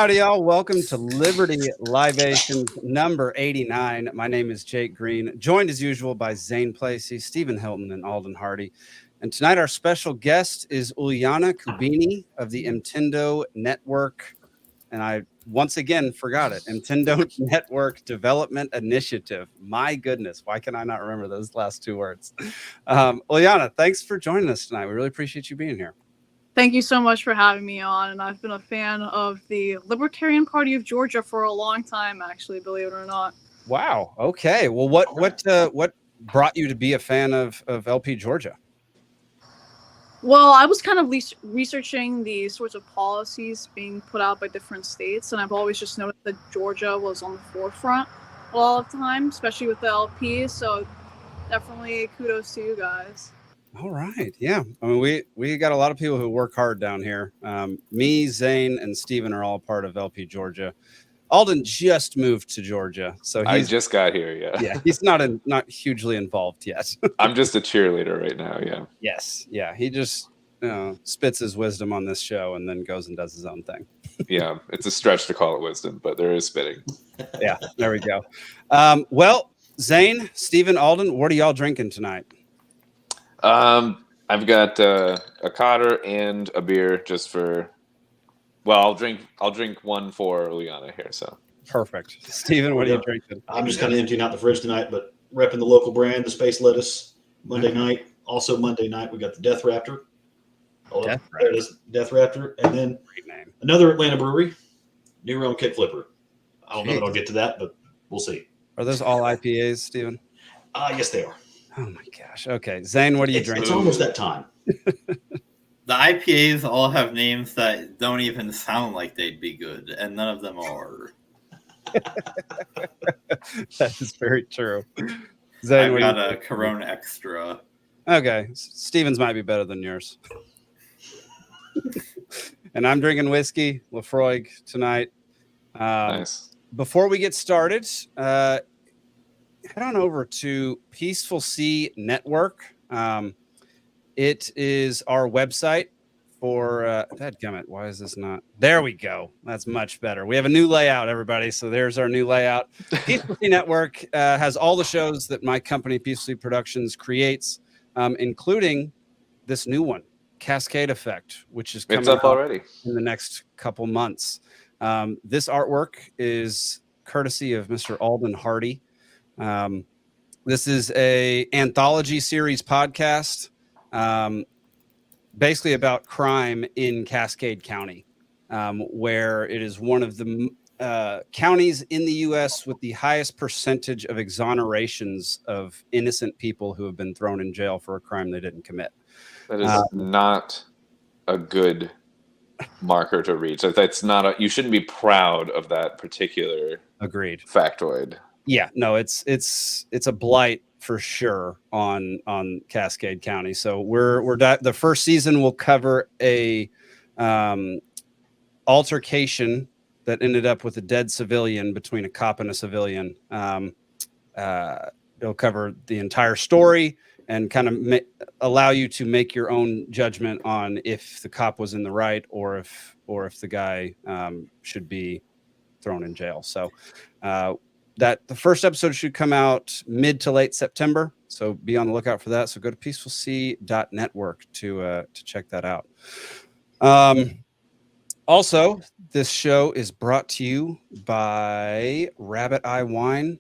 Howdy, y'all. Welcome to Liberty Libations number 89. My name is Jake Green, joined as usual by Zane, Placie, Stephen Hilton, and Alden Hardee. And tonight our special guest is Ulyana Kubini of the Mtindo Network. And I once again forgot it. Mtindo Network Development Initiative. My goodness, why can I not remember those last two words? Ulyana, thanks for joining us tonight. We really appreciate you being here. Thank you so much for having me on, and I've been a fan of the Libertarian Party of Georgia for a long time, actually, believe it or not. Wow. Okay. Well, what brought you to be a fan of LP Georgia? Well, I was kind of researching the sorts of policies being put out by different states, and I've always just noticed that Georgia was on the forefront a lot of the time, especially with the LP. So definitely kudos to you guys. All right. Yeah. I mean, we got a lot of people who work hard down here. Me, Zane, and Stephen are all part of LP Georgia. Alden just moved to Georgia, so I just got here. Yeah, he's not hugely involved yet. I'm just a cheerleader right now. Yeah. Yes. Yeah. He just spits his wisdom on this show and then goes and does his own thing. Yeah, it's a stretch to call it wisdom, but there is spitting. Yeah. There we go. Well, Zane, Stephen, Alden, what are y'all drinking tonight? I've got a Cotter and a beer just for. Well, I'll drink one for Ulyana here. So perfect. Stephen, what are you drinking? I'm just kind of emptying out the fridge tonight, but repping the local brand, the Space Lettuce. Monday night, also Monday night, we got the Death Raptor. There it is, Death Raptor, and then another Atlanta brewery, New Realm Kick Flipper. I don't know if I'll get to that, but we'll see. Are those all IPAs, Stephen? Yes, they are. Oh my gosh. Okay, Zane, what are you drinking? It's almost that time. The IPAs all have names that don't even sound like they'd be good, and none of them are. That is very true. Zane, I've got a Corona Extra. Okay, Stephen's might be better than yours. And I'm drinking whiskey, Lafroig tonight. Nice. Before we get started, head on over to Peaceful Sea Network. It is our website for dadgummit. Why is this not? There we go. That's much better. We have a new layout, everybody. So there's our new layout. Peaceful Sea Network has all the shows that my company, Peaceful Sea Productions, creates, including this new one, Cascade Effect, which is coming up already in the next couple months. This artwork is courtesy of Mr. Alden Hardee. This is a anthology series podcast, basically about crime in Cascade County, where it is one of the counties in the U.S. with the highest percentage of exonerations of innocent people who have been thrown in jail for a crime they didn't commit. That is not a good marker to reach. That's not you shouldn't be proud of that particular factoid. Yeah, no, it's a blight for sure on Cascade County. So the first season will cover a altercation that ended up with a dead civilian between a cop and a civilian. It'll cover the entire story and kind of allow you to make your own judgment on if the cop was in the right or if the guy should be thrown in jail. So that the first episode should come out mid to late September. So be on the lookout for that. So go to peacefulsea.network to check that out. Also, this show is brought to you by Rabbit Eye Wine.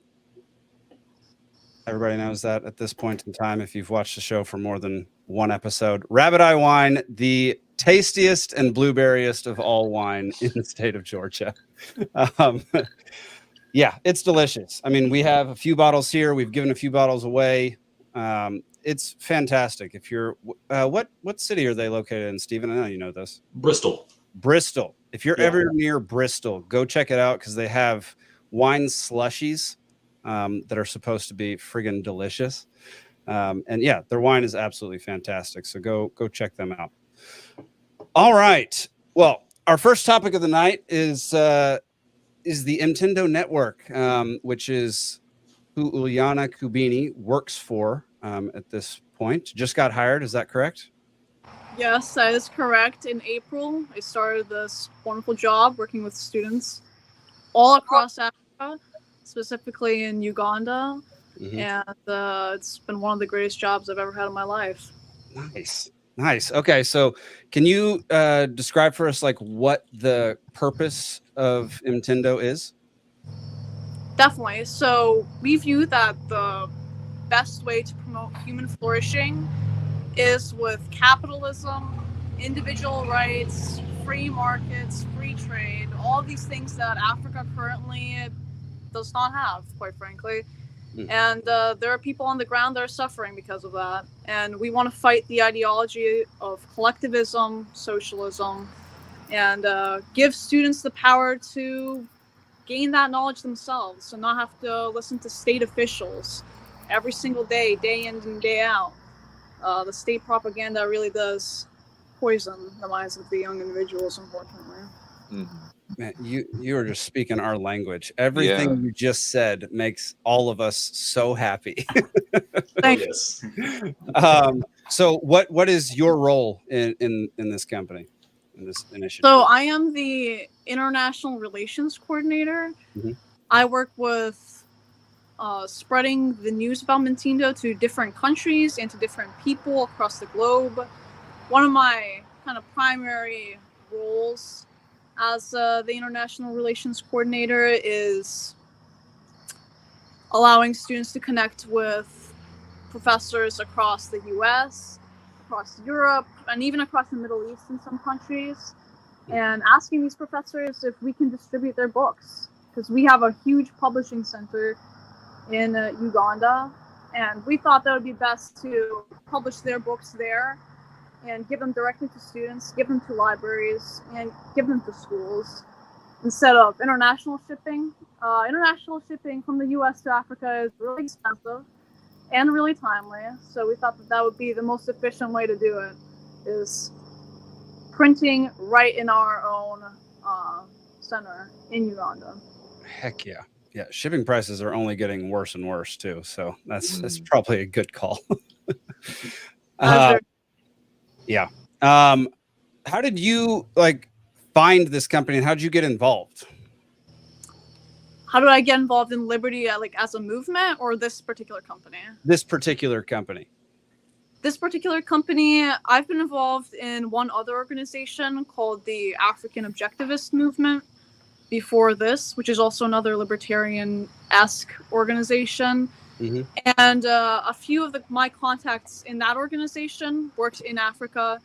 Everybody knows that at this point in time, if you've watched the show for more than one episode. Rabbit Eye Wine, the tastiest and blueberriest of all wine in the state of Georgia. Yeah, it's delicious. I mean, we have a few bottles here. We've given a few bottles away. It's fantastic. If you're, what city are they located in, Stephen? I know you know this. Bristol. If you're ever near Bristol, go check it out because they have wine slushies that are supposed to be friggin' delicious. And yeah, their wine is absolutely fantastic. So go check them out. All right. Well, our first topic of the night is the Mtindo Network, which is who Ulyana Kubini works for at this point. Just got hired. Is that correct? Yes, that is correct. In April, I started this wonderful job working with students all across Africa, specifically in Uganda. And it's been one of the greatest jobs I've ever had in my life. Nice. Okay, so can you describe for us like what the purpose of Mtindo is? Definitely. So we view that the best way to promote human flourishing is with capitalism, individual rights, free markets, free trade, all these things that Africa currently does not have, quite frankly. And there are people on the ground that are suffering because of that. And we want to fight the ideology of collectivism, socialism, and give students the power to gain that knowledge themselves and not have to listen to state officials every single day, day in and day out. The state propaganda really does poison the minds of the young individuals, unfortunately. Man, you are just speaking our language. Everything you just said makes all of us so happy. Thank yes. So what is your role in this company, in this initiative? So I am the international relations coordinator. I work with spreading the news about Mtindo to different countries and to different people across the globe. One of my kind of primary roles as the international relations coordinator is allowing students to connect with professors across the US, across Europe, and even across the Middle East in some countries, and asking these professors if we can distribute their books, because we have a huge publishing center in Uganda, and we thought that would be best to publish their books there and give them directly to students, give them to libraries, and give them to schools instead of international shipping. International shipping from the US to Africa is really expensive and really timely, so we thought that that would be the most efficient way to do it, is printing right in our own center in Uganda. Heck yeah. Yeah, shipping prices are only getting worse and worse too, so that's probably a good call. Yeah. How did you find this company, and how did you get involved? How did I get involved in Liberty, as a movement, or this particular company? This particular company. This particular company, I've been involved in one other organization called the African Objectivist Movement before this, which is also another libertarian-esque organization. And a few of my contacts in that organization worked in Africa,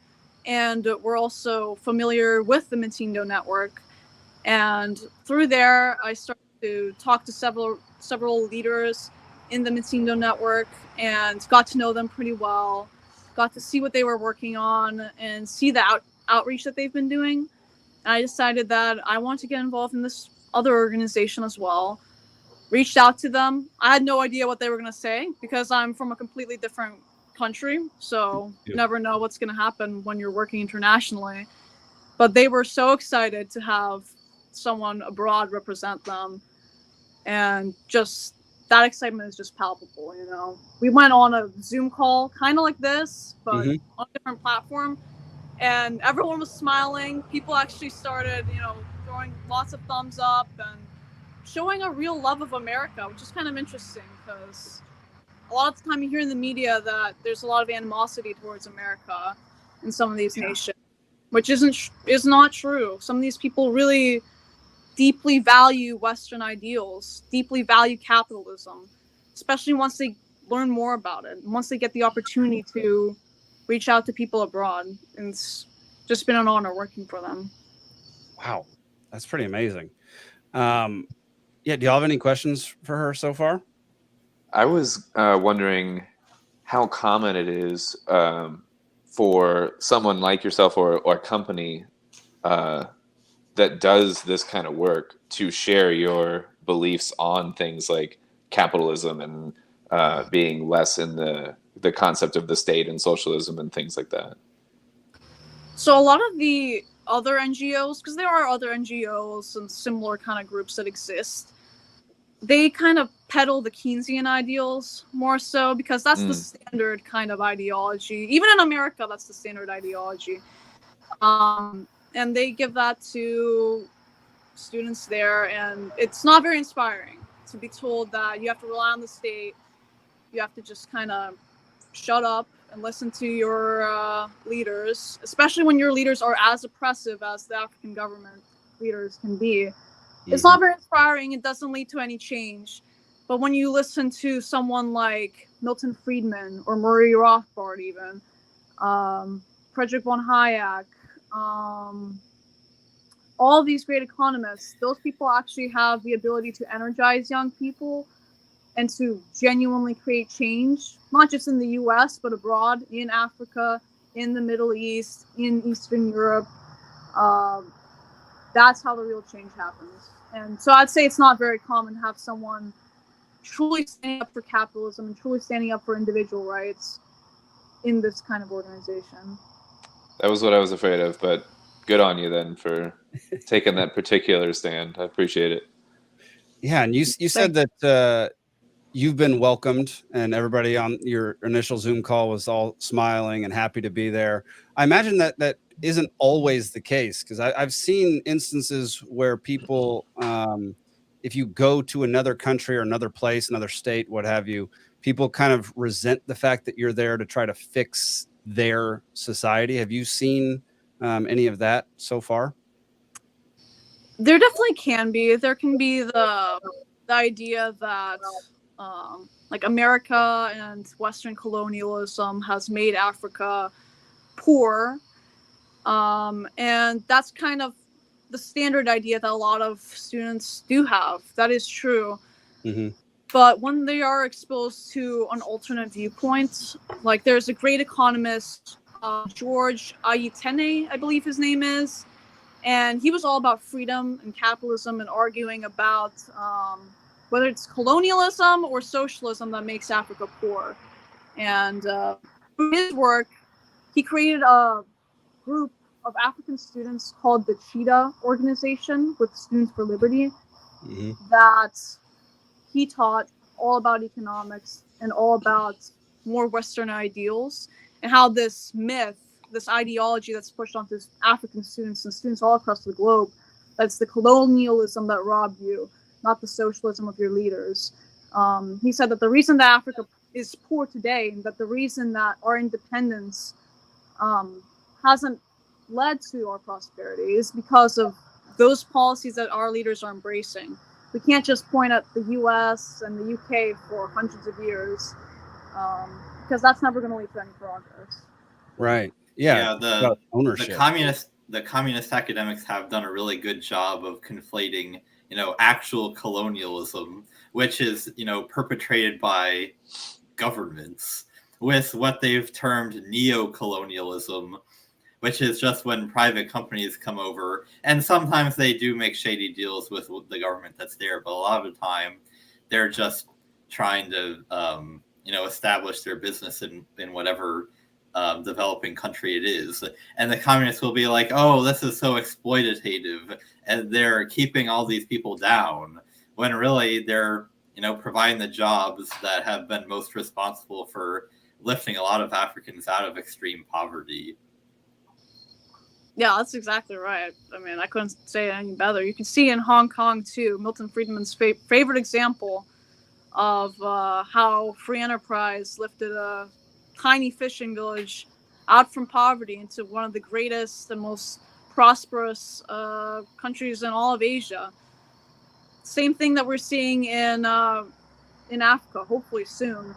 and were also familiar with the Mtindo Network. And through there, I started to talk to several leaders in the Mtindo Network and got to know them pretty well, got to see what they were working on and see the outreach that they've been doing. And I decided that I want to get involved in this other organization as well. Reached out to them. I had no idea what they were going to say because I'm from a completely different country. So you never know what's going to happen when you're working internationally. But they were so excited to have someone abroad represent them. And just that excitement is just palpable, you know. We went on a Zoom call, kind of like this, but on a different platform. And everyone was smiling. People actually started, throwing lots of thumbs up and showing a real love of America, which is kind of interesting because a lot of the time you hear in the media that there's a lot of animosity towards America in some of these nations, which is not true. Some of these people really deeply value Western ideals, deeply value capitalism, especially once they learn more about it, once they get the opportunity to reach out to people abroad. And it's just been an honor working for them. Wow, that's pretty amazing. Yeah, do y'all have any questions for her so far? I was wondering how common it is for someone like yourself or a company that does this kind of work to share your beliefs on things like capitalism and being less in the concept of the state and socialism and things like that. So a lot of the other NGOs, because there are other NGOs and similar kind of groups that exist, they kind of peddle the Keynesian ideals more so, because that's the standard kind of ideology. Even in America, that's the standard ideology. And they give that to students there, and it's not very inspiring to be told that you have to rely on the state. You have to just kind of shut up and listen to your leaders, especially when your leaders are as oppressive as the African government leaders can be. It's not very inspiring. It doesn't lead to any change. But when you listen to someone like Milton Friedman or Murray Rothbard, even Friedrich von Hayek, all of these great economists, those people actually have the ability to energize young people and to genuinely create change, not just in the US, but abroad, in Africa, in the Middle East, in Eastern Europe. That's how the real change happens. And so I'd say it's not very common to have someone truly standing up for capitalism and truly standing up for individual rights in this kind of organization. That was what I was afraid of, but good on you then for taking that particular stand. I appreciate it. Yeah, and you said that you've been welcomed, and everybody on your initial Zoom call was all smiling and happy to be there. I imagine that isn't always the case, because I've seen instances where people, if you go to another country or another place, another state, what have you, people kind of resent the fact that you're there to try to fix their society. Have you seen any of that so far? There definitely can be. There can be the idea that like America and Western colonialism has made Africa poor. And that's kind of the standard idea that a lot of students do have. That is true. But when they are exposed to an alternate viewpoint, like there's a great economist, George Ayitene, I believe his name is, and he was all about freedom and capitalism and arguing about whether it's colonialism or socialism that makes Africa poor. And through his work, he created a group of African students called the Cheetah Organization with Students for Liberty that he taught all about economics and all about more Western ideals, and how this myth, this ideology that's pushed onto African students and students all across the globe, that's the colonialism that robbed you, not the socialism of your leaders. He said that the reason that Africa is poor today, and that the reason that our independence hasn't led to our prosperity, is because of those policies that our leaders are embracing. We can't just point at the US and the UK for hundreds of years, because that's never going to lead to any progress. Right. Yeah. The ownership. The communist academics have done a really good job of conflating, actual colonialism, which is, perpetrated by governments, with what they've termed neo-colonialism, which is just when private companies come over, and sometimes they do make shady deals with the government that's there, but a lot of the time they're just trying to, establish their business in whatever developing country it is. And the communists will be like, oh, this is so exploitative, and they're keeping all these people down, when really they're, providing the jobs that have been most responsible for lifting a lot of Africans out of extreme poverty. Yeah, that's exactly right. I mean, I couldn't say it any better. You can see in Hong Kong, too, Milton Friedman's favorite example of how free enterprise lifted a tiny fishing village out from poverty into one of the greatest and most prosperous countries in all of Asia. Same thing that we're seeing in Africa, hopefully soon.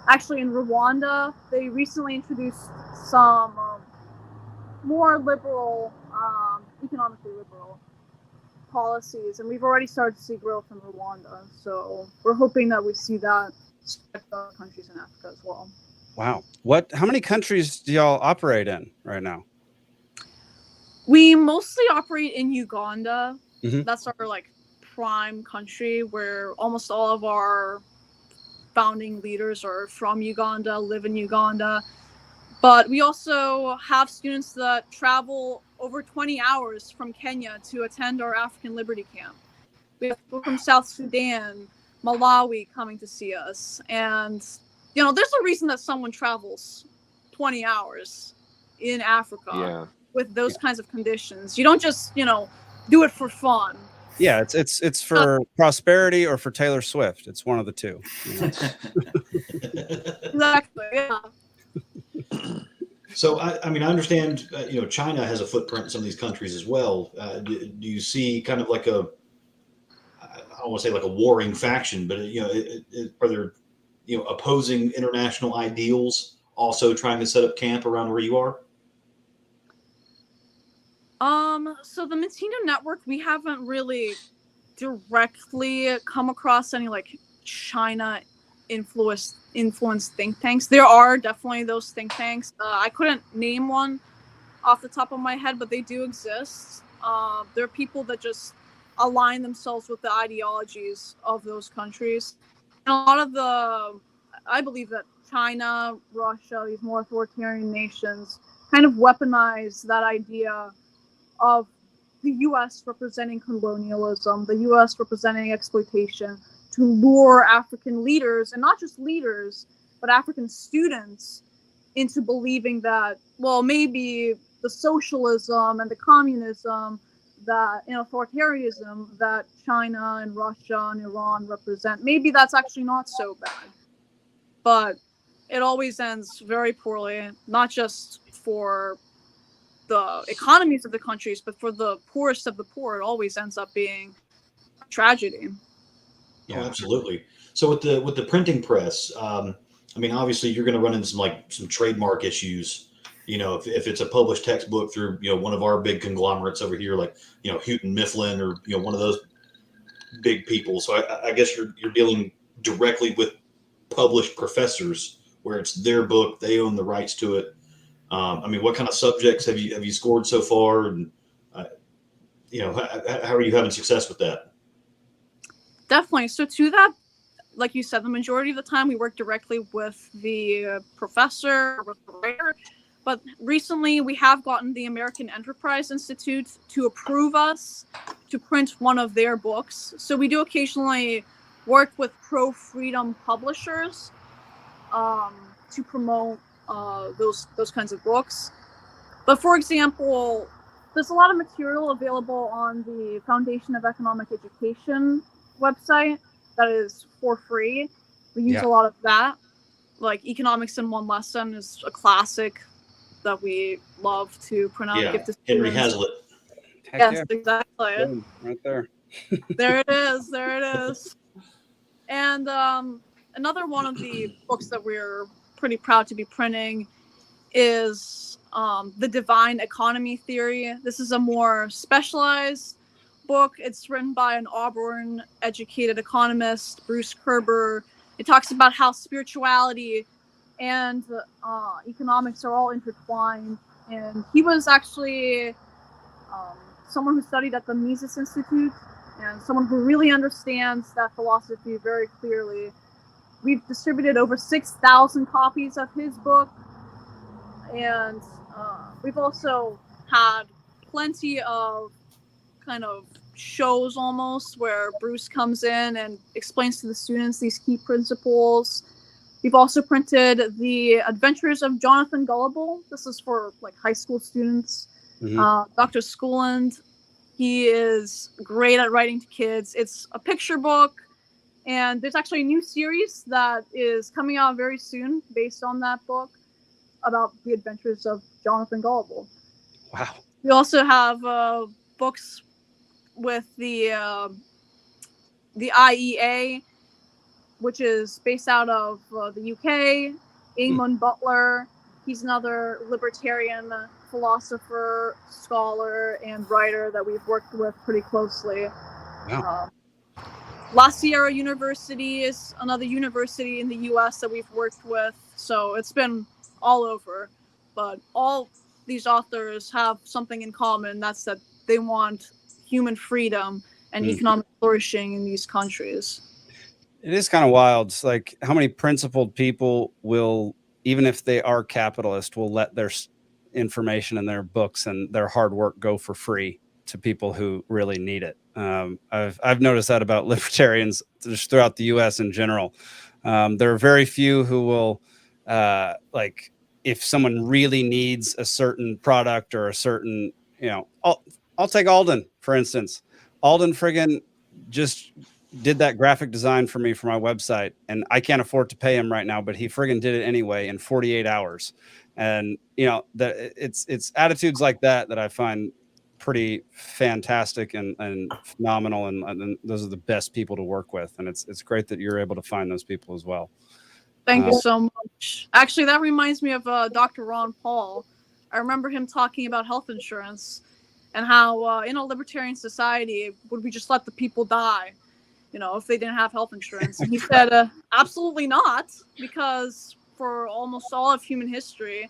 Actually, in Rwanda, they recently introduced some more liberal, economically liberal policies, and we've already started to see growth in Rwanda. So we're hoping that we see that spread to other countries in Africa as well. Wow. How many countries do y'all operate in right now? We mostly operate in Uganda. That's our prime country, where almost all of our founding leaders are from Uganda, live in Uganda. But we also have students that travel over 20 hours from Kenya to attend our African Liberty Camp. We have people from South Sudan, Malawi coming to see us. And, you know, there's a reason that someone travels 20 hours in Africa with those kinds of conditions. You don't just, you know, do it for fun. Yeah, it's for prosperity or for Taylor Swift. It's one of the two. You know? Exactly, yeah. So, I mean, I understand, you know, China has a footprint in some of these countries as well. Do you see kind of like I don't want to say like a warring faction, but, you know, are there, you know, opposing international ideals also trying to set up camp around where you are? So the Mtindo Network, we haven't really directly come across any like China influenced think tanks. There are definitely those think tanks. I couldn't name one off the top of my head, but they do exist. There are people that just align themselves with the ideologies of those countries. And a lot of I believe that China, Russia, these more authoritarian nations kind of weaponize that idea of the U.S. representing colonialism, the U.S. representing exploitation, to lure African leaders, and not just leaders, but African students, into believing that, well, maybe the socialism and the communism that, you know, authoritarianism that China and Russia and Iran represent, maybe that's actually not so bad. But it always ends very poorly, not just for the economies of the countries, but for the poorest of the poor, it always ends up being a tragedy. Yeah, oh, absolutely. So with the printing press, I mean, obviously you're going to run into some trademark issues. You know, if it's a published textbook through, you know, one of our big conglomerates over here, like, you know, Hilton Mifflin, or, you know, one of those big people. So I guess you're dealing directly with published professors where it's their book, they own the rights to it. I mean, what kind of subjects have you scored so far, and you know, how are you having success with that? Definitely. So to that, like you said, the majority of the time we work directly with the professor or with the writer. But recently we have gotten the American Enterprise Institute to approve us to print one of their books. So we do occasionally work with pro-freedom publishers to promote those kinds of books. But for example, there's a lot of material available on the Foundation of Economic Education website that is for free. We use a lot of that. Like Economics in One Lesson is a classic that we love to print out and give to students. Henry Hazlitt. Yes, exactly. Right there. There it is. There it is. And another one of the books that we're pretty proud to be printing is The Divine Economy Theory. This is a more specialized book. It's written by an Auburn-educated economist, Bruce Kerber. It talks about how spirituality and economics are all intertwined. And he was actually someone who studied at the Mises Institute and someone who really understands that philosophy very clearly. We've distributed over 6,000 copies of his book. And we've also had plenty of kind of shows almost where Bruce comes in and explains to the students these key principles. We've also printed The Adventures of Jonathan Gullible. This is for like high school students. Mm-hmm. Dr. Schooland, he is great at writing to kids. It's a picture book, and there's actually a new series that is coming out very soon based on that book about the adventures of Jonathan Gullible. Wow. We also have books with the IEA, which is based out of the UK. Eamon Butler, he's another libertarian philosopher, scholar, and writer that we've worked with pretty closely. Wow. La Sierra University is another university in the US that we've worked with. So it's been all over. But all these authors have something in common. That's that they want human freedom and economic flourishing in these countries. It is kind of wild. It's like how many principled people will, even if they are capitalist, will let their information and their books and their hard work go for free to people who really need it. I've noticed that about libertarians just throughout the U.S. in general. There are very few who will like if someone really needs a certain product or a certain, I'll take Alden for instance. Alden friggin' just did that graphic design for me for my website, and I can't afford to pay him right now, but he friggin' did it anyway in 48 hours. And that it's attitudes like that I find pretty fantastic and phenomenal, and those are the best people to work with, and it's great that you're able to find those people as well. Thank you so much. Actually, that reminds me of Dr. Ron Paul. I remember him talking about health insurance and how in a libertarian society, would we just let the people die, if they didn't have health insurance? And he said, absolutely not, because for almost all of human history,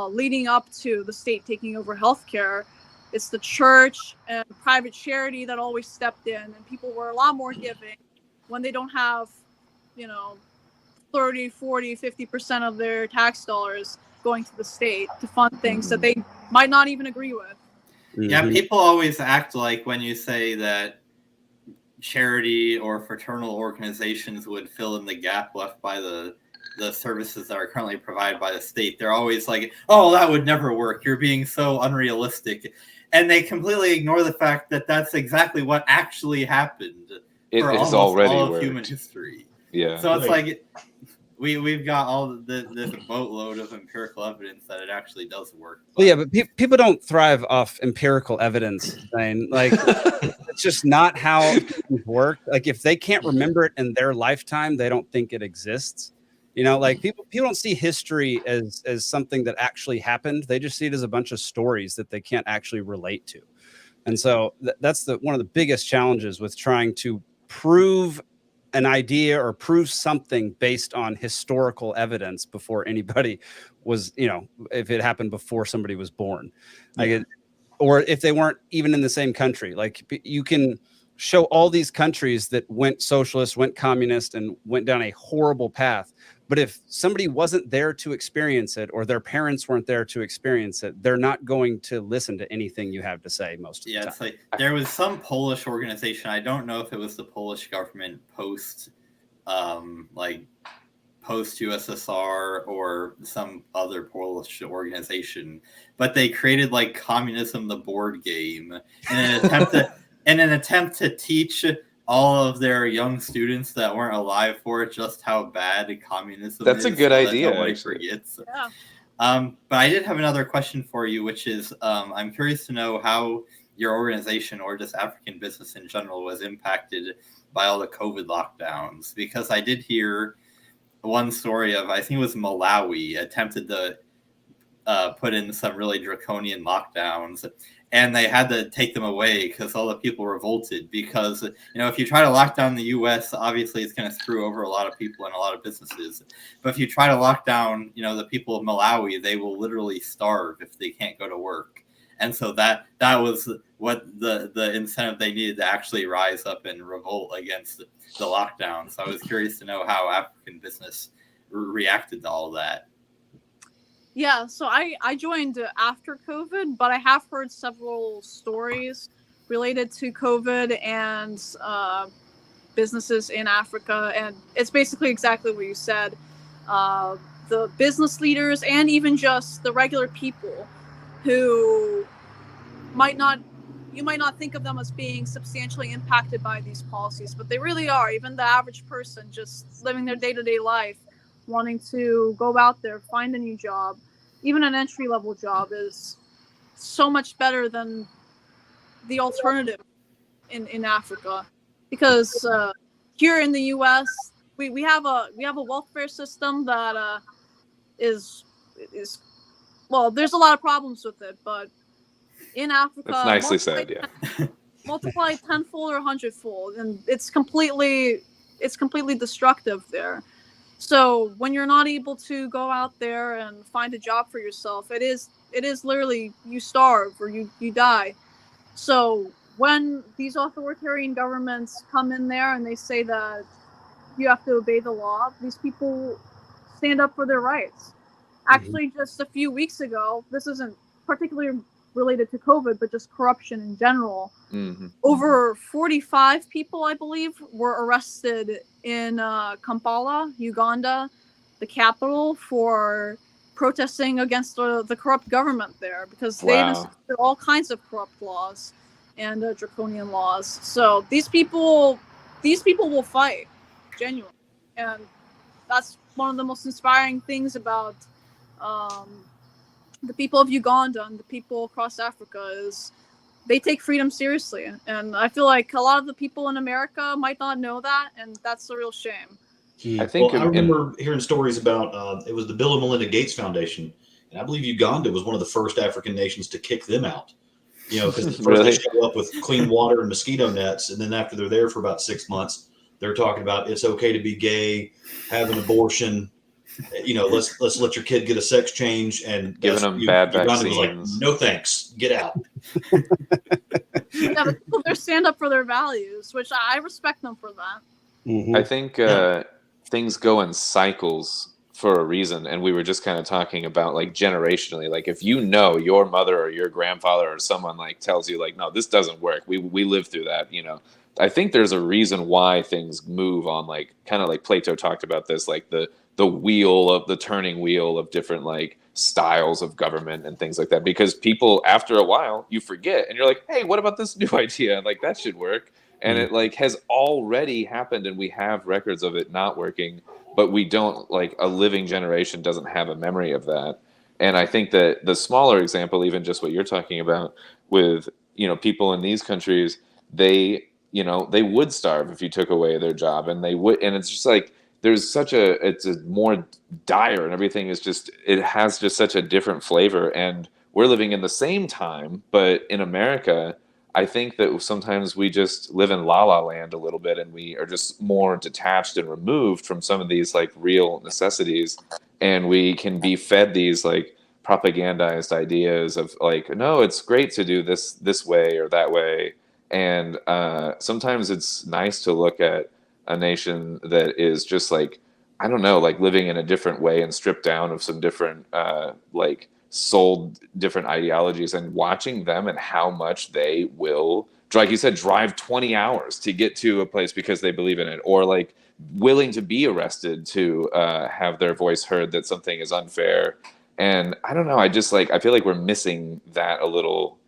leading up to the state taking over healthcare, it's the church and private charity that always stepped in, and people were a lot more giving when they don't have, 30, 40, 50% of their tax dollars going to the state to fund things that they might not even agree with. Yeah, people always act like when you say that charity or fraternal organizations would fill in the gap left by the services that are currently provided by the state. They're always like, oh, that would never work. You're being so unrealistic. And they completely ignore the fact that that's exactly what actually happened for almost all of human history. Yeah. So it's like we've got all this boatload of empirical evidence that it actually does work. Well, yeah, but people don't thrive off empirical evidence, Zane. Like, it's just not how things work. Like, if they can't remember it in their lifetime, they don't think it exists. Like people don't see history as something that actually happened. They just see it as a bunch of stories that they can't actually relate to. And so that's one of the biggest challenges with trying to prove an idea or prove something based on historical evidence before anybody was, if it happened before somebody was born, or if they weren't even in the same country. Like, you can show all these countries that went socialist, went communist, and went down a horrible path. But if somebody wasn't there to experience it, or their parents weren't there to experience it, they're not going to listen to anything you have to say most of the time. It's like there was some Polish organization. I don't know if it was the Polish government post USSR or some other Polish organization, but they created like Communism the board game in an attempt to teach all of their young students that weren't alive for it just how bad communism is. That's a good idea. Nobody forgets. Yeah. But I did have another question for you, which is I'm curious to know how your organization or just African business in general was impacted by all the COVID lockdowns, because I did hear one story of, I think it was Malawi, attempted to put in some really draconian lockdowns, and they had to take them away because all the people revolted. Because, if you try to lock down the U.S., obviously it's going to screw over a lot of people and a lot of businesses. But if you try to lock down, the people of Malawi, they will literally starve if they can't go to work. And so that was what the incentive they needed to actually rise up and revolt against the lockdown. So I was curious to know how African business reacted to all that. Yeah, so I joined after COVID, but I have heard several stories related to COVID and businesses in Africa. And it's basically exactly what you said. The business leaders and even just the regular people who you might not think of them as being substantially impacted by these policies, but they really are. Even the average person just living their day-to-day life, wanting to go out there, find a new job, even an entry-level job, is so much better than the alternative in Africa. Because here in the U.S., we have a welfare system that is well, there's a lot of problems with it, but in Africa, that's nicely said. Yeah, multiply tenfold or hundredfold, and it's completely destructive there. So when you're not able to go out there and find a job for yourself, it is literally you starve or you die. So when these authoritarian governments come in there and they say that you have to obey the law, these people stand up for their rights. Actually, just a few weeks ago, this isn't particularly related to COVID, but just corruption in general. Mm-hmm. Over 45 people, I believe, were arrested in Kampala, Uganda, the capital, for protesting against the corrupt government there, because they've Wow. instituted all kinds of corrupt laws and draconian laws. So these people will fight, genuinely, and that's one of the most inspiring things about the people of Uganda and the people across Africa is they take freedom seriously. And I feel like a lot of the people in America might not know that, and that's a real shame. I think I remember hearing stories about it was the Bill and Melinda Gates Foundation, and I believe Uganda was one of the first African nations to kick them out. You know, because first they show up with clean water and mosquito nets, and then after they're there for about 6 months, they're talking about it's okay to be gay, have an abortion. You know, let's let your kid get a sex change, and giving them bad vaccines. Was like, no thanks, get out. Yeah, but people there stand up for their values, which I respect them for that. Mm-hmm. I think things go in cycles for a reason, and we were just kind of talking about like generationally, like if you know your mother or your grandfather or someone like tells you like, no, this doesn't work, we lived through that, you know. I think there's a reason why things move on, like kind of like Plato talked about this, like the turning wheel of different like styles of government and things like that, because people after a while you forget and you're like, hey, what about this new idea, like that should work, and it like has already happened and we have records of it not working, but we don't, like a living generation doesn't have a memory of that. And I think that the smaller example, even just what you're talking about with, you know, people in these countries, they, you know, they would starve if you took away their job, and they would, and it's just like there's such it's a more dire, and everything is just, it has just such a different flavor. And we're living in the same time, but in America, I think that sometimes we just live in la la land a little bit, and we are just more detached and removed from some of these like real necessities, and we can be fed these like propagandized ideas of like, no, it's great to do this way or that way. And sometimes it's nice to look at a nation that is just like, I don't know, like living in a different way and stripped down of some different like sold different ideologies, and watching them and how much they will, like you said, drive 20 hours to get to a place because they believe in it, or like willing to be arrested to have their voice heard that something is unfair. And I don't know, I just like, I feel like we're missing that a little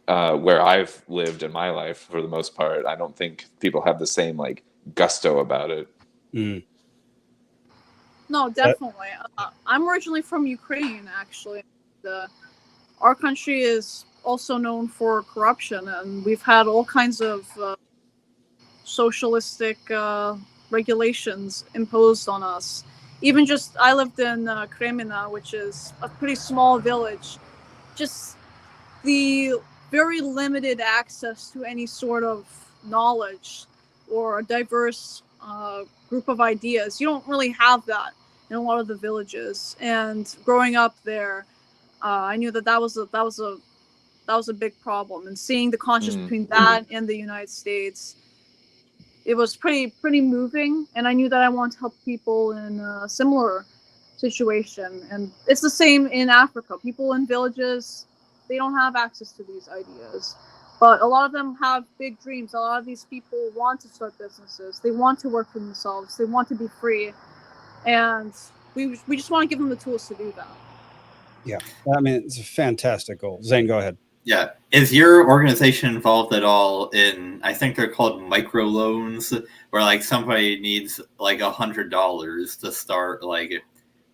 where I've lived in my life for the most part. I don't think people have the same like gusto about it. Mm. No, definitely. I'm originally from Ukraine, actually. Our country is also known for corruption, and we've had all kinds of socialistic regulations imposed on us. Even just, I lived in Kremina, which is a pretty small village. Just the very limited access to any sort of knowledge or a diverse group of ideas. You don't really have that in a lot of the villages. And growing up there, I knew that was a big problem. And seeing the contrast between that and the United States, it was pretty moving. And I knew that I wanted to help people in a similar situation. And it's the same in Africa. People in villages, they don't have access to these ideas. But a lot of them have big dreams. A lot of these people want to start businesses. They want to work for themselves. They want to be free. And we just want to give them the tools to do that. Yeah. I mean, it's a fantastic goal. Zane, go ahead. Yeah. Is your organization involved at all in, I think they're called microloans, where like somebody needs like $100 to start like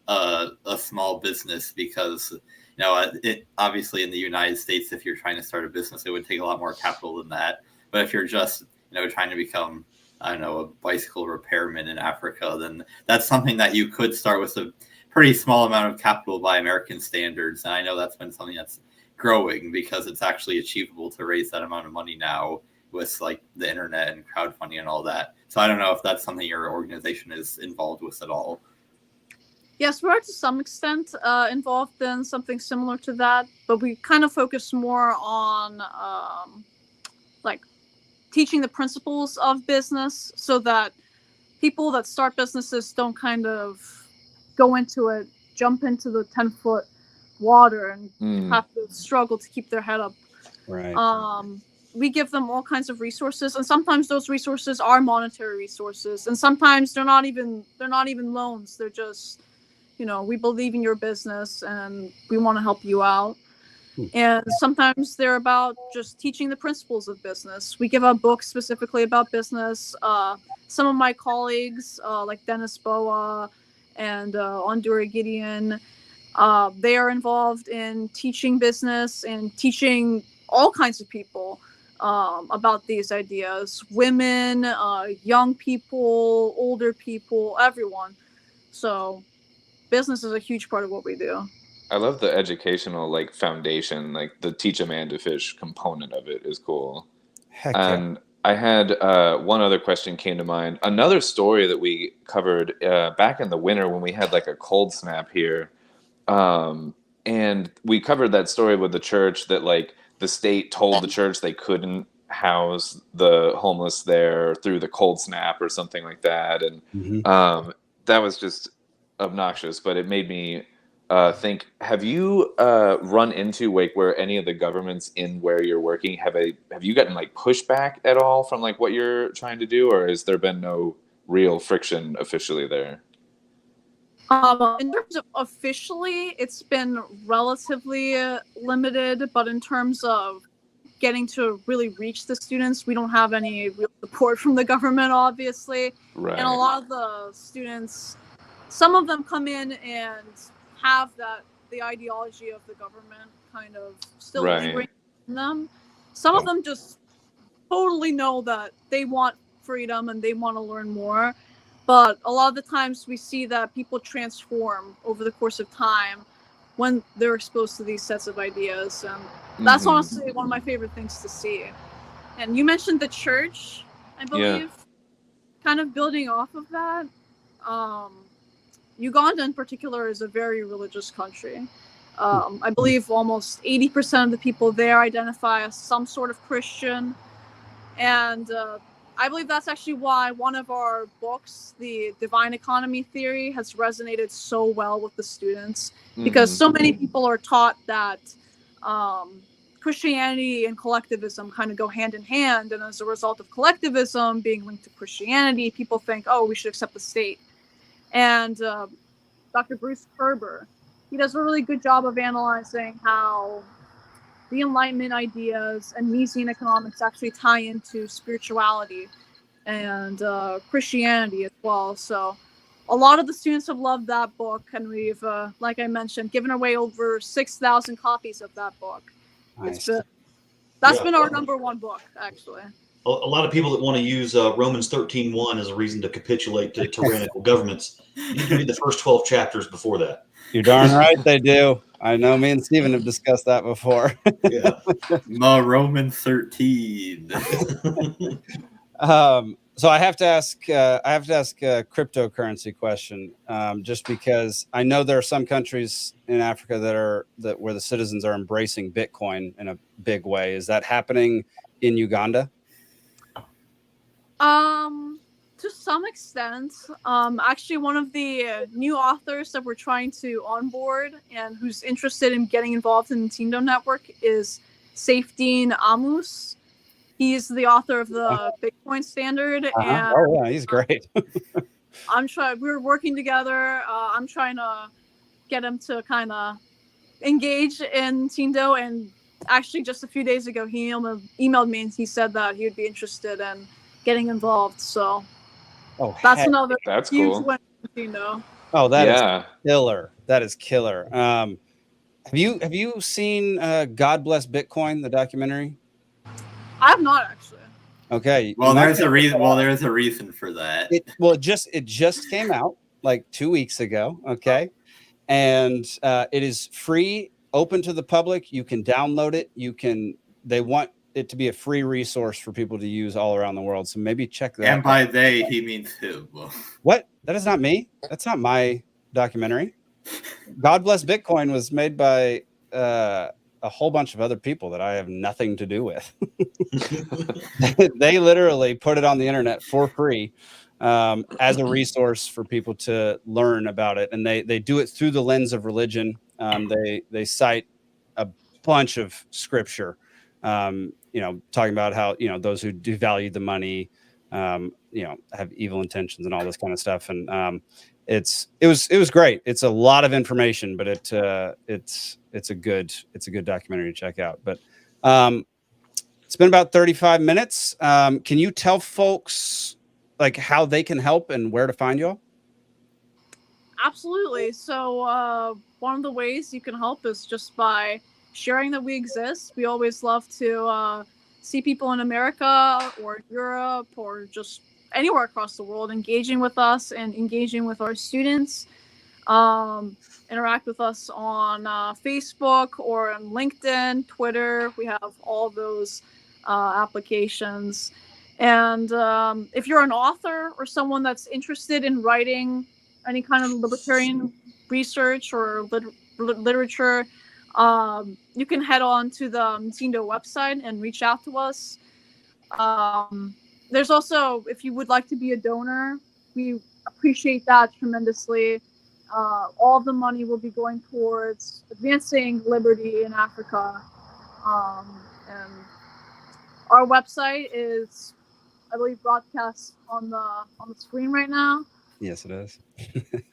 a small business? Because, you know, it obviously in the United States, if you're trying to start a business, it would take a lot more capital than that. But if you're just, you know, trying to become, I don't know, a bicycle repairman in Africa, then that's something that you could start with a pretty small amount of capital by American standards. And I know that's been something that's growing because it's actually achievable to raise that amount of money now with like the internet and crowdfunding and all that. So I don't know if that's something your organization is involved with at all. Yes, we're to some extent involved in something similar to that, but we kind of focus more on like teaching the principles of business so that people that start businesses don't kind of go into it, jump into the 10-foot water and have to struggle to keep their head up. Right. We give them all kinds of resources, and sometimes those resources are monetary resources, and sometimes they're not even loans. They're just, we believe in your business and we want to help you out. And sometimes they're about just teaching the principles of business. We give out books specifically about business. Some of my colleagues, like Dennis Boa and Ondura Gideon, they are involved in teaching business and teaching all kinds of people about these ideas. Women, young people, older people, everyone. So business is a huge part of what we do. I love the educational foundation, the teach a man to fish component of it is cool. Heck And I had one other question came to mind. Another story that we covered back in the winter when we had a cold snap here. And we covered that story with the church that the state told the church they couldn't house the homeless there through the cold snap or something like that. And that was just obnoxious, but it made me think, have you run into where any of the governments in where you're working, have you gotten pushback at all from what you're trying to do, or has there been no real friction officially there? In terms of officially, it's been relatively limited, but in terms of getting to really reach the students, we don't have any real support from the government, obviously. Right. And a lot of the students, some of them come in and have the ideology of the government kind of still lingering in them. Some of them just totally know that they want freedom and they want to learn more. But a lot of the times we see that people transform over the course of time when they're exposed to these sets of ideas. And that's honestly one of my favorite things to see. And you mentioned the church, I believe, kind of building off of that. Uganda in particular is a very religious country. I believe almost 80% of the people there identify as some sort of Christian. And I believe that's actually why one of our books, The Divine Economy Theory, has resonated so well with the students. Because so many people are taught that Christianity and collectivism kind of go hand in hand. And as a result of collectivism being linked to Christianity, people think, oh, we should accept the state. And Dr. Bruce Kerber, he does a really good job of analyzing how the Enlightenment ideas and Miesian economics actually tie into spirituality and Christianity as well. So a lot of the students have loved that book, and we've, like I mentioned, given away over 6,000 copies of that book. Nice. That's been our number one book, actually. A lot of people that want to use Romans 13:1 as a reason to capitulate to tyrannical governments, you need to read the first 12 chapters before that. You're darn right they do. I know me and Steven have discussed that before. The Roman 13. So I have to ask a cryptocurrency question, just because I know there are some countries in Africa where the citizens are embracing Bitcoin in a big way. Is that happening in Uganda? To some extent. Actually, one of the new authors that we're trying to onboard and who's interested in getting involved in the Mtindo Network is Safedine Amus. He's the author of the Bitcoin Standard. And oh yeah, he's great. we're working together. I'm trying to get him to kind of engage in Mtindo, and actually just a few days ago he emailed me and he said that he would be interested in getting involved. So that's huge cool. win, Mtindo. Oh, that is killer. That is killer. Have you seen God Bless Bitcoin, the documentary? I have not actually. Okay. Well, there's a reason. Well, there's a reason for that. It just came out like 2 weeks ago. Okay, and it is free, open to the public. You can download it. They want it to be a free resource for people to use all around the world. So maybe check that. And by they, he means him. What? That is not me. That's not my documentary. God Bless Bitcoin was made by a whole bunch of other people that I have nothing to do with. They literally put it on the internet for free as a resource for people to learn about it. And they do it through the lens of religion. They cite a bunch of scripture, talking about how, those who devalue the money, have evil intentions and all this kind of stuff. And it was great. It's a lot of information, but it's a good documentary to check out. But it's been about 35 minutes. Can you tell folks like how they can help and where to find you all? Absolutely. So one of the ways you can help is just by sharing that we exist. We always love to see people in America or Europe or just anywhere across the world engaging with us and engaging with our students. Interact with us on Facebook or on LinkedIn, Twitter. We have all those applications. And if you're an author or someone that's interested in writing any kind of libertarian research or literature, you can head on to the Mtindo website and reach out to us. There's also, if you would like to be a donor, we appreciate that tremendously. All of the money will be going towards advancing liberty in Africa. And our website is, I believe, broadcast on the screen right now. Yes, it is.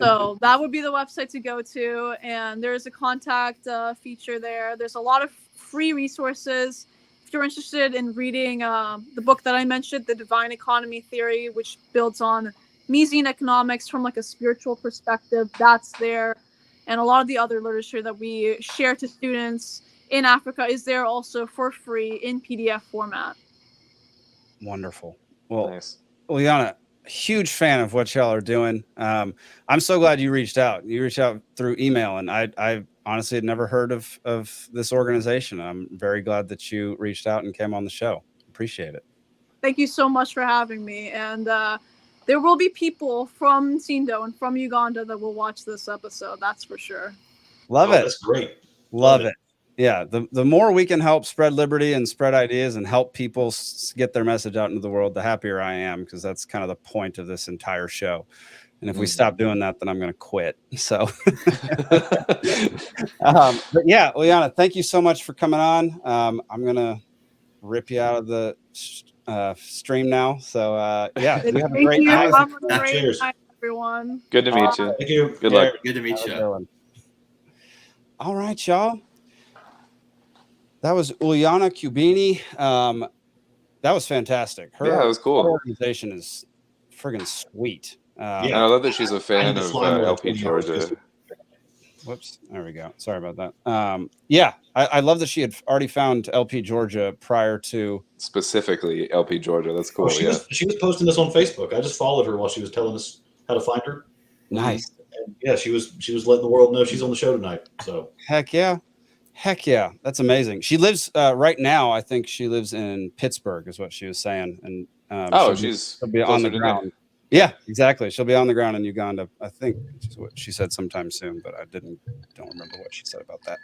So that would be the website to go to. And there's a contact feature there. There's a lot of free resources. If you're interested in reading the book that I mentioned, The Divine Economy Theory, which builds on Misesian economics from like a spiritual perspective, that's there. And a lot of the other literature that we share to students in Africa is there also for free in PDF format. Wonderful. Well, Nice. Ulyana, huge fan of what y'all are doing. I'm so glad you reached out. You reached out through email, and I honestly had never heard of this organization. I'm very glad that you reached out and came on the show. Appreciate it. Thank you so much for having me. And there will be people from Mtindo and from Uganda that will watch this episode. That's for sure. Love it. That's great. Love it. Yeah. The more we can help spread liberty and spread ideas and help people get their message out into the world, the happier I am, because that's kind of the point of this entire show. And if we stop doing that, then I'm going to quit. So, but yeah, Ulyana, thank you so much for coming on. I'm going to rip you out of the stream now. So yeah, you have a great night. Have a great Cheers. night, everyone. Good to meet you. Thank you. Good luck. Good to meet you. All right, y'all. That was Ulyana Kubini. That was fantastic. Yeah, it was cool. Her organization is friggin' sweet. I love that she's a fan of LP Georgia. Whoops. There we go. Sorry about that. Yeah, I love that she had already found LP Georgia prior to. Specifically LP Georgia. That's cool. She was posting this on Facebook. I just followed her while she was telling us how to find her. Nice. And yeah, she was letting the world know she's on the show tonight. So Heck yeah. That's amazing. She lives right now. I think she lives in Pittsburgh, is what she was saying. And she'll be on the ground. Yeah, exactly. She'll be on the ground in Uganda. I think is what she said sometime soon, but I don't remember what she said about that.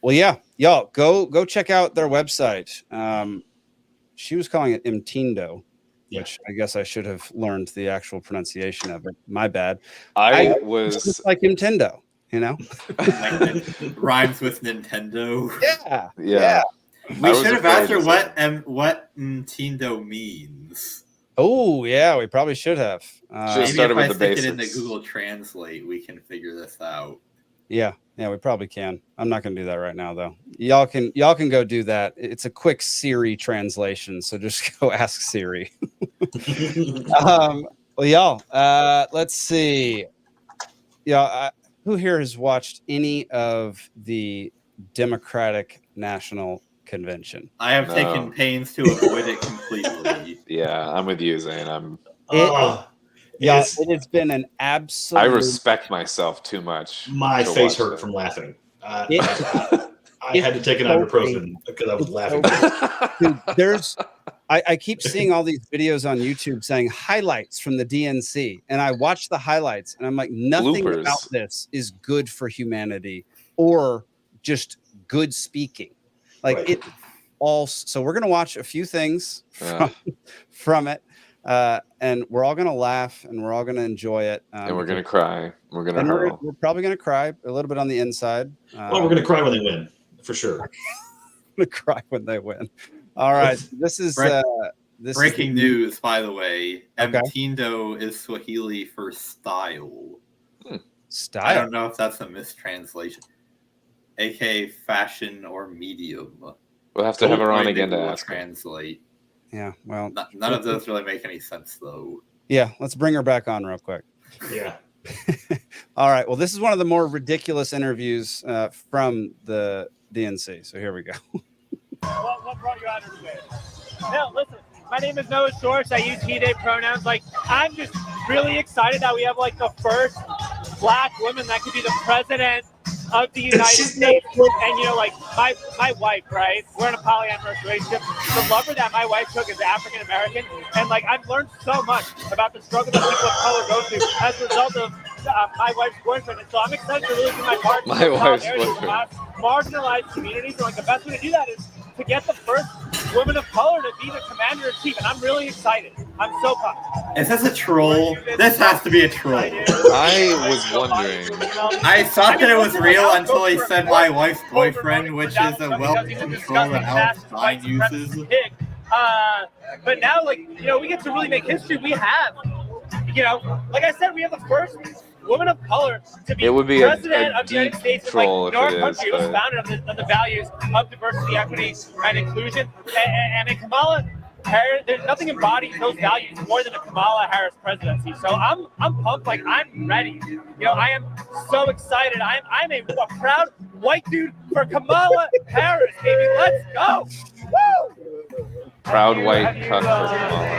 Well, yeah, y'all go check out their website. She was calling it Mtindo, which I guess I should have learned the actual pronunciation of it. My bad. I was just like Nintendo, you know. Rhymes with Nintendo. Yeah. We should have asked her what Mtindo means. Oh yeah, we probably should have. Maybe if I stick it into Google Translate, we can figure this out. Yeah, we probably can. I'm not going to do that right now, though. Y'all can go do that. It's a quick Siri translation, so just go ask Siri. Well, y'all, let's see. Who here has watched any of the Democratic National Convention? I have taken pains to avoid it completely. Yeah, I'm with you, Zane. It has been an absolute. I respect myself too much. My face hurt from laughing. I had to take an ibuprofen because I was laughing. Dude, I keep seeing all these videos on YouTube saying highlights from the DNC, and I watch the highlights, and I'm like, nothing about this is good for humanity or just good speaking. Like it all. So we're gonna watch a few things from it. And we're all gonna laugh and we're all gonna enjoy it. And we're gonna cry. We're gonna hurl. We're probably gonna cry a little bit on the inside. Well, we're gonna cry when they win, for sure. Gonna cry when they win. All right, this is breaking news, by the way. Okay. Mtindo is Swahili for style. Style. I don't know if that's a mistranslation, aka fashion or medium. We'll have to have her on again to We'll ask her. translate. Yeah, well, None of those really make any sense, though. yeah, let's bring her back on real quick. Yeah. All right. Well, this is one of the more ridiculous interviews from the DNC. So here we go. What brought you out here today? No, listen. My name is Noah Shorts. I use he/they pronouns. Like, I'm just really excited that we have like the first Black woman that could be the president of the United States. And you know, like my wife, right? We're in a polyamorous relationship. The lover that my wife took is African American, and like I've learned so much about the struggle that people of color go through as a result of my wife's boyfriend. And so I'm excited to really do my part. My wife's boyfriend. Marginalized communities, and like the best way to do that is to get the first woman of color to be the commander-in-chief, and I'm really excited. I'm so pumped. Is this a troll? This has to be a troll. I was wondering. I thought that it was real until he said my wife's boyfriend, which is a well-known troll that Alden uses. But now, like, you know, we get to really make history. We have, you know, like I said, we have the first woman of color to be president of the United States. And, like, our country was founded on the values of diversity, equity, and inclusion. And in Kamala Harris, there's nothing embodies those values more than a Kamala Harris presidency. So I'm pumped. Like, I'm ready. You know, I am so excited. I'm a proud white dude for Kamala Harris, baby. Let's go. Woo! Proud white cuck for Kamala.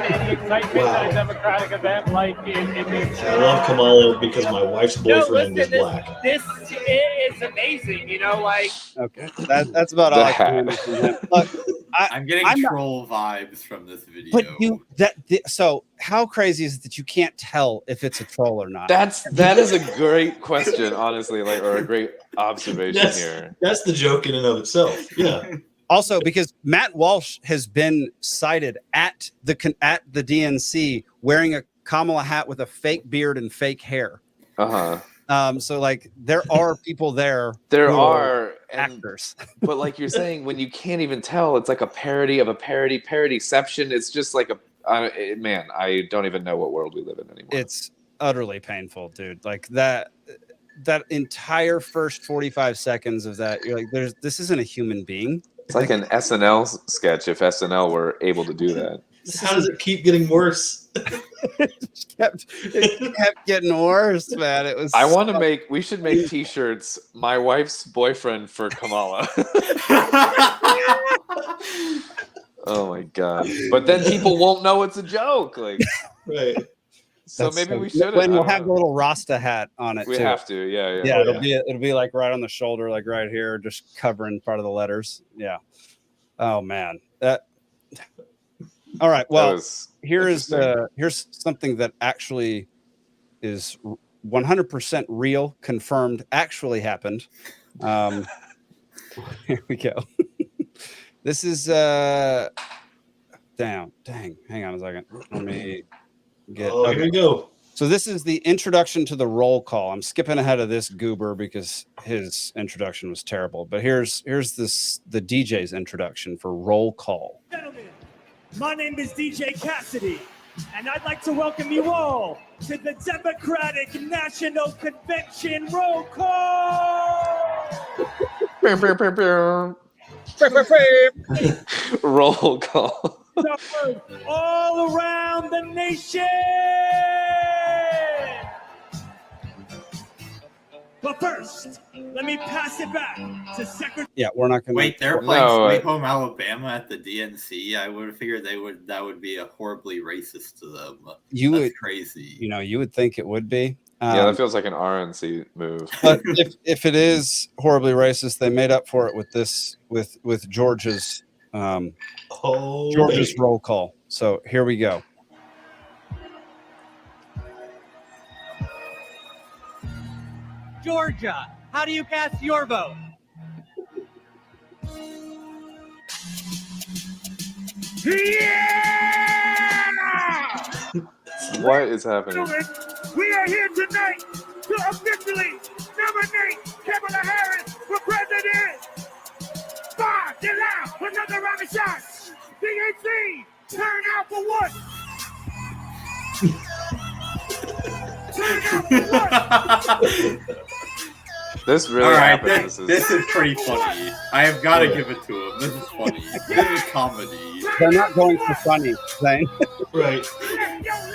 At a Democratic event like I love Kamala because my wife's boyfriend is Black. This is amazing, you know, like. Okay, that's about all I can do from him. Look, I'm getting troll vibes from this video. But so how crazy is it that you can't tell if it's a troll or not? That is a great question, honestly, like, or a great observation here. That's the joke in and of itself. Yeah. Also, because Matt Walsh has been cited at the DNC wearing a Kamala hat with a fake beard and fake hair. So like there are people there. There are actors. But like you're saying, when you can't even tell, it's like a parody of a parody, parodyception. It's just like man, I don't even know what world we live in anymore. It's utterly painful, dude. Like that entire first 45 seconds of that, you're like, this isn't a human being. It's like an SNL sketch if SNL were able to do that. How does it keep getting worse? it kept getting worse, man. It was. We should make T-shirts. My wife's boyfriend for Kamala. Oh my god! But then people won't know it's a joke. Like, right. So maybe we should. We'll have the little Rasta hat on it. We have to. Yeah. Yeah. It'll be like right on the shoulder, like right here, just covering part of the letters. Yeah. Oh man. All right. Well, here's something that actually is 100% real, confirmed, actually happened. Here we go. This is dang. Hang on a second. Let me get. Here we go. So this is the introduction to the roll call. I'm skipping ahead of this goober because his introduction was terrible. But here's the DJ's introduction for roll call. Gentlemen, my name is DJ Cassidy, and I'd like to welcome you all to the Democratic National Convention roll call. Roll call. All around the nation. But first, let me pass it back to Secretary. Yeah, we're not going to wait. They're playing Sweet Home Alabama at the DNC. I would have figured that would be a horribly racist to them. That's crazy. You know, you would think it would be. Yeah, that feels like an RNC move. But if it is horribly racist, they made up for it with this with Georgia's Georgia's roll call. So here we go. Georgia, how do you cast your vote? Yeah! What is happening? We are here tonight to officially nominate Kamala Harris for president. Five, get loud, another round of shots. DNC, turn out for what? Turn out for what? This really All right, happens. this is pretty funny. I have got to give it to him. This is funny. This is comedy. They're not going for funny, Zane. Right.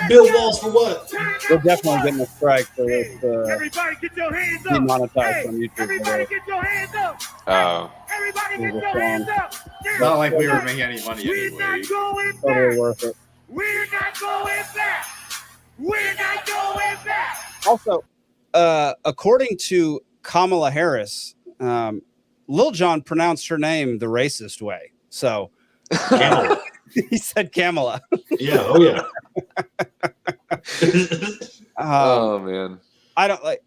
Build walls for what? They're definitely getting a strike for this. Everybody get your hands up. Demonetized on YouTube. Everybody get your hands up. Oh. Everybody get your hands up. It's not like we were making any money We're anyway. not going back. Totally worth it. We're not going back. We're not going back. Also, according to Kamala Harris, Lil Jon pronounced her name the racist way. So Kamala. he said Kamala. Yeah. Oh yeah. Oh man. I don't like.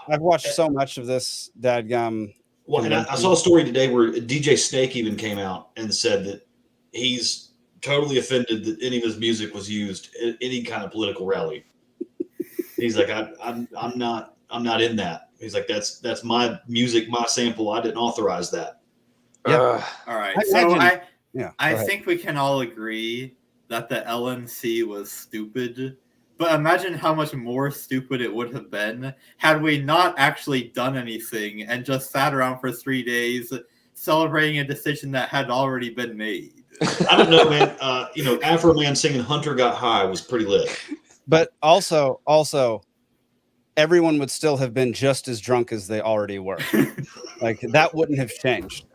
I've watched so much of this dadgum. Well, and I saw a story today where DJ Snake even came out and said that he's totally offended that any of his music was used at any kind of political rally. He's like, I'm not in that. He's like, that's my music, my sample. I didn't authorize that. Yeah. All right. Yeah. I think we can all agree that the LNC was stupid. But imagine how much more stupid it would have been had we not actually done anything and just sat around for 3 days celebrating a decision that had already been made. I don't know, man. Afro Man singing "Hunter Got High" was pretty lit. But also, everyone would still have been just as drunk as they already were. Like that wouldn't have changed.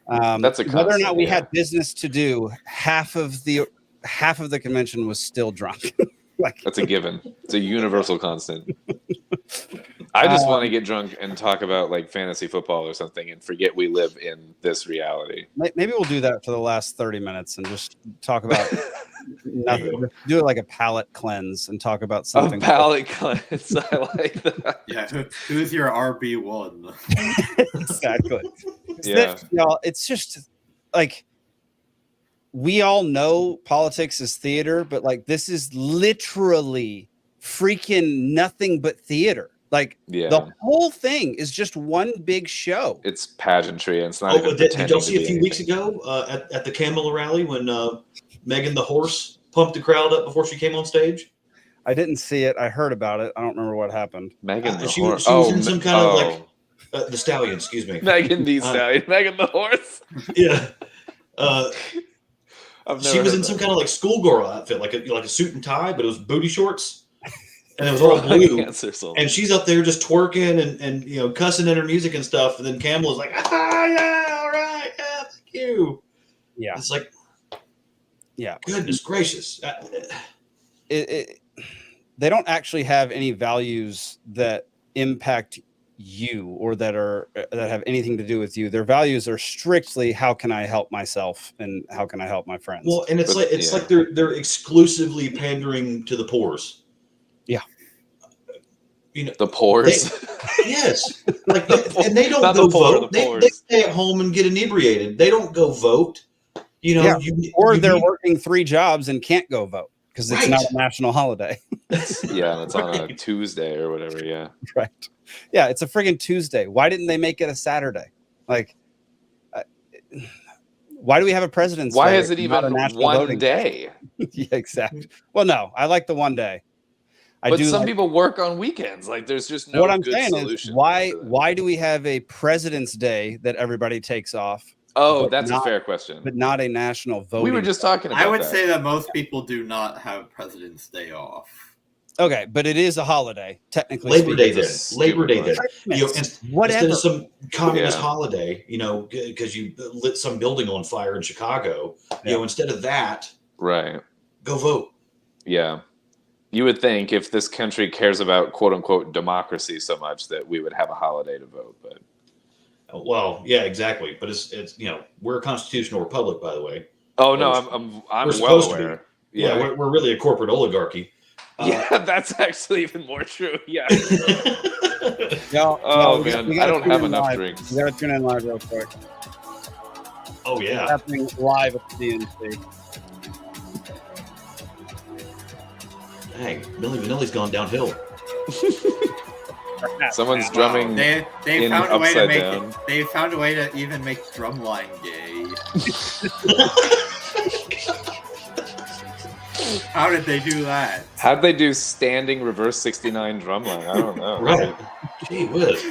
That's a constant, whether or not we yeah. had business to do. Half of the convention was still drunk. Like That's a given. It's a universal constant. I just want to get drunk and talk about like fantasy football or something and forget we live in this reality. Maybe we'll do that for the last 30 minutes and just talk about nothing. Do it like a palate cleanse and talk about something. A palate cleanse. I like that. Yeah, who's your RB1? Exactly. Yeah. Y'all, it's just like we all know politics is theater, but like this is literally freaking nothing but theater. Like the whole thing is just one big show. It's pageantry, and it's not even Did y'all see a few anything. weeks ago at the Camel rally when Megan the horse pumped the crowd up before she came on stage? I didn't see it. I heard about it. I don't remember what happened. Megan the She horse. was in some kind of like the stallion. Excuse me. Megan the stallion. Megan the horse. Yeah. She was in heard some that. kind of like schoolgirl outfit, like a suit and tie, but it was booty shorts, and it was all blue. And she's up there just twerking and cussing in her music and stuff. And then Camel is like, yeah, all right, yeah, thank you. Yeah, it's like, yeah, goodness gracious. They don't actually have any values that impact you or that have anything to do with you. Their values are strictly how can I help myself and how can I help my friends. Well, and it's like they're exclusively pandering to the poors. Yeah. The poors. Yes. Like and they don't go vote. They stay at home and get inebriated. They don't go vote. They're working 3 jobs and can't go vote because it's not a national holiday. Yeah, it's on a Tuesday or whatever. Yeah. Right. Yeah, it's a friggin' Tuesday. Why didn't they make it a Saturday? Like, why do we have a President's Day? Why is it even one day? Yeah, exactly. Well, no, I like the one day. But some people work on weekends. Like, there's just no good solution. Is why do we have a President's Day that everybody takes off? Oh, that's a fair question. But not a national voting. We were just talking about I would say that most people do not have President's Day off. Okay, but it is a holiday, technically. Labor Day then. Labor Day then. Whatever. Instead of some communist holiday, because you lit some building on fire in Chicago, instead of that, right, go vote. Yeah. You would think if this country cares about quote unquote democracy so much that we would have a holiday to vote, but well, yeah, exactly. But it's we're a constitutional republic, by the way. Oh no, I'm well aware. Yeah, we're really a corporate oligarchy. Yeah, that's actually even more true. Yeah. Oh man, I don't have enough drinks. You gotta tune in live real quick. Oh yeah, it's happening live at the DNC. Dang, Milli Vanilli's gone downhill. Someone's drumming. They in found a way to upside make down. it. They found a way to even make drumline gay. How did they do that? How'd they do standing reverse 69 drumline? I don't know. Right. Gee whiz.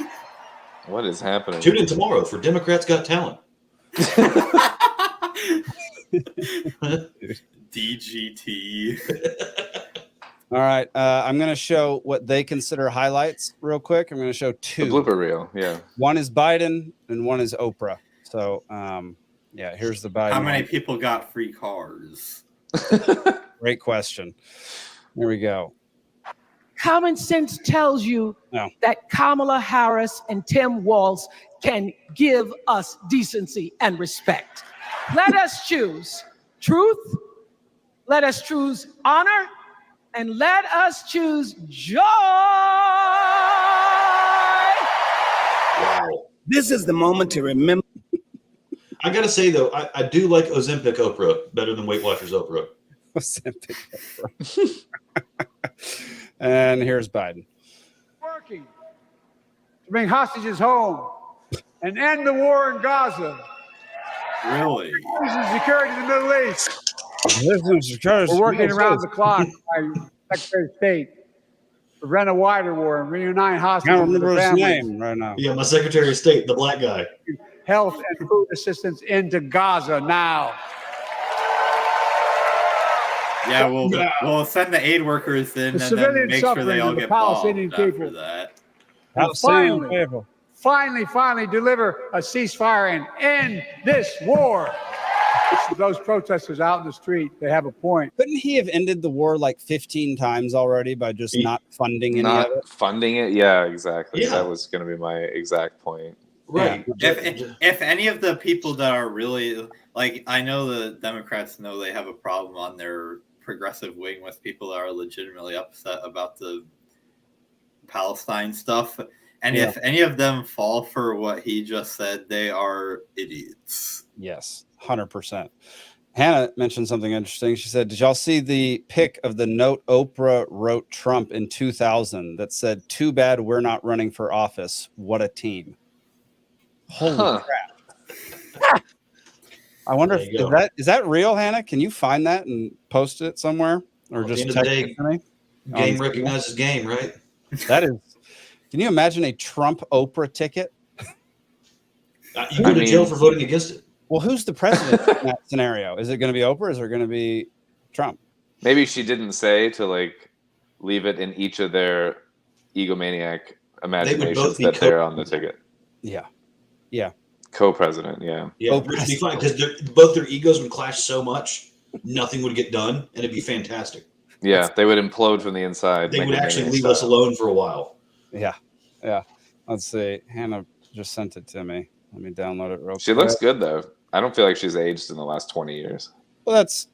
What is happening? Tune in tomorrow for Democrats Got Talent. DGT. All right. I'm going to show what they consider highlights real quick. I'm going to show The two. blooper reel, yeah. One is Biden and one is Oprah. So, yeah, here's the Biden. How many one. people got free cars? Great question. Here we go. Common sense tells you that Kamala Harris and Tim Walz can give us decency and respect. Let us choose truth, let us choose honor, and let us choose joy. Wow. This is the moment to remember. I got to say, though, I do like Ozempic Oprah better than Weight Watchers Oprah. Ozempic Oprah. And here's Biden. Working to bring hostages home and end the war in Gaza. Really? Peace and security in the Middle East. We're We're working around the clock by Secretary of State to prevent a wider war and reunite I hostages can't with remember their his families. name right now. Yeah, my Secretary of State, the black guy. Health and food assistance into Gaza now. Yeah, we'll send the aid workers in The and then civilian make sure they suffering all of the get Palestinian bombed after people. that. And finally deliver a ceasefire and end this war. So those protesters out in the street, they have a point. Couldn't he have ended the war like 15 times already by just not funding any Not of it? funding it? Yeah, exactly. Yeah. That was going to be my exact point. Right. If any of the people that are really like, I know the Democrats know they have a problem on their progressive wing with people that are legitimately upset about the Palestine stuff. And if any of them fall for what he just said, they are idiots. Yes, 100%. Hannah mentioned something interesting. She said, did y'all see the pic of the note Oprah wrote Trump in 2000 that said, too bad we're not running for office. What a team. Holy crap. I wonder if is that real, Hannah? Can you find that and post it somewhere? Or At just the end of the text day, it to me? game recognizes game, right? That is. Can you imagine a Trump Oprah ticket? You go to jail for voting against it. Well, who's the president in that scenario? Is it going to be Oprah? Or is it going to be Trump? Maybe she didn't say to like leave it in each of their egomaniac imaginations that they're on the ticket. Yeah. Yeah. Co-president, yeah. Yeah, it'd be fine because both their egos would clash so much, nothing would get done, and it'd be fantastic. Yeah, they would implode from the inside. They would actually leave us alone for a while. Yeah. Yeah. Let's see. Hannah just sent it to me. Let me download it real quick. She looks good, though. I don't feel like she's aged in the last 20 years. Well, that's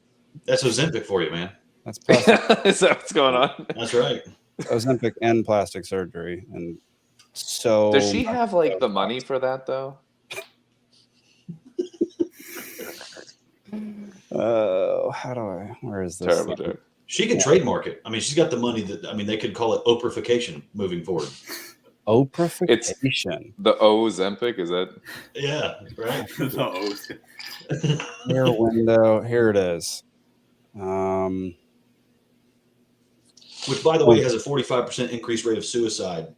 Ozempic for you, man. That's plastic. Is that what's going on? That's right. Ozempic and plastic surgery. And so does she have like the money for that, though? Where is this? Terrible joke. She could trademark it. I mean, she's got the money they could call it Oprahfication moving forward. Oprahfication. It's the Ozempic, is that? Yeah, right. Here window. Here it is. Which, by the way, has a 45% increased rate of suicide.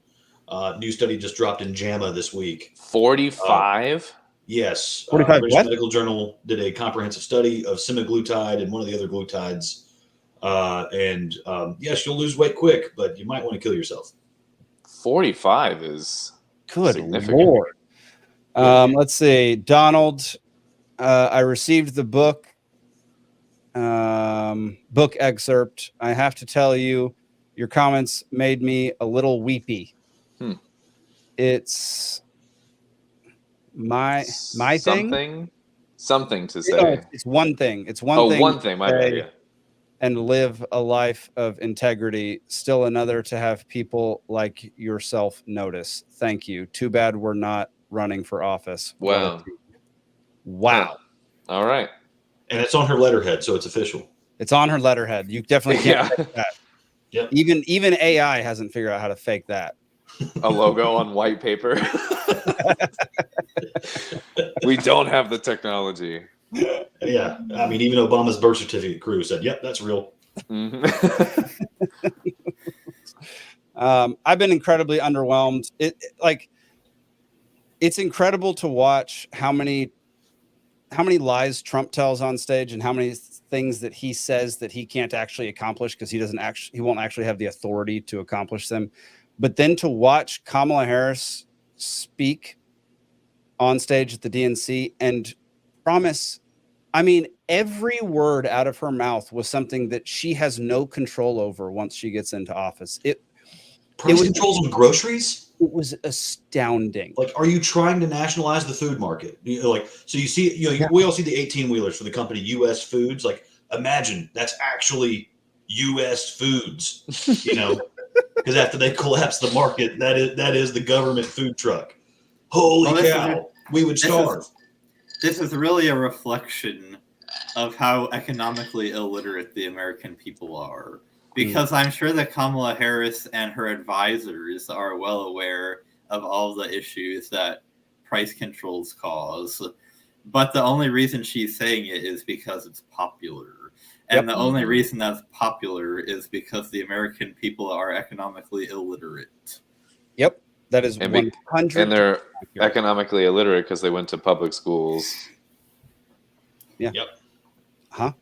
New study just dropped in JAMA this week. 45? Yes. 45 British what? Medical Journal did a comprehensive study of semaglutide and one of the other glutides. Yes, you'll lose weight quick, but you might want to kill yourself. 45 is good significant. Lord. Let's see. Donald, I received the book excerpt. I have to tell you, your comments made me a little weepy. It's my thing. Something to say. It's one thing. It's one thing. One thing. My bad. Yeah. And live a life of integrity. Still another to have people like yourself notice. Thank you. Too bad we're not running for office. Wow. Wow. Yeah. All right. And it's on her letterhead, so it's official. It's on her letterhead. You definitely can't take that. Yep. Even AI hasn't figured out how to fake that. A logo on white paper. We don't have the technology. Yeah, I mean, even Obama's birth certificate crew said, "Yep, that's real." Mm-hmm. I've been incredibly underwhelmed. It's incredible to watch how many lies Trump tells on stage and how many things that he says that he can't actually accomplish because he won't actually have the authority to accomplish them. But then to watch Kamala Harris speak on stage at the DNC and promise, I mean, every word out of her mouth was something that she has no control over once she gets into office. Price controls on groceries? It was astounding. Like, are you trying to nationalize the food market? So you see, we all see the 18-wheelers for the company U.S. Foods. Like, imagine that's actually U.S. Foods, because after they collapse the market, that is the government food truck. Holy cow, we would starve. This is really a reflection of how economically illiterate the American people are. Because I'm sure that Kamala Harris and her advisors are well aware of all the issues that price controls cause. But the only reason she's saying it is because it's popular. And the only reason that's popular is because the American people are economically illiterate. Yep. That is 100%. And they're economically illiterate because they went to public schools. Yeah. Yep. Huh?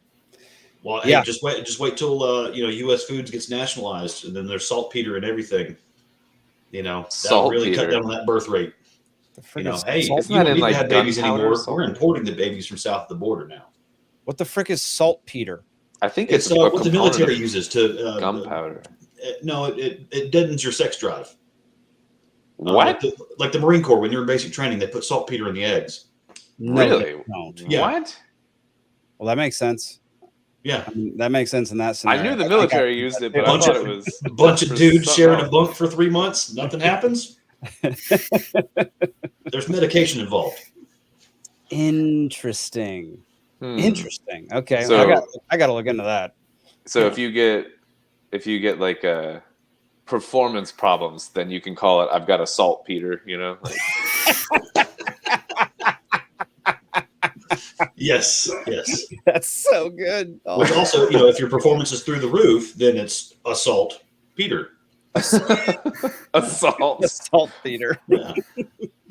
Well, hey, just wait till U.S. Foods gets nationalized, and then there's saltpeter and everything. That'll really cut down on that birth rate. Hey, if you don't need to have babies anymore, we're importing the babies from south of the border now. What the frick is saltpeter? I think it's what the military uses to gunpowder. No, it deadens your sex drive. What? Like the Marine Corps, when you're in basic training, they put saltpeter in the eggs. Really? Yeah. What? Well, that makes sense. Yeah, I mean, that makes sense in that scenario. I knew the military used it, but I thought it was a bunch of dudes sharing a bunk for 3 months. Nothing happens. There's medication involved. Interesting. Interesting. Okay, so, I got to look into that. So if you get like performance problems, then you can call it "I've got a saltpeter." Yes. That's so good. Oh. Which also, if your performance is through the roof, then it's assault Peter. Assault Peter. Yeah.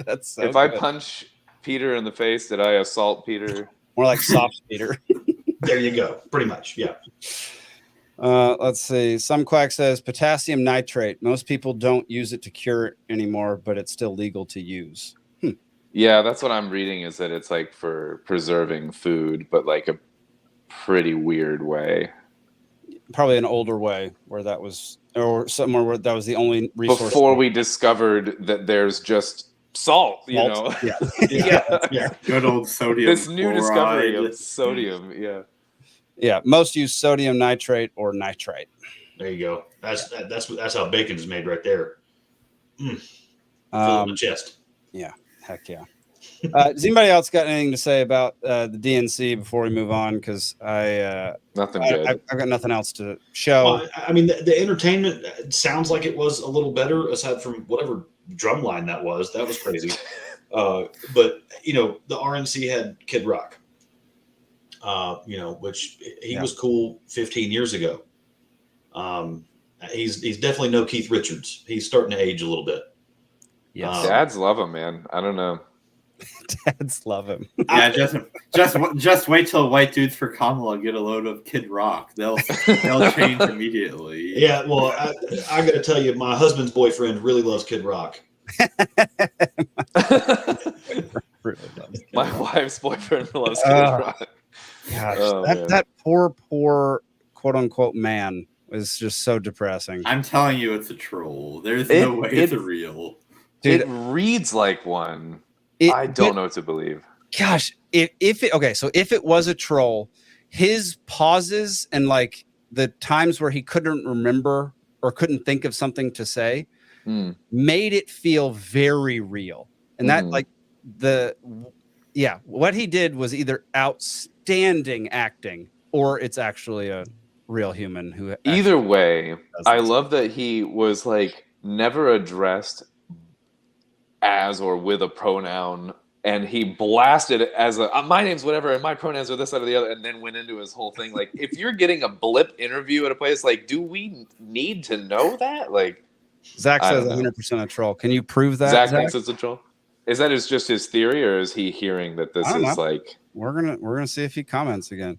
That's so if good. I punch Peter in the face, did I assault Peter? More like soft Peter. There you go. Pretty much. Yeah. Let's see. Some quack says potassium nitrate. Most people don't use it to cure it anymore, but it's still legal to use. Yeah, that's what I'm reading, is that it's like for preserving food, but like a pretty weird way. Probably an older way where that was, or somewhere where that was the only resource. Before we discovered that there's just salt. Yeah. Yeah. Good old sodium. This new discovery of sodium. Yeah. Yeah. Most use sodium nitrate or nitrite. There you go. That's how bacon is made right there. Fill in the chest. Yeah. Heck yeah. Does anybody else got anything to say about the DNC before we move on? Because nothing good. I've got nothing else to show. Well, I mean, the entertainment sounds like it was a little better, aside from whatever drumline that was. That was crazy. But the RNC had Kid Rock. Which he was cool 15 years ago. He's definitely no Keith Richards. He's starting to age a little bit. Yes. Dads love him, man. I don't know. Dads love him. Yeah, just wait till white dudes for Kamala get a load of Kid Rock. They'll change immediately. Yeah, well, I got to tell you, my husband's boyfriend really loves Kid Rock. My wife's boyfriend loves Kid Rock. Gosh, that poor quote unquote man is just so depressing. I'm telling you, it's a troll. There's no way it's a real. Dude, it reads like one. I don't know what to believe. Gosh, if it was a troll, his pauses and like the times where he couldn't remember or couldn't think of something to say made it feel very real. And that what he did was either outstanding acting or it's actually a real human who. Either way, I love that he was like never addressed as or with a pronoun, and he blasted it as a my name's whatever and my pronouns are this, that, or the other, and then went into his whole thing. Like, if you're getting a blip interview at a place, like, do we need to know that? Like, Zach says 100% a troll. Can you prove that? Zach thinks it's a troll. Is that just his theory, or is he hearing that this is like? We're gonna see if he comments again.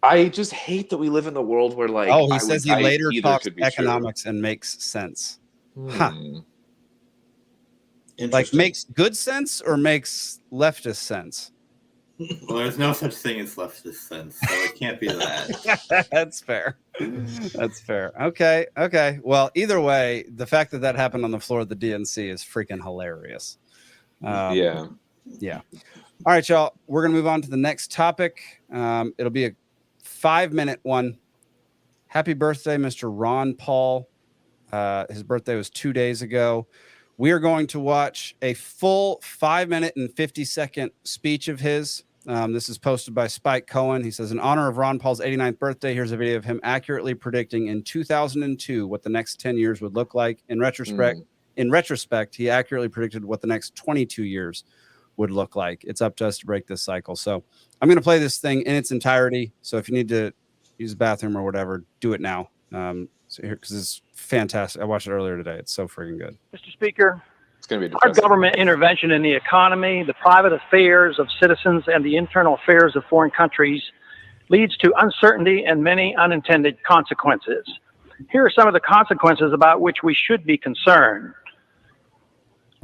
I just hate that we live in the world where, like, he says he later talks economics and makes sense. Huh. Like, makes good sense or makes leftist sense? Well, there's no such thing as leftist sense, so it can't be that. That's fair. That's fair. Okay. Well, either way, the fact that happened on the floor of the DNC is freaking hilarious. Yeah. All right, y'all. We're gonna move on to the next topic. It'll be a 5-minute one. Happy birthday, Mr. Ron Paul. His birthday was 2 days ago. We are going to watch a full 5-minute and 50-second speech of his. This is posted by Spike Cohen. He says, in honor of Ron Paul's 89th birthday, here's a video of him accurately predicting in 2002 what the next 10 years would look like. In retrospect, he accurately predicted what the next 22 years would look like. It's up to us to break this cycle. So I'm going to play this thing in its entirety. So if you need to use the bathroom or whatever, do it now. Because it's fantastic. I watched it earlier today. It's so freaking good. Mr. Speaker, it's going to be our government intervention in the economy, the private affairs of citizens, and the internal affairs of foreign countries leads to uncertainty and many unintended consequences. Here are some of the consequences about which we should be concerned.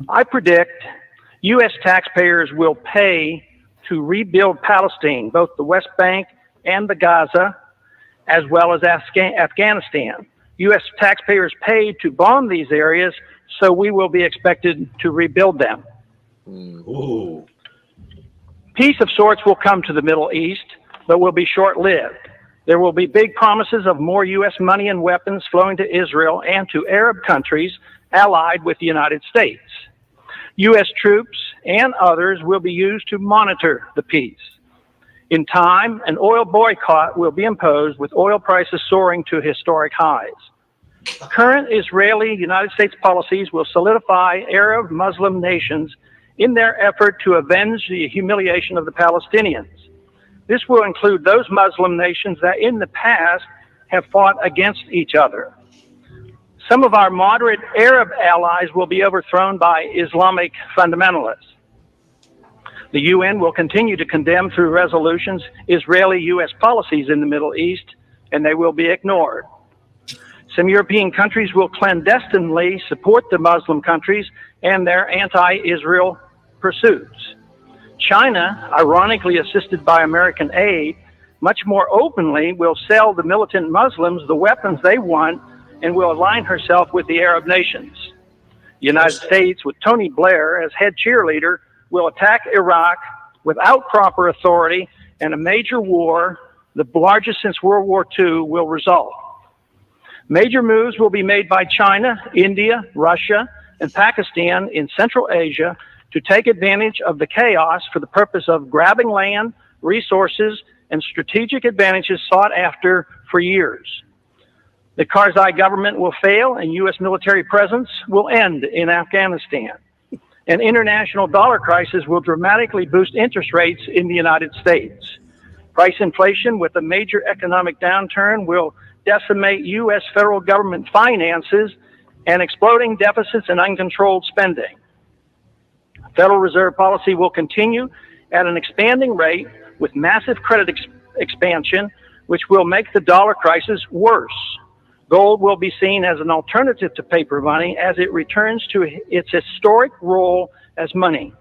I predict U.S. taxpayers will pay to rebuild Palestine, both the West Bank and the Gaza, as well as Afghanistan. U.S. taxpayers paid to bomb these areas, so we will be expected to rebuild them. Ooh. Peace of sorts will come to the Middle East, but will be short-lived. There will be big promises of more U.S. money and weapons flowing to Israel and to Arab countries allied with the United States. U.S. troops and others will be used to monitor the peace. In time, an oil boycott will be imposed, with oil prices soaring to historic highs. Current Israeli-United States policies will solidify Arab Muslim nations in their effort to avenge the humiliation of the Palestinians. This will include those Muslim nations that in the past have fought against each other. Some of our moderate Arab allies will be overthrown by Islamic fundamentalists. The UN will continue to condemn through resolutions Israeli-U.S. policies in the Middle East, and they will be ignored. Some European countries will clandestinely support the Muslim countries and their anti-Israel pursuits. China, ironically assisted by American aid, much more openly will sell the militant Muslims the weapons they want and will align herself with the Arab nations. The United States, with Tony Blair as head cheerleader, will attack Iraq without proper authority, and a major war, the largest since World War II, will result. Major moves will be made by China, India, Russia, and Pakistan in Central Asia to take advantage of the chaos for the purpose of grabbing land, resources, and strategic advantages sought after for years. The Karzai government will fail, and U.S. military presence will end in Afghanistan. An international dollar crisis will dramatically boost interest rates in the United States. Price inflation with a major economic downturn will decimate U.S. federal government finances and exploding deficits and uncontrolled spending. Federal Reserve policy will continue at an expanding rate with massive credit expansion, which will make the dollar crisis worse. Gold will be seen as an alternative to paper money as it returns to its historic role as money.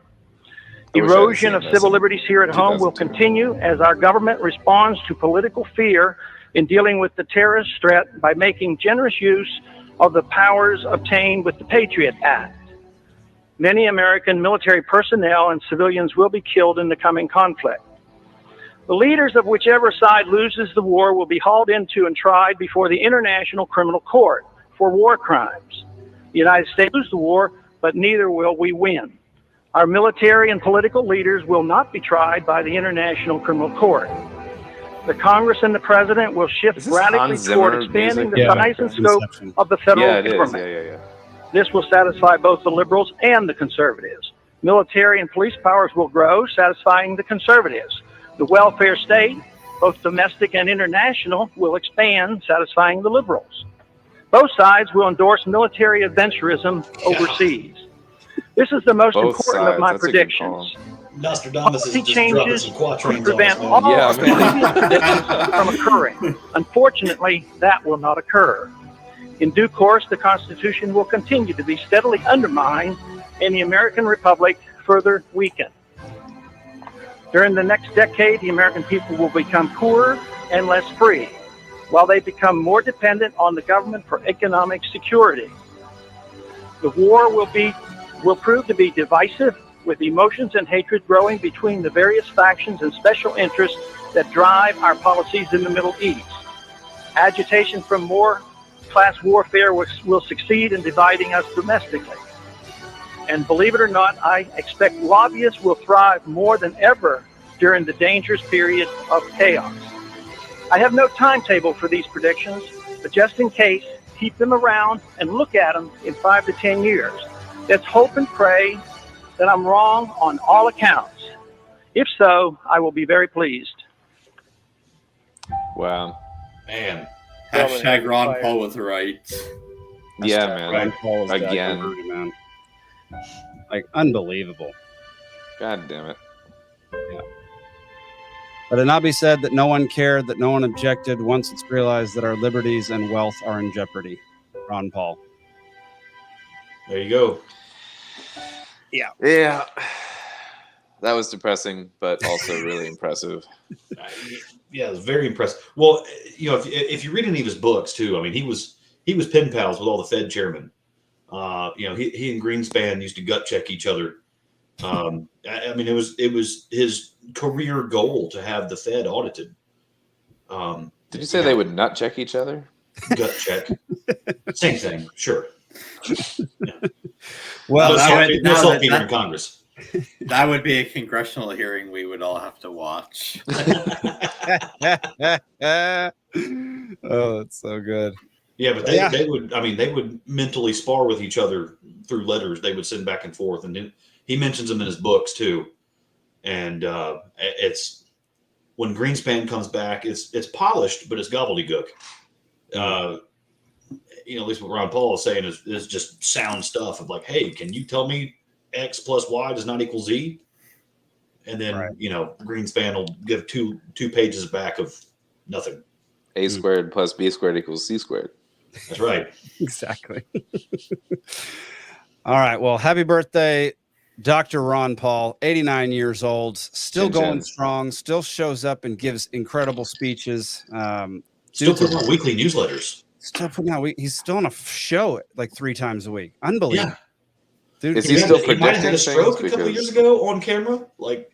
Erosion of civil liberties here at home will continue as our government responds to political fear in dealing with the terrorist threat by making generous use of the powers obtained with the Patriot Act. Many American military personnel and civilians will be killed in the coming conflict. The leaders of whichever side loses the war will be hauled into and tried before the International Criminal Court for war crimes. The United States will lose the war, but neither will we win. Our military and political leaders will not be tried by the International Criminal Court. The Congress and the President will shift radically toward expanding the size and scope of the federal government. Yeah. This will satisfy both the liberals and the conservatives. Military and police powers will grow, satisfying the conservatives. The welfare state, both domestic and international, will expand, satisfying the liberals. Both sides will endorse military adventurism overseas. This is the most important of my predictions. Nostradamus is just dropping some quatrains to prevent all of the previous predictions from occurring. Unfortunately, that will not occur. In due course, the Constitution will continue to be steadily undermined and the American Republic further weakened. During the next decade, the American people will become poorer and less free, while they become more dependent on the government for economic security. The war will prove to be divisive, with emotions and hatred growing between the various factions and special interests that drive our policies in the Middle East. Agitation from more class warfare will succeed in dividing us domestically. And believe it or not, I expect lobbyists will thrive more than ever during the dangerous period of chaos. I have no timetable for these predictions, but just in case, keep them around and look at them in 5 to 10 years. Let's hope and pray that I'm wrong on all accounts. If so, I will be very pleased. Wow. Man. Hashtag Ron Paul was right. Yeah, man. Ron Paul was Again. Rudy, man. Like, unbelievable. God damn it. Yeah. Let it not be said that no one cared, that no one objected once it's realized that our liberties and wealth are in jeopardy. Ron Paul. There you go. Yeah. Yeah. That was depressing, but also really impressive. Yeah, it was very impressive. Well, you know, if you read any of his books too, I mean, he was pen pals with all the Fed chairmen. You know, he and Greenspan used to gut check each other. I mean, it was his career goal to have the Fed audited. Did you say they would nut check each other? Gut check. Same thing, sure. Yeah. Well, no saltpeter in Congress. That would be a congressional hearing we would all have to watch. Oh, that's so good. Yeah, but they would mentally spar with each other through letters they would send back and forth, and then he mentions them in his books too. And it's when Greenspan comes back, it's polished, but it's gobbledygook. You know, at least what Ron Paul is saying is just sound stuff of like, hey, can you tell me X plus Y does not equal Z? And then, you know, Greenspan will give two pages back of nothing. A squared plus B squared equals C squared. That's right. Exactly. All right. Well, happy birthday, Dr. Ron Paul, 89 years old, still going strong, still shows up and gives incredible speeches. Still putting out weekly newsletters. Still putting out. He's still on a show like 3 times a week. Unbelievable. Yeah. Dude, is he still predicting? He might have had a stroke a couple of years ago on camera. Like,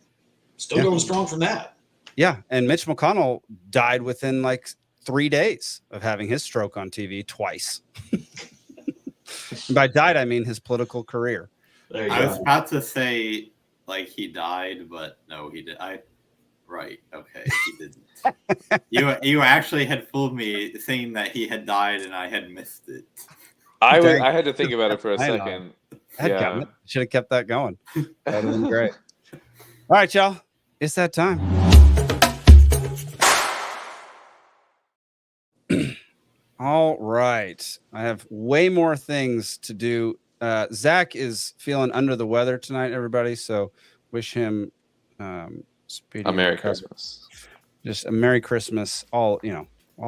still going strong from that. Yeah, and Mitch McConnell died within like 3 days of having his stroke on TV twice. And by died, I mean his political career. I was about to say like he died, but no, he did. Right. Okay. He didn't. You actually had fooled me saying that he had died and I had missed it. I had to think about it for a second. Yeah. Should have kept that going. That would have been great. All right, y'all. It's that time. All right. I have way more things to do. Zach is feeling under the weather tonight, everybody. So wish him speedy a Merry recovery. Christmas. Just a Merry Christmas. All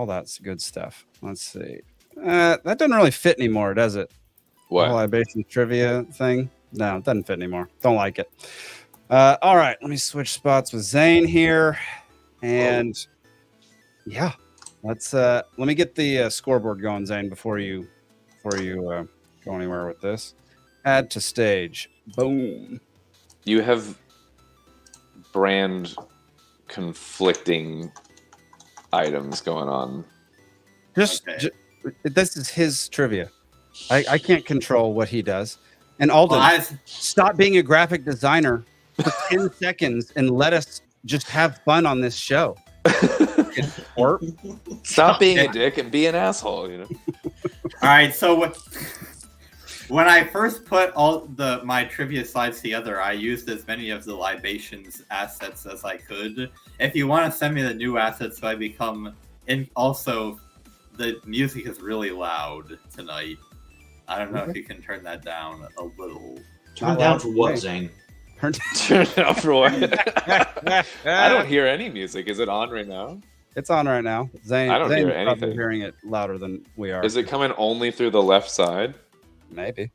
that's good stuff. Let's see. That doesn't really fit anymore, does it? What? The whole libation trivia thing? No, it doesn't fit anymore. Don't like it. All right. Let me switch spots with Zane here. And yeah, let me get the scoreboard going, Zane, before you go anywhere with this. Add to stage. Boom. You have brand conflicting items going on. Just this is his trivia. I can't control what he does. And Alden, stop being a graphic designer for 10 seconds and let us just have fun on this show. Stop being a dick and be an asshole. All right, so when I first put all my trivia slides together, I used as many of the libations assets as I could. If you want to send me the new assets, so I become also the music is really loud tonight. I don't know if you can turn that down a little. Turn it down for what, Zane? Turn it down for what? I don't hear any music. Is it on right now? It's on right now. Zane, I don't hear Zane's probably anything. hearing it louder than we are. Is it coming only through the left side? Maybe.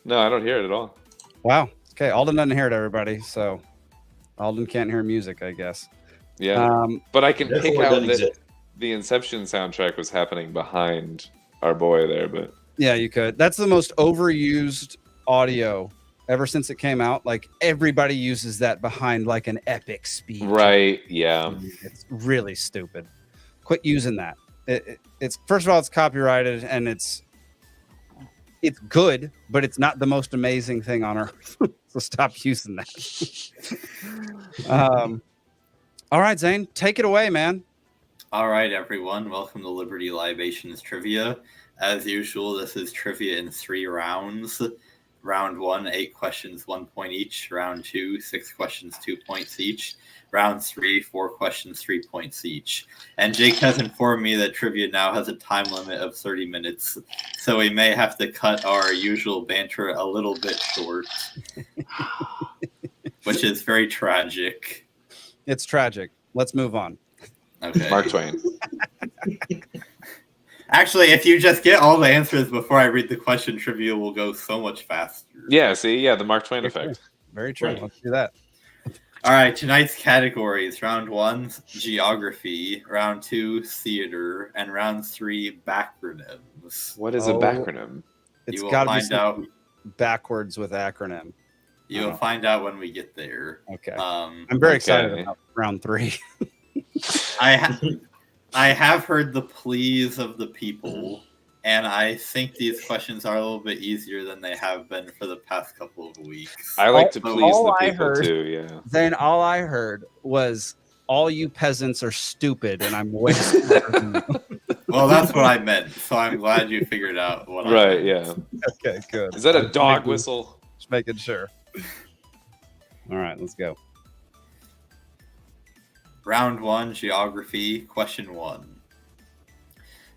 No, I don't hear it at all. Wow. Okay, Alden doesn't hear it, everybody. So Alden can't hear music, I guess. Yeah, but I can pick Therefore, it out doesn't that exist. the Inception soundtrack was happening behind our boy there, but Yeah, you could. That's the most overused audio ever since it came out. Like everybody uses that behind like an epic speech. right, yeah. It's really stupid. Quit using that. It's first of all, it's copyrighted and it's good, but it's not the most amazing thing on earth. So stop using that. All right, Zane, take it away, man. All right, everyone. Welcome to Liberty Libations Trivia. As usual, this is trivia in 3 rounds. Round 1, 8 questions, 1 point each. Round 2, 6 questions, 2 points each. Round 3, 4 questions, 3 points each. And Jake has informed me that trivia now has a time limit of 30 minutes, so we may have to cut our usual banter a little bit short, which is very tragic. It's tragic. Let's move on. Okay. Mark Twain. Actually, if you just get all the answers before I read the question, trivia will go so much faster. Yeah, see, yeah, the Mark Twain effect. Very true. Right. Let's do that. All right, tonight's categories: round 1, geography; round 2, theater; and round 3, backronyms. What is a backronym? It's You will got to be find out. something backwards with acronym. You will find out when we get there. Okay. Um, I'm very Okay. excited about round 3. I have heard the pleas of the people, and I think these questions are a little bit easier than they have been for the past couple of weeks. I like to please all the I people heard- too, yeah. Then all I heard was all you peasants are stupid, and I'm way smarter than you. Well, that's what I meant, so I'm glad you figured out what I Right, meant. yeah. Okay, good. Is that a dog whistle? Just making sure. All right, let's go. Round 1, geography, question 1.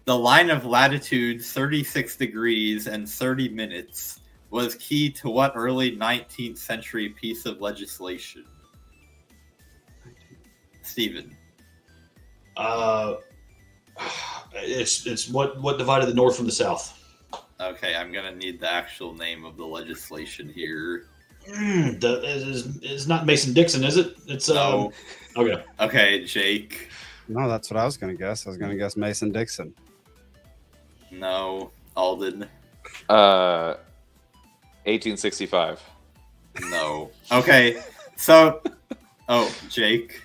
The line of latitude 36 degrees and 30 minutes was key to what early 19th century piece of legislation? Stephen. It's what divided the North from the South. Okay, I'm going to need the actual name of the legislation here. It's not Mason-Dixon, is it? It's No. Okay. Okay, Jake. No, that's what I was going to guess. I was going to guess Mason-Dixon. No. Alden. 1865. No. Okay, so... Oh, Jake.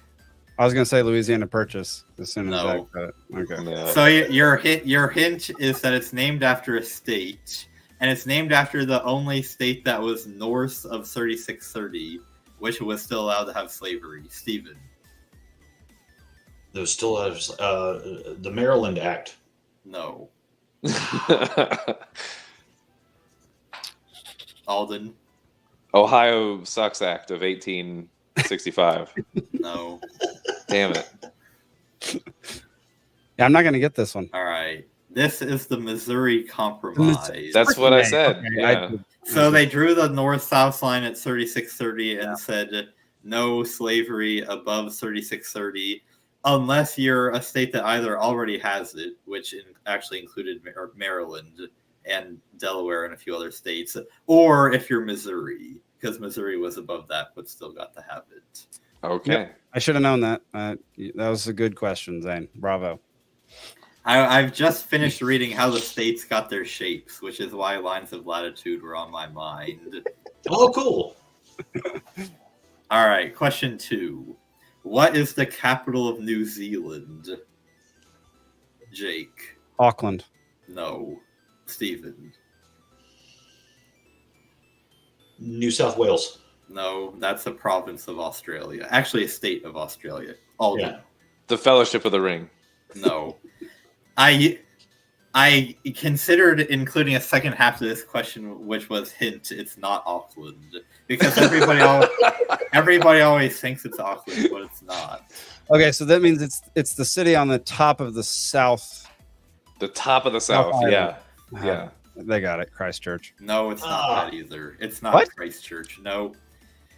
I was going to say Louisiana Purchase as soon as No. I got it. Okay. Yeah. So your hint is that it's named after a state, and it's named after the only state that was north of 3630, which was still allowed to have slavery. Stephen. There was still the Maryland Act. No. Alden. Ohio Sucks Act of 1865. No. Damn it. Yeah, I'm not going to get this one. All right. This is the Missouri Compromise. That's what I said. Okay, Yeah. So they drew the north-south line at 3630 and said no slavery above 3630 unless you're a state that either already has it, which actually included Maryland and Delaware and a few other states, or if you're Missouri, because Missouri was above that but still got to have it. Okay. Yep. I should have known that. That was a good question, Zane. Bravo. I've just finished reading how the states got their shapes, which is why lines of latitude were on my mind. Oh, cool. All right, question 2. What is the capital of New Zealand? Jake. Auckland. No. Stephen. New South Wales. No, that's a province of Australia. Actually, a state of Australia. Alden. Yeah. The Fellowship of the Ring. No. I considered including a second half to this question, which was hint. It's not Auckland, because everybody always thinks it's Auckland, but it's not. Okay, so that means it's the city on the top of the south. The top of the south. Yeah. Yeah. They got it. Christchurch. No, it's not that either. It's not What? Christchurch. No.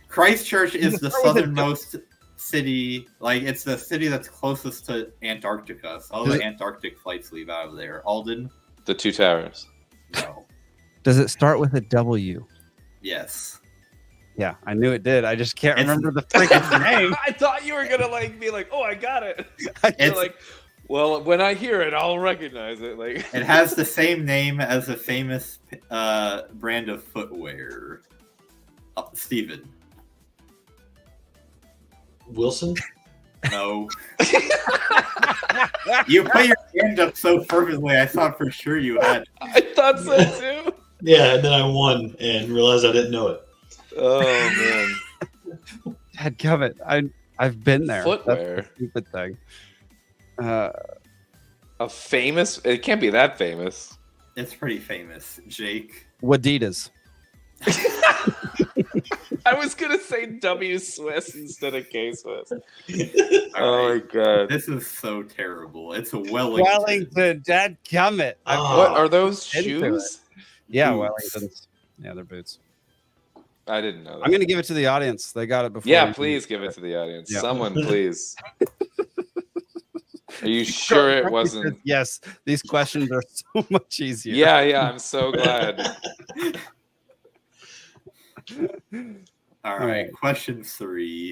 Christchurch is the southernmost city. Like, it's the city that's closest to Antarctica. So all the Antarctic flights leave out of there. Alden? The Two Towers. No. Does it start with a W? Yes. Yeah, I knew it did. I just can't remember the freaking name. I thought you were gonna be like, oh, I got it. You're like, well, when I hear it, I'll recognize it. Like, it has the same name as a famous brand of footwear. Steven. Wilson? No. You put your hand up so fervently, I thought for sure you had. I thought so too. Yeah, and then I won and realized I didn't know it. Oh man. Dadgummit. I've been there. Footwear. That's a stupid thing. A famous? It can't be that famous. It's pretty famous. Jake. Wadidas. I was gonna say W Swiss instead of K Swiss. Oh my god. This is so terrible. It's a Wellington. Wellington. Dadgummit. What are those shoes? Yeah, Boots. Wellingtons. Yeah, they're boots. I didn't know that. I'm going to give it to the audience. They got it before. Yeah, please give it to the audience. Yeah. Someone, please. Are you sure it wasn't? Yes, these questions are so much easier. Yeah, I'm so glad. All right, question 3.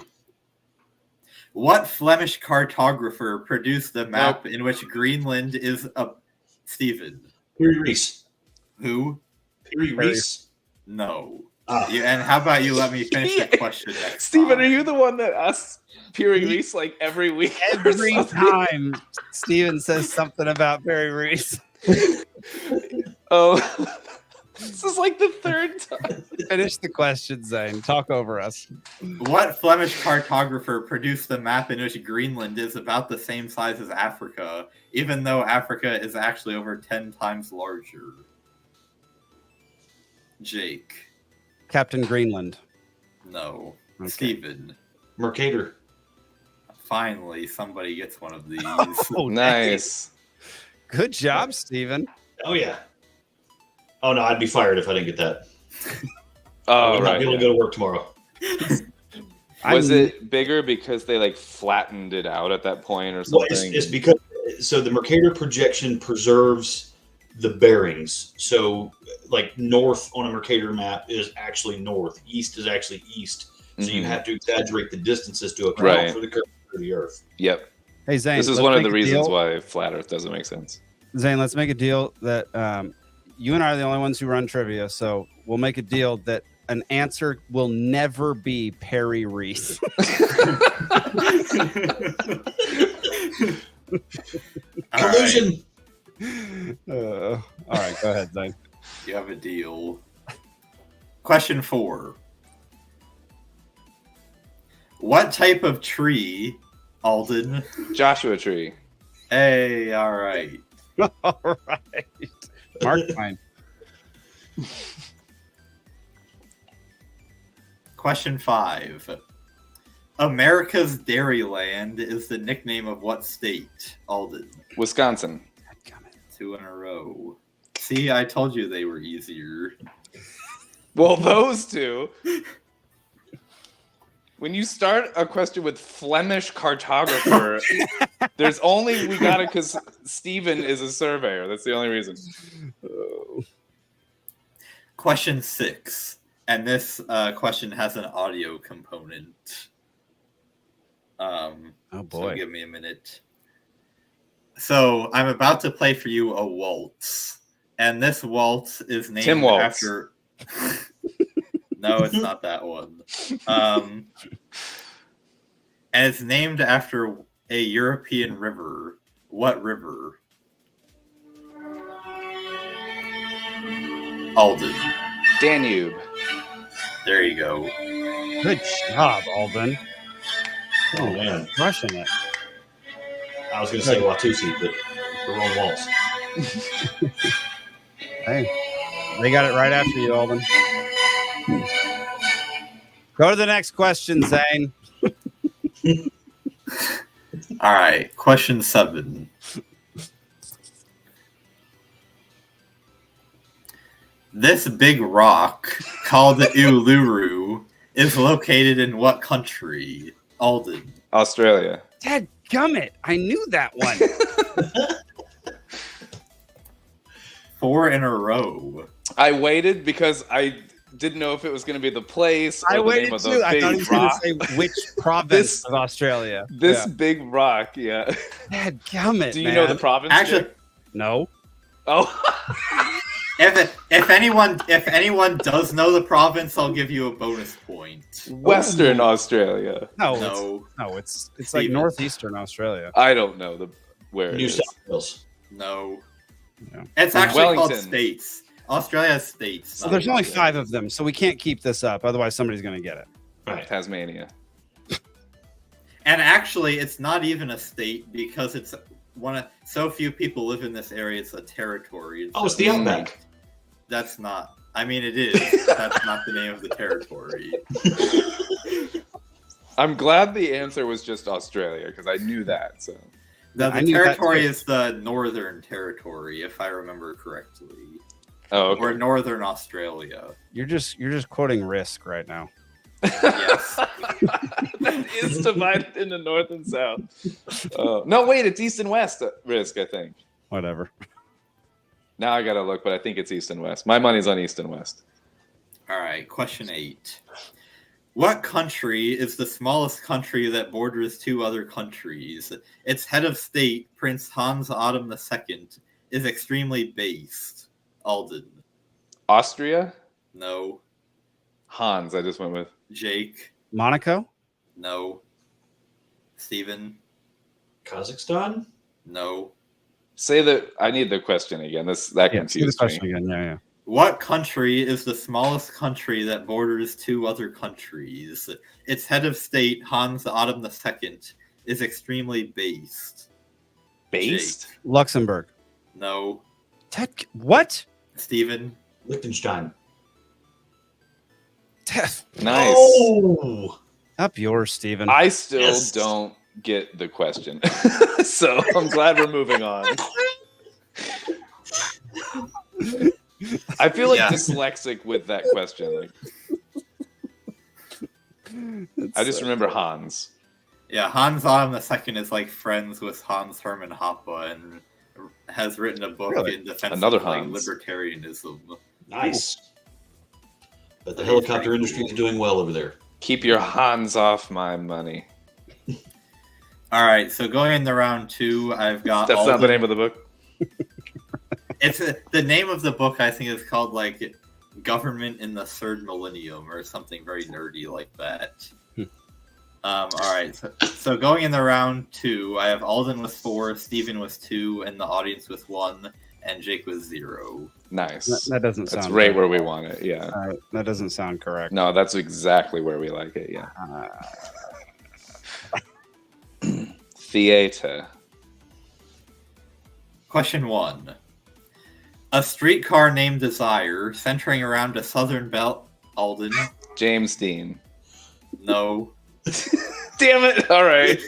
What Flemish cartographer produced the map in which Greenland is a... Stephen. Piri Reis. Who? Piri Reis. No. And how about you let me finish the question next Stephen, time? are you the one that asks Piri Reis like every week? Every time Steven says something about Barry Reese. Oh, this is like the third time. Finish the question, Zane. Talk over us. What Flemish cartographer produced the map in which Greenland is about the same size as Africa, even though Africa is actually over 10 times larger? Jake. Captain Greenland. No. Okay. Stephen. Mercator. Finally, somebody gets one of these. Oh, Nice. Good job, Steven. Oh, yeah. Oh, no, I'd be fired if I didn't get that. I Oh, would not right. be able to go to work tomorrow. Was it bigger because they like flattened it out at that point or Well, something? it's because so the Mercator projection preserves the bearings. So, like north on a Mercator map is actually north, east is actually east. So you have to exaggerate the distances to account for the curvature of the Earth. Yep. Hey, Zane. This is let's one of make the a reasons deal. why flat Earth doesn't make sense. Zane, let's make a deal that you and I are the only ones who run trivia. So we'll make a deal that an answer will never be Perry Reese. Collusion. All right, go ahead, Zane. You have a deal. Question 4. What type of tree, Alden? Joshua Tree. Hey, all right. All right. Mark Twain. Question 5. America's Dairyland is the nickname of what state, Alden? Wisconsin. 2 in a row. See, I told you they were easier. Well, those two. When you start a question with Flemish cartographer, there's only we got it because Stephen is a surveyor. That's the only reason. Question 6, and this question has an audio component. Oh So boy. give me a minute. So I'm about to play for you a waltz, and this waltz is named Tim Waltz. after. No, it's not that one. And it's named after a European river. What river? Alden. Danube. There you go. Good job, Alden. Oh, man. Crushing it. I was going to say Watusi, but the wrong walls. Hey, they got it right after you, Alden. Go to the next question, Zane. All right, question 7. This big rock called the Uluru is located in what country? Alden. Australia. Dadgummit, I knew that one. 4 in a row. I waited because I didn't know if it was going to be the place or I the waited name of too. the I thought he big was going rock. to say which province of Australia. This big rock, yeah. Dadgummit, Do you know the province? Actually, Jake? No. Oh. if anyone does know the province, I'll give you a bonus point. Western Australia. No. It's like northeastern Australia. I don't know where New it is. South Wales. No. Yeah. It's actually Wellington. called states. Australia has states. So there's only 5 of them, so we can't keep this up. Otherwise, somebody's going to get it. Right. Tasmania. And actually, it's not even a state because it's so few people live in this area. It's a territory. It's the Outback. That's not. I mean, it is. That's not the name of the territory. I'm glad the answer was just Australia because I knew that. So The I knew that territory too. is the Northern Territory, if I remember correctly. Oh, okay. Or Northern Australia. You're just quoting Risk right now. Yes. That is divided into North and South. No, wait, it's East and West Risk, I think. Whatever. Now I gotta look, but I think it's East and West. My money's on East and West. All right, question 8. What country is the smallest country that borders 2 other countries? Its head of state, Prince Hans Adam II, is extremely based. Alden. Austria? No. Hans, I just went with. Jake. Monaco? No. Steven. Kazakhstan? No. Say that. I need the question again. That Say the confused question me. again. Yeah. What country is the smallest country that borders 2 other countries? Its head of state, Hans Adam II, is extremely based. Based? Jake. Luxembourg. No. What? Steven. Liechtenstein. Nice. Oh! Up yours, Steven. I still don't get the question. So I'm glad we're moving on. I feel like dyslexic with that question. I just remember Hans. Yeah, Hans Adam II is like friends with Hans Hermann Hoppe and has written a book in defense Another of like, Hans. libertarianism. Nice. But the helicopter industry is doing well over there. Keep your Hans off my money. All right, so going into round 2, I've got. That's Alden. not the name of the book. The name of the book. I think is called like "Government in the Third Millennium" or something very nerdy like that. All right, so going into round 2, I have Alden with 4, Steven with 2, and the audience with 1, and Jake with 0. Nice. That doesn't sound. That's right right. where we want it. Yeah. All right, that doesn't sound correct. No, that's exactly where we like it. Yeah. Theater. Question 1. A streetcar named Desire, centering around a southern belt. Alden. James Dean. No. Damn it! All right.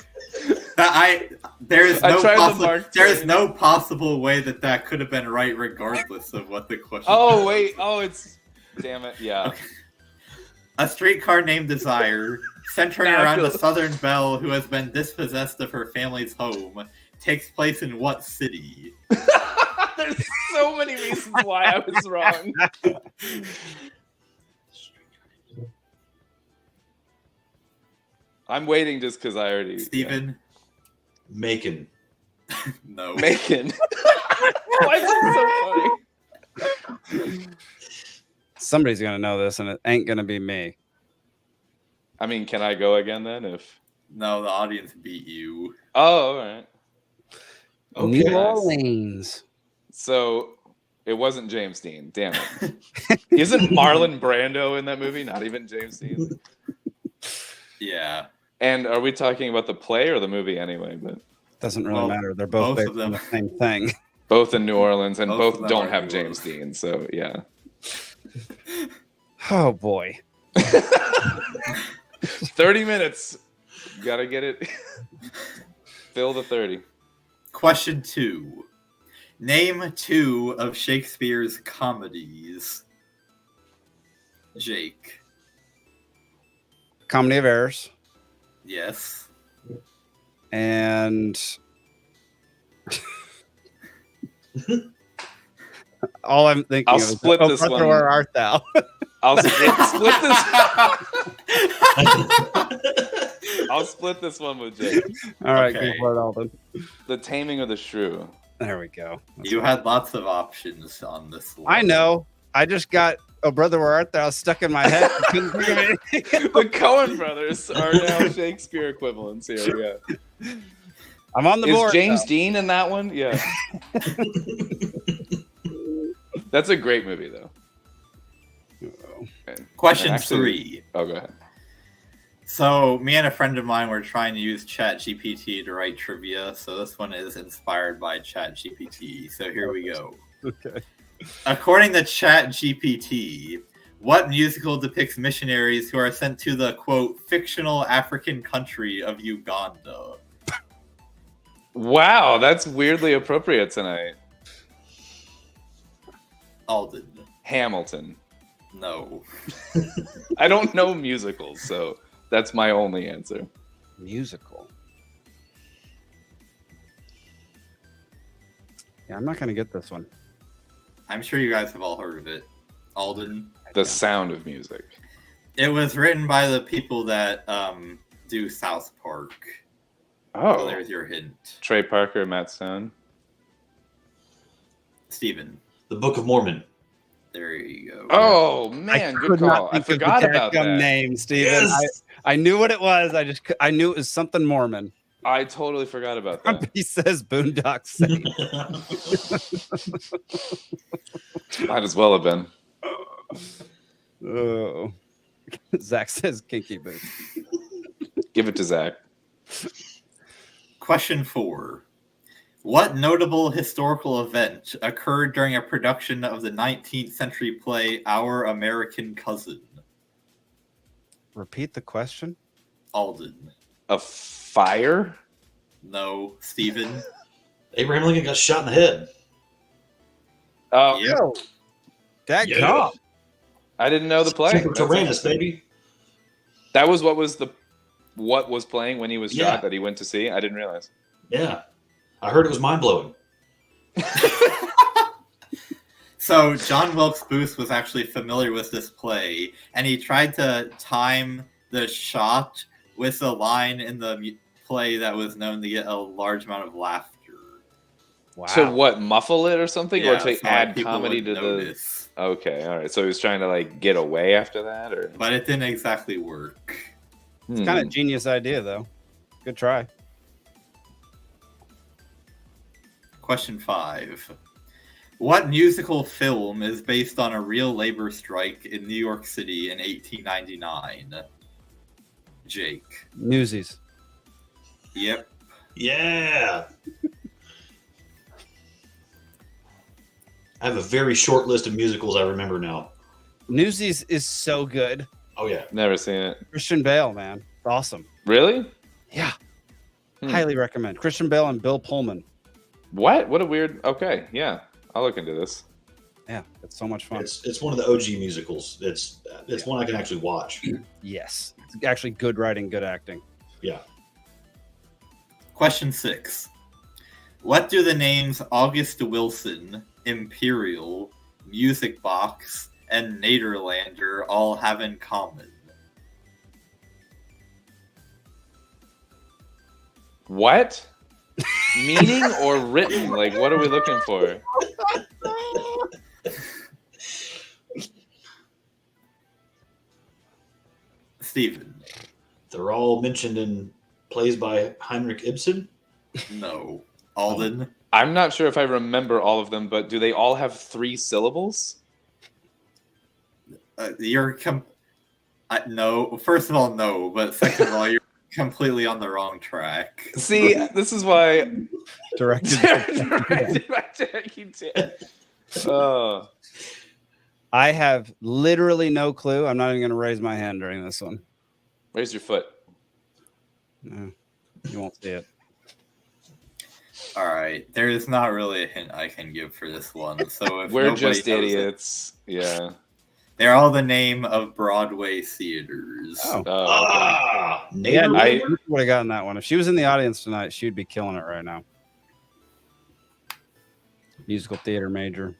There is no possible way that could have been right, regardless of what the question. Oh wait! Oh, it's. Damn it! Yeah. Okay. A streetcar named Desire, centering around a Southern belle who has been dispossessed of her family's home, takes place in what city? There's so many reasons why I was wrong. I'm waiting just because I already. Steven? Macon. No. Macon. Why is it so funny? Somebody's gonna know this, and it ain't gonna be me. I mean, can I go again then? If no, the audience beat you. Oh, all right. Okay. New Orleans. So it wasn't James Dean. Damn it! Isn't Marlon Brando in that movie? Not even James Dean. Yeah. And are we talking about the play or the movie anyway? But doesn't really matter. They're both based on the same thing. Both in New Orleans, and Both both don't have James Dean. So yeah. Oh boy. 30 minutes. Gotta get it. Fill the 30. Question 2. Name 2 of Shakespeare's comedies. Jake. Comedy of Errors. Yes. And all I'm thinking I'll of is, split this brother, one. where art thou? I'll split this. I'll split this one with Jake. All right, Okay. go for it, Alden. The Taming of the Shrew. There we go. You had lots of options on this one. I know. I just got "Oh Brother, Where Art Thou" stuck in my head. I couldn't think of anything. The Coen brothers are now Shakespeare equivalents here. Yeah. I'm on the board. Is James though. Dean in that one? Yeah. That's a great movie, though. Okay. Question Actually- 3. Oh, go ahead. So, me and a friend of mine were trying to use ChatGPT to write trivia. So, this one is inspired by ChatGPT. So, here we go. Okay. According to ChatGPT, what musical depicts missionaries who are sent to the, quote, fictional African country of Uganda? Wow, that's weirdly appropriate tonight. Alden. Hamilton. No. I don't know musicals, so that's my only answer. Musical. Yeah, I'm not going to get this one. I'm sure you guys have all heard of it. Alden. The Sound of Music. It was written by the people that do South Park. Oh. So there's your hint. Trey Parker, Matt Stone. Steven. The Book of Mormon. There you go. Oh man, good call. I forgot about that name, Steven. Yes. I knew what it was. I knew it was something Mormon. I totally forgot about that. He says Boondock Saints. Might as well have been. Oh. Zach says kinky boots. Give it to Zach. Question 4. What notable historical event occurred during a production of the 19th century play Our American Cousin? Repeat the question. Alden. A fire? No. Steven. Abraham Lincoln got shot in the head. Oh, Yep. That Yeah. cop. I didn't know the play. Super That's Tyrannus, interesting. baby. That was what was playing when he was Yeah. shot that he went to see. I didn't realize. Yeah. I heard it was mind blowing. So John Wilkes Booth was actually familiar with this play, and he tried to time the shot with a line in the play that was known to get a large amount of laughter. Wow. To what, muffle it or something, or Yeah, to so add people comedy would to notice. the? Okay, all right. So he was trying to like get away after that, or But it didn't exactly work. It's kind of a genius idea, though. Good try. Question 5. What musical film is based on a real labor strike in New York City in 1899? Jake. Newsies. Yep. Yeah. I have a very short list of musicals I remember now. Newsies is so good. Oh, yeah. Never seen it. Christian Bale, man. It's awesome. Really? Yeah. Highly recommend. Christian Bale and Bill Pullman. What? What a weird. Okay, yeah. I'll look into this. Yeah, it's so much fun. It's one of the OG musicals. It's one I can actually watch. Yes. It's actually good writing, good acting. Yeah. Question 6. What do the names August Wilson, Imperial, Music Box, and Nederlander all have in common? What? Meaning or written? Like, what are we looking for? Steven. They're all mentioned in plays by Heinrich Ibsen. No. Alden. I'm not sure if I remember all of them, but do they all have 3 syllables? I'm No. First of all, no. But second of all, you're completely on the wrong track. See, this is why Directed. Oh. I have literally no clue. I'm not even going to raise my hand during this one. Raise your foot. No, you won't see it. All right. There is not really a hint I can give for this one. So if We're nobody just knows it, idiots. Yeah. they're all the name of Broadway theaters. Oh, Yeah, I would have gotten that one. If she was in the audience tonight, she'd be killing it right now. Musical theater major.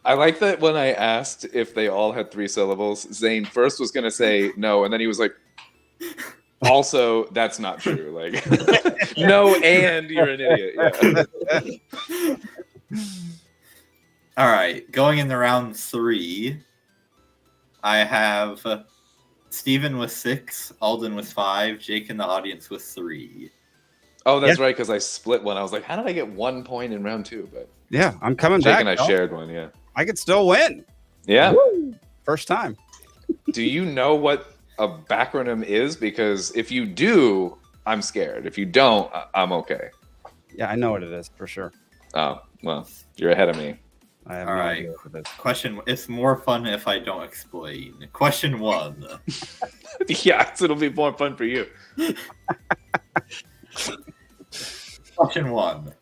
I like that when I asked if they all had 3 syllables, Zane first was going to say no, and then he was like, also, that's not true. Like, no, and you're an idiot. Yeah. All right. Going in the round 3, I have Steven with 6, Alden with 5, Jake in the audience with 3. Oh, that's right, because I split one. I was like, how did I get 1 point in round 2? But yeah, I'm coming Jake back. and I shared one, yeah. I could still win. Yeah. Woo! First time. Do you know what a backronym is? Because if you do, I'm scared. If you don't, I'm okay. Yeah, I know what it is for sure. Oh, well, you're ahead of me. I have All no right. idea for this. Question. It's more fun if I don't explain. Question 1. Yeah, it'll be more fun for you. Question 1.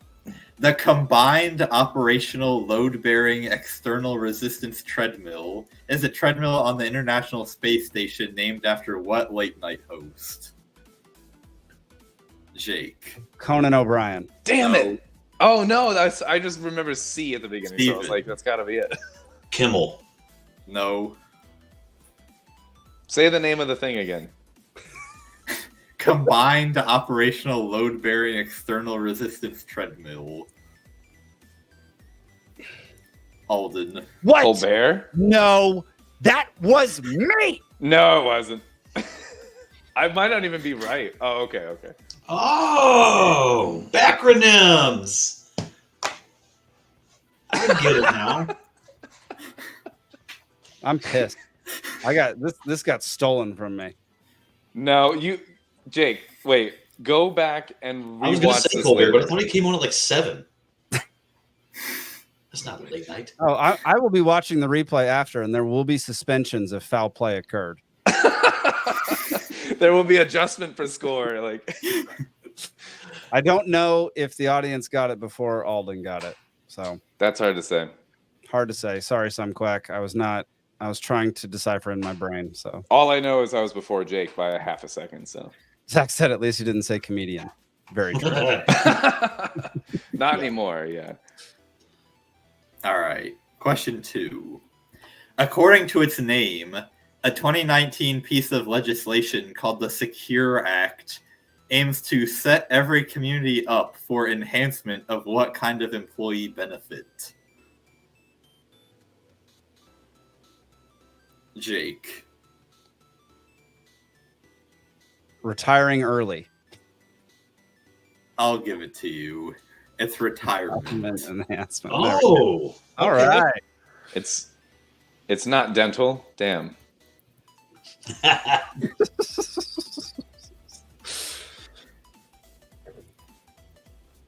The Combined Operational Load-Bearing External Resistance Treadmill is a treadmill on the International Space Station named after what late-night host? Jake. Conan O'Brien. Damn it! Oh no, I just remember C at the beginning, so I was Steven. like, that's gotta be it. Kimmel. No. Say the name of the thing again. Combined Operational Load-Bearing External Resistance Treadmill. Alden. What? Colbert? No, that was me. No, it wasn't. I might not even be right. Oh, okay. Oh, backronyms. I can get it now. I'm pissed. I got this. This got stolen from me. No, Jake, wait. Go back and I was going to rewatch say this Colbert, later. but I thought he came on at like 7. That's not late night. Oh, I will be watching the replay after, and there will be suspensions if foul play occurred. There will be adjustment for score. Like, I don't know if the audience got it before Alden got it, so that's hard to say. Hard to say. Sorry, Sumquack. I was trying to decipher in my brain. So All I know is I was before Jake by a half a second. So Zach said at least he didn't say comedian. Very good. Not anymore. Yeah. All right. Question 2. According to its name, a 2019 piece of legislation called the Secure Act aims to set every community up for enhancement of what kind of employee benefit? Jake. Retiring early. I'll give it to you. It's retirement. Enhancement. Oh, all right. It's not dental. Damn. Oh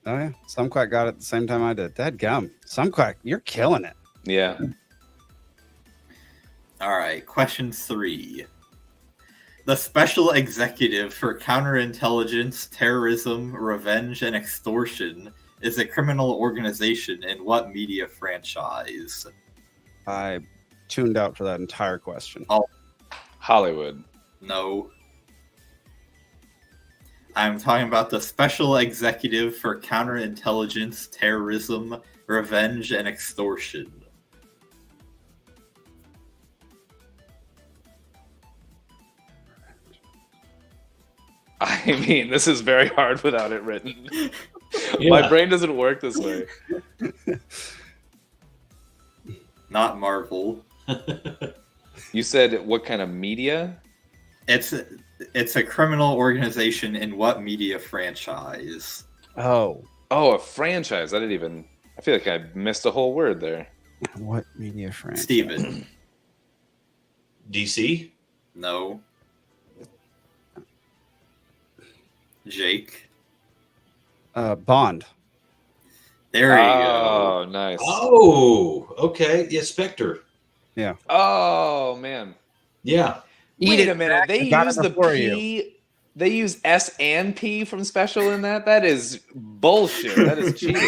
yeah, Sumquack got it at the same time I did. Dadgum. Sumquack, you're killing it. Yeah. All right, question 3. The Special Executive for Counterintelligence, Terrorism, Revenge, and Extortion is a criminal organization in what media franchise? I tuned out for that entire question. Oh, Hollywood. no. I'm talking about the Special Executive for Counterintelligence, Terrorism, Revenge, and Extortion. I mean, this is very hard without it written. Yeah. My brain doesn't work this way. Not Marvel. You said what kind of media? It's a criminal organization in what media franchise? Oh, a franchise. I feel like I missed a whole word there. what media franchise? Steven. DC. No. Jake. Bond. There you Oh, go. nice. Oh, okay. Yeah, Spectre. Yeah. Oh man. Yeah. Wait a minute. They got use it the before P. They use S and P from special in that. That is bullshit. That is cheating.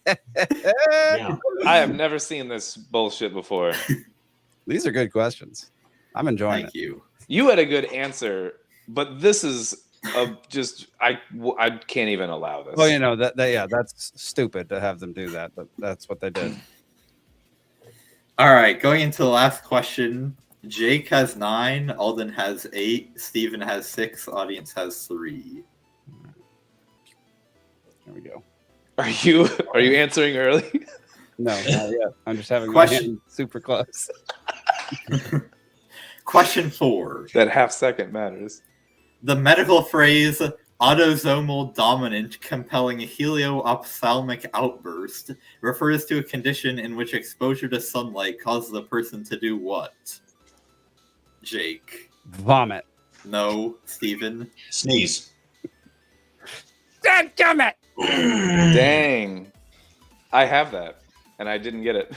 Yeah. I have never seen this bullshit before. These are good questions. I'm enjoying Thank it. you. You had a good answer, but this is just I can't even allow this. Well, you know that's stupid to have them do that, but that's what they did. All right, going into the last question. Jake has 9, Alden has 8, Steven has 6, audience has 3. There we go. Are you answering early? No, not yet. I'm just having Question. my hand super close. Question 4. That half second matters. The medical phrase autosomal dominant compelling helio-ophthalmic outburst refers to a condition in which exposure to sunlight causes a person to do what? Jake. Vomit. No. Steven. Sneeze. Dadgummit! Dang. I have that, and I didn't get it.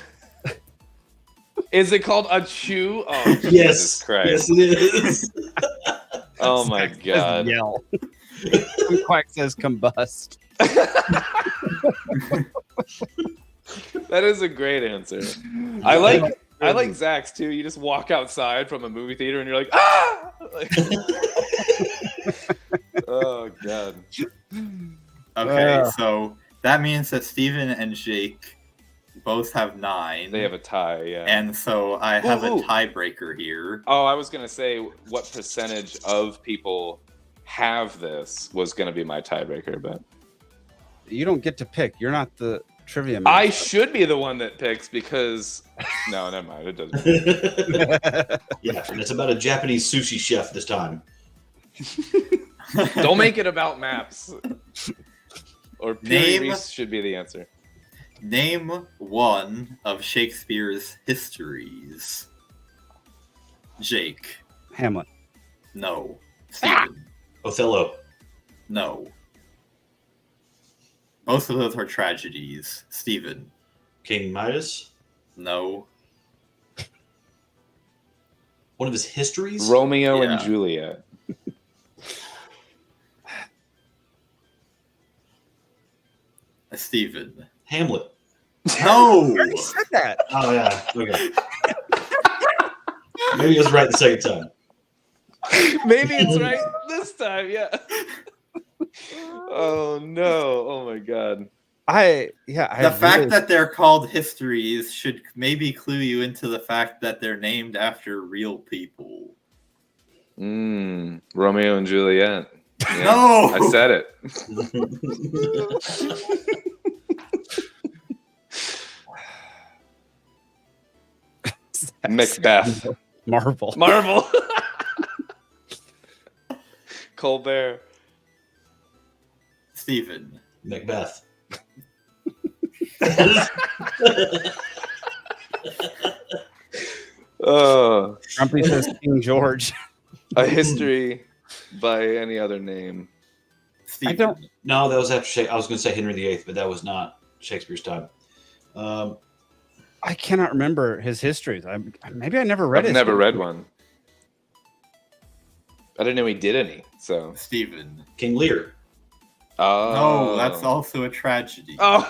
Is it called a chew? Oh, Jesus Yes. Christ. Yes, it is. Oh, my God. Yell. Quack says combust. That is a great answer. I like Zach's too. You just walk outside from a movie theater and you're like, ah! Like, oh God. Okay, so that means that Steven and Jake both have 9. They have a tie, yeah. And so I have Ooh. a tiebreaker here. Oh, I was gonna say what percentage of people have this was gonna be my tiebreaker, but You don't get to pick. You're not the trivia man. I should be the one that picks because no, never mind. It doesn't. Yeah, and it's about a Japanese sushi chef this time. Don't make it about maps. Or Name- Reese should be the answer. Name one of Shakespeare's histories. Jake. Hamlet. No. Steven. Othello. No. Both of those are tragedies. Steven. King Midas. No. One of his histories. Romeo Yeah. and Juliet. Steven. Hamlet. No. I said that. Oh yeah. Okay. Maybe it was right the second time. Maybe it's right this time, yeah. Oh no. Oh my God. The fact that they're called histories should maybe clue you into the fact that they're named after real people. Romeo and Juliet. Yeah, No! I said it. Macbeth. Marvel. Colbert. Steven. Macbeth. Oh, Grumpy says King George. a history by any other name. Steven. I don't. No, that was after Shakespeare. I was going to say Henry VIII, but that was not Shakespeare's time. I cannot remember his histories. Maybe I never read it. I've never read one. I didn't know he did any. So Steven. King Lear. Oh, No, that's also a tragedy. Oh,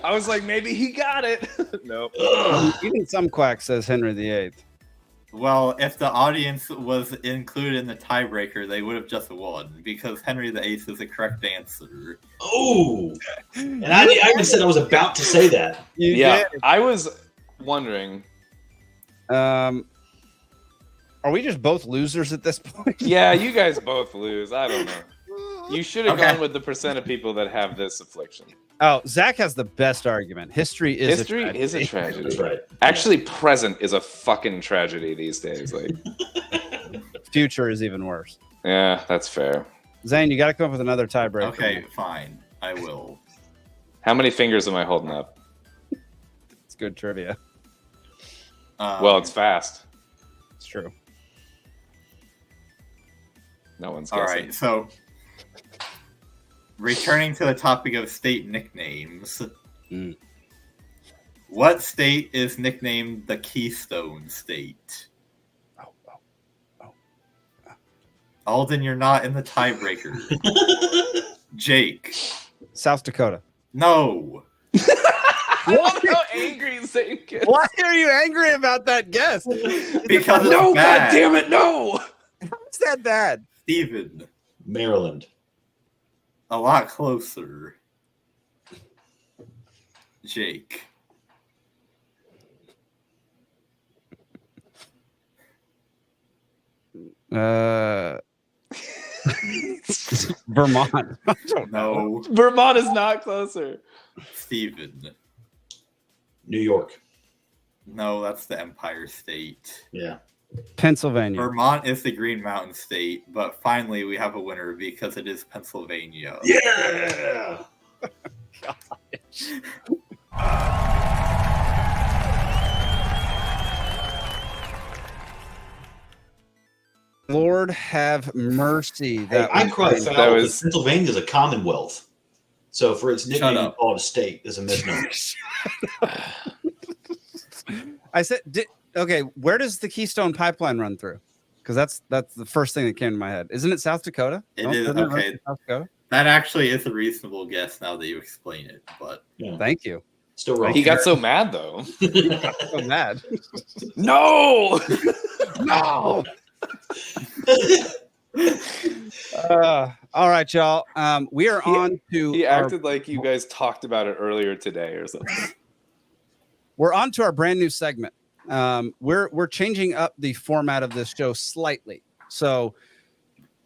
I was like, maybe he got it. Nope. Even some quack says Henry VIII. Well, if the audience was included in the tiebreaker, they would have just won because Henry VIII is the correct answer. Oh, and I even said I was about to say that. Yeah, I was wondering. Are we just both losers at this point? Yeah, you guys both lose. I don't know. You should have Okay. gone with the percent of people that have this affliction. Oh, Zach has the best argument. History is a tragedy. That's right. Actually, present is a fucking tragedy these days. Like, Future is even worse. yeah, that's fair. Zane, you got to come up with another tiebreaker. Okay, fine. I will. How many fingers am I holding up? It's good trivia. Well, it's fast. It's true. No one's All guessing. right, so returning to the topic of state nicknames, what state is nicknamed the Keystone State? Alden, you're not in the tiebreaker. Jake. South Dakota. No. What? How angry Zane gets. Why are you angry about that guess? Because no, it's bad. God damn it, no. How's that bad? Steven. Maryland. A lot closer. Jake. Vermont. No. Vermont is not closer. Steven. New York. No, that's the Empire State. Yeah. Pennsylvania. Vermont is the Green Mountain State, but finally we have a winner because it is Pennsylvania. Yeah. Lord have mercy. Hey, I cried foul because Pennsylvania is a commonwealth. So for its nickname to call it a state is a misnomer. I said, okay, where does the Keystone Pipeline run through? Because that's the first thing that came to my head. Isn't it South Dakota? It is, okay. South Dakota? That actually is a reasonable guess now that you explain it. But yeah. Thank you. Still wrong. He got so mad though. He got so mad. No. No. All right, y'all. We are on to. He acted like you guys talked about it earlier today or something. We're on to our brand new segment. We're changing up the format of this show slightly. So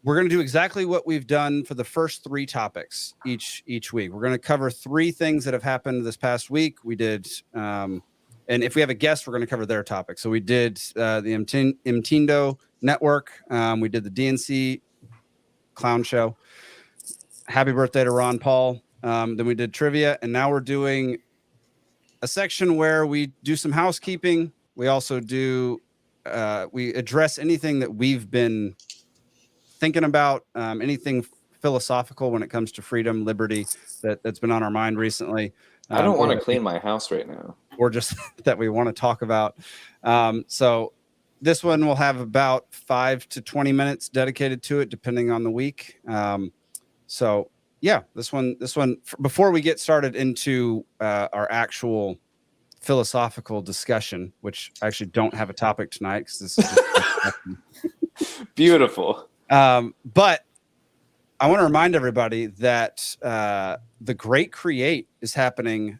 we're going to do exactly what we've done for the first 3 topics each week. We're going to cover 3 things that have happened this past week. We did, and if we have a guest, we're going to cover their topic. So we did the Mtindo Network. We did the DNClown show. Happy birthday to Ron Paul. Then we did trivia, and now we're doing a section where we do some housekeeping. We also do we address anything that we've been thinking about, anything philosophical when it comes to freedom, liberty that's been on our mind recently. I don't want to clean my house right now, or just that we want to talk about. So this one will have about 5 to 20 minutes dedicated to it, depending on the week. So yeah, this one, before we get started into our actual philosophical discussion, which I actually don't have a topic tonight because this is just beautiful. But I want to remind everybody that the Great Create is happening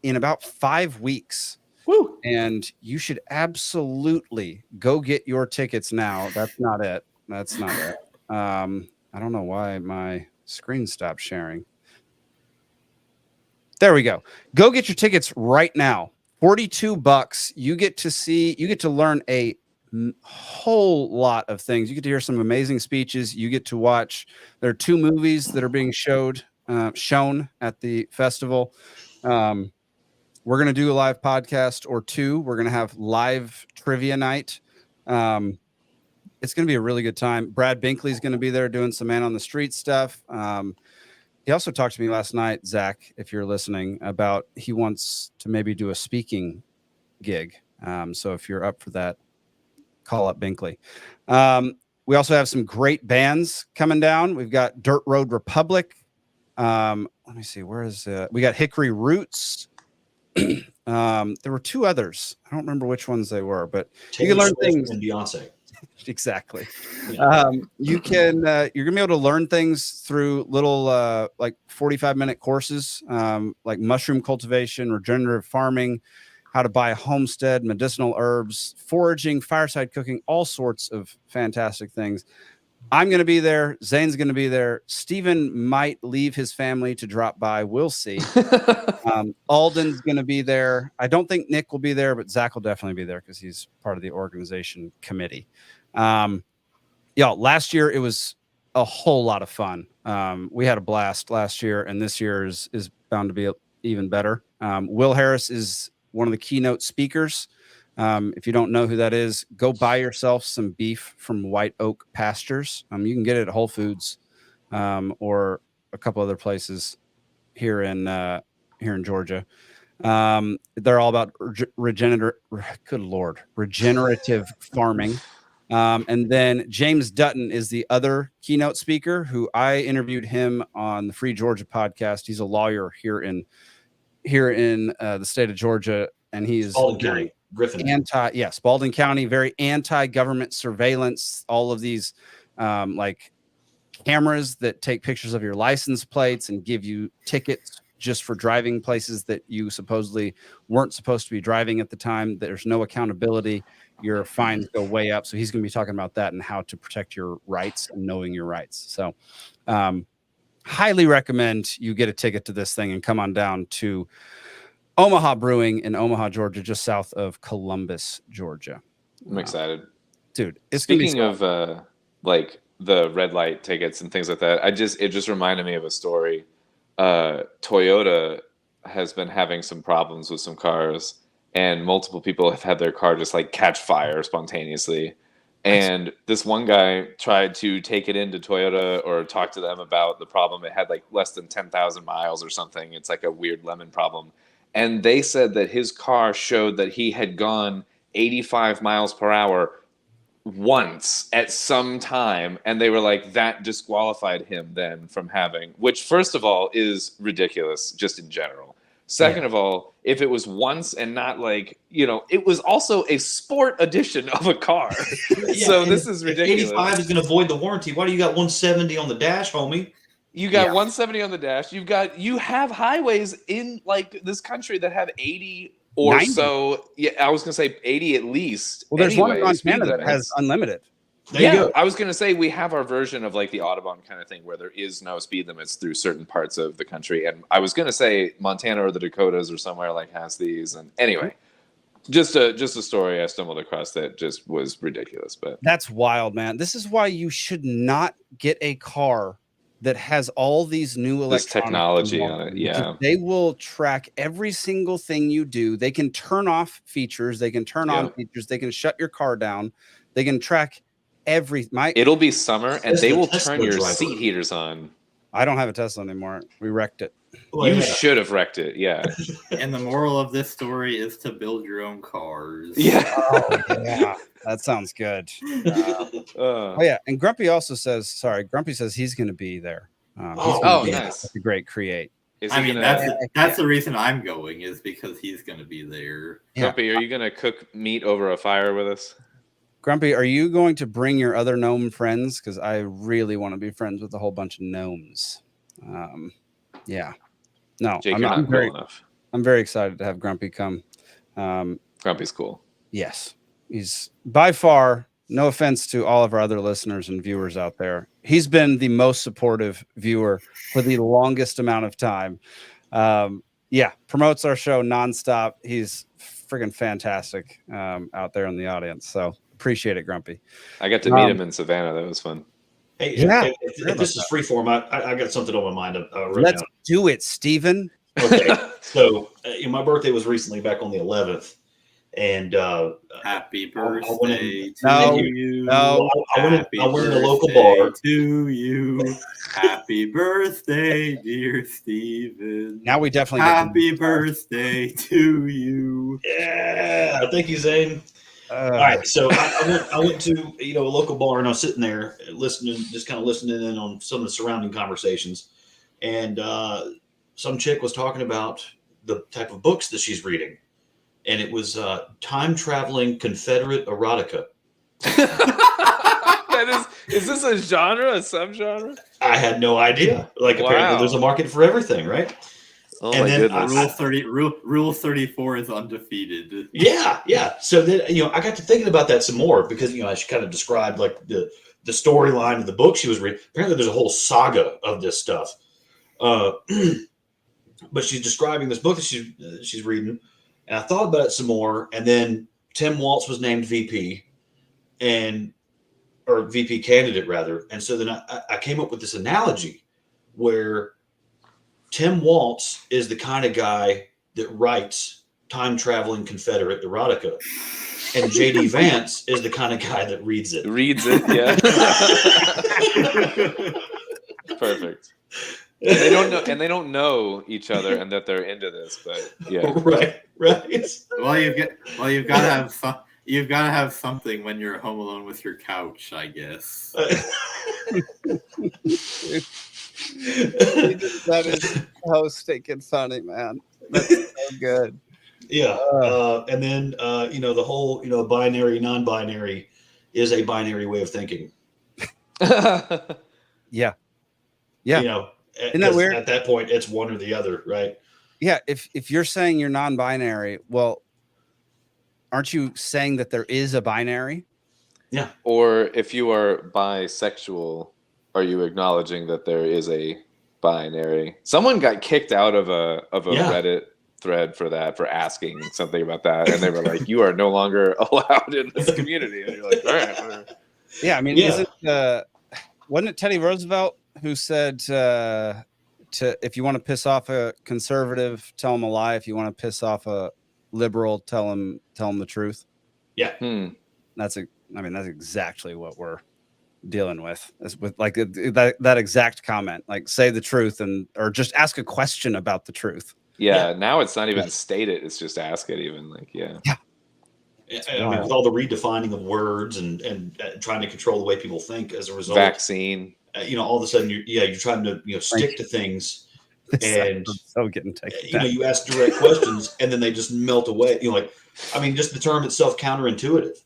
in about 5 weeks. Woo! And you should absolutely go get your tickets now. That's not it. I don't know why my screen stopped sharing. There we go. Go get your tickets right now. $42. You get to learn a whole lot of things. You get to hear some amazing speeches. You get to watch. There are 2 movies that are being shown at the festival. We're going to do a live podcast or 2. We're going to have live trivia night. It's going to be a really good time. Brad Binkley's going to be there doing some man on the street stuff. He also talked to me last night, Zach, if you're listening, about he wants to maybe do a speaking gig. So if you're up for that, call up Binkley. We also have some great bands coming down. We've got Dirt Road Republic. Let me see. Where is it? We got Hickory Roots. There were 2 others. I don't remember which ones they were, but you can learn things. And Beyonce. Exactly. You're gonna be able to learn things through little like 45-minute courses, like mushroom cultivation, regenerative farming, how to buy a homestead, medicinal herbs, foraging, fireside cooking, all sorts of fantastic things. I'm going to be there. Zane's going to be there. Steven might leave his family to drop by. We'll see. Alden's going to be there. I don't think Nick will be there, but Zach will definitely be there because he's part of the organization committee. Last year it was a whole lot of fun. We had a blast last year, and this year is bound to be even better. Will Harris is one of the keynote speakers. If you don't know who that is, go buy yourself some beef from White Oak Pastures. You can get it at Whole Foods or a couple other places here in Georgia. They're all about regenerative farming. And then James Dutton is the other keynote speaker who I interviewed him on the Free Georgia podcast. He's a lawyer here in the state of Georgia, and he's Spalding County, Griffin. Spalding County, very anti-government surveillance. All of these like cameras that take pictures of your license plates and give you tickets just for driving places that you supposedly weren't supposed to be driving at the time. There's no accountability. Your fines go way up. So he's going to be talking about that and how to protect your rights and knowing your rights. So highly recommend you get a ticket to this thing and come on down to Omaha Brewing in Omaha, Georgia, just south of Columbus, Georgia. I'm excited. Dude, speaking of like the red light tickets and things like that, it just reminded me of a story. Toyota has been having some problems with some cars, and multiple people have had their car just like catch fire spontaneously. And this one guy tried to take it into Toyota or talk to them about the problem. It had like less than 10,000 miles or something. It's like a weird lemon problem. And they said that his car showed that he had gone 85 miles per hour once at some time, and they were like, that disqualified him then from having, which first of all is ridiculous just in general. Second of all, if it was once and not like, it was also a sport edition of a car. So this is ridiculous. 85 is going to void the warranty. Why do you got 170 on the dash, homie? You got 170 on the dash. You have highways in like this country that have 80 or 90. So. Yeah, I was gonna say 80 at least. Well, there's one on Canada that has unlimited. There you go. I was gonna say we have our version of like the Audubon kind of thing where there is no speed limits through certain parts of the country, and I was gonna say Montana or the Dakotas or somewhere like has these. And anyway, just a story I stumbled across that just was ridiculous. But that's wild, man. This is why you should not get a car that has all these new electronic technology on it. Yeah, they will track every single thing you do. They can turn off features. They can turn on features. They can shut your car down. They can track It'll be summer and they will turn your seat heaters on. I don't have a Tesla anymore. We wrecked it. You should have wrecked it. Yeah. And the moral of this story is to build your own cars. Yeah. Yeah. That sounds good. And Grumpy also says, Grumpy says he's going to be there. Nice. That's a great create. That's the reason I'm going is because he's going to be there. Grumpy, are you going to cook meat over a fire with us? Grumpy, are you going to bring your other gnome friends? Because I really want to be friends with a whole bunch of gnomes. No, Jake, I'm cool enough. I'm very excited to have Grumpy come. Grumpy's cool. Yes. He's by far, no offense to all of our other listeners and viewers out there, he's been the most supportive viewer for the longest amount of time. Promotes our show nonstop. He's friggin' fantastic out there in the audience. So appreciate it, Grumpy. I got to meet him in Savannah. That was fun. Hey, if this is freeform, I got something on my mind. Let's do it, Steven. Okay. So my birthday was recently back on the 11th. And happy birthday to you. No, I went in a local bar. To you. Happy birthday, dear Steven. Now we definitely happy birthday to you. Yeah, thank you, Zane. All right, so I went to a local bar, and I was sitting there listening in on some of the surrounding conversations, and some chick was talking about the type of books that she's reading. And it was time-traveling Confederate erotica. Is this a genre, a subgenre? I had no idea. Apparently there's a market for everything, right? Oh, and my goodness. Rule 34 is undefeated. Yeah. So then, I got to thinking about that some more because, she kind of described like the storyline of the book she was reading. Apparently there's a whole saga of this stuff. But she's describing this book that she's reading. And I thought about it some more, and then Tim Waltz was named VP, or VP candidate rather. And so then I came up with this analogy where Tim Waltz is the kind of guy that writes time traveling Confederate erotica. And JD Vance is the kind of guy that reads it. Yeah. Perfect. And they don't know each other and that they're into this, but yeah. Right. Well, you've got to have you've got to have something when you're home alone with your couch, I guess. That is so stinking funny, man. That's so good. Yeah. And then, the whole, binary, non-binary is a binary way of thinking. Yeah. Isn't that weird? At that point, it's one or the other, right? Yeah. If you're saying you're non-binary, well, aren't you saying that there is a binary? Yeah. Or if you are bisexual, are you acknowledging that there is a binary? Someone got kicked out of a Reddit thread for asking something about that, and they were like, "You are no longer allowed in this community." And you're like, "All right." Yeah, I mean, wasn't it Teddy Roosevelt who said if you want to piss off a conservative, tell him a lie. If you want to piss off a liberal, tell him the truth. Yeah. That's exactly what we're dealing with. With like that exact comment, like say the truth or just ask a question about the truth. Yeah. Now it's not even state it; it's just ask it. Even Yeah. I mean, with all the redefining of words and trying to control the way people think as a result. Vaccine. All of a sudden you're trying to stick to things, and so getting taken. You ask direct questions and then they just melt away. Just the term itself, counterintuitive.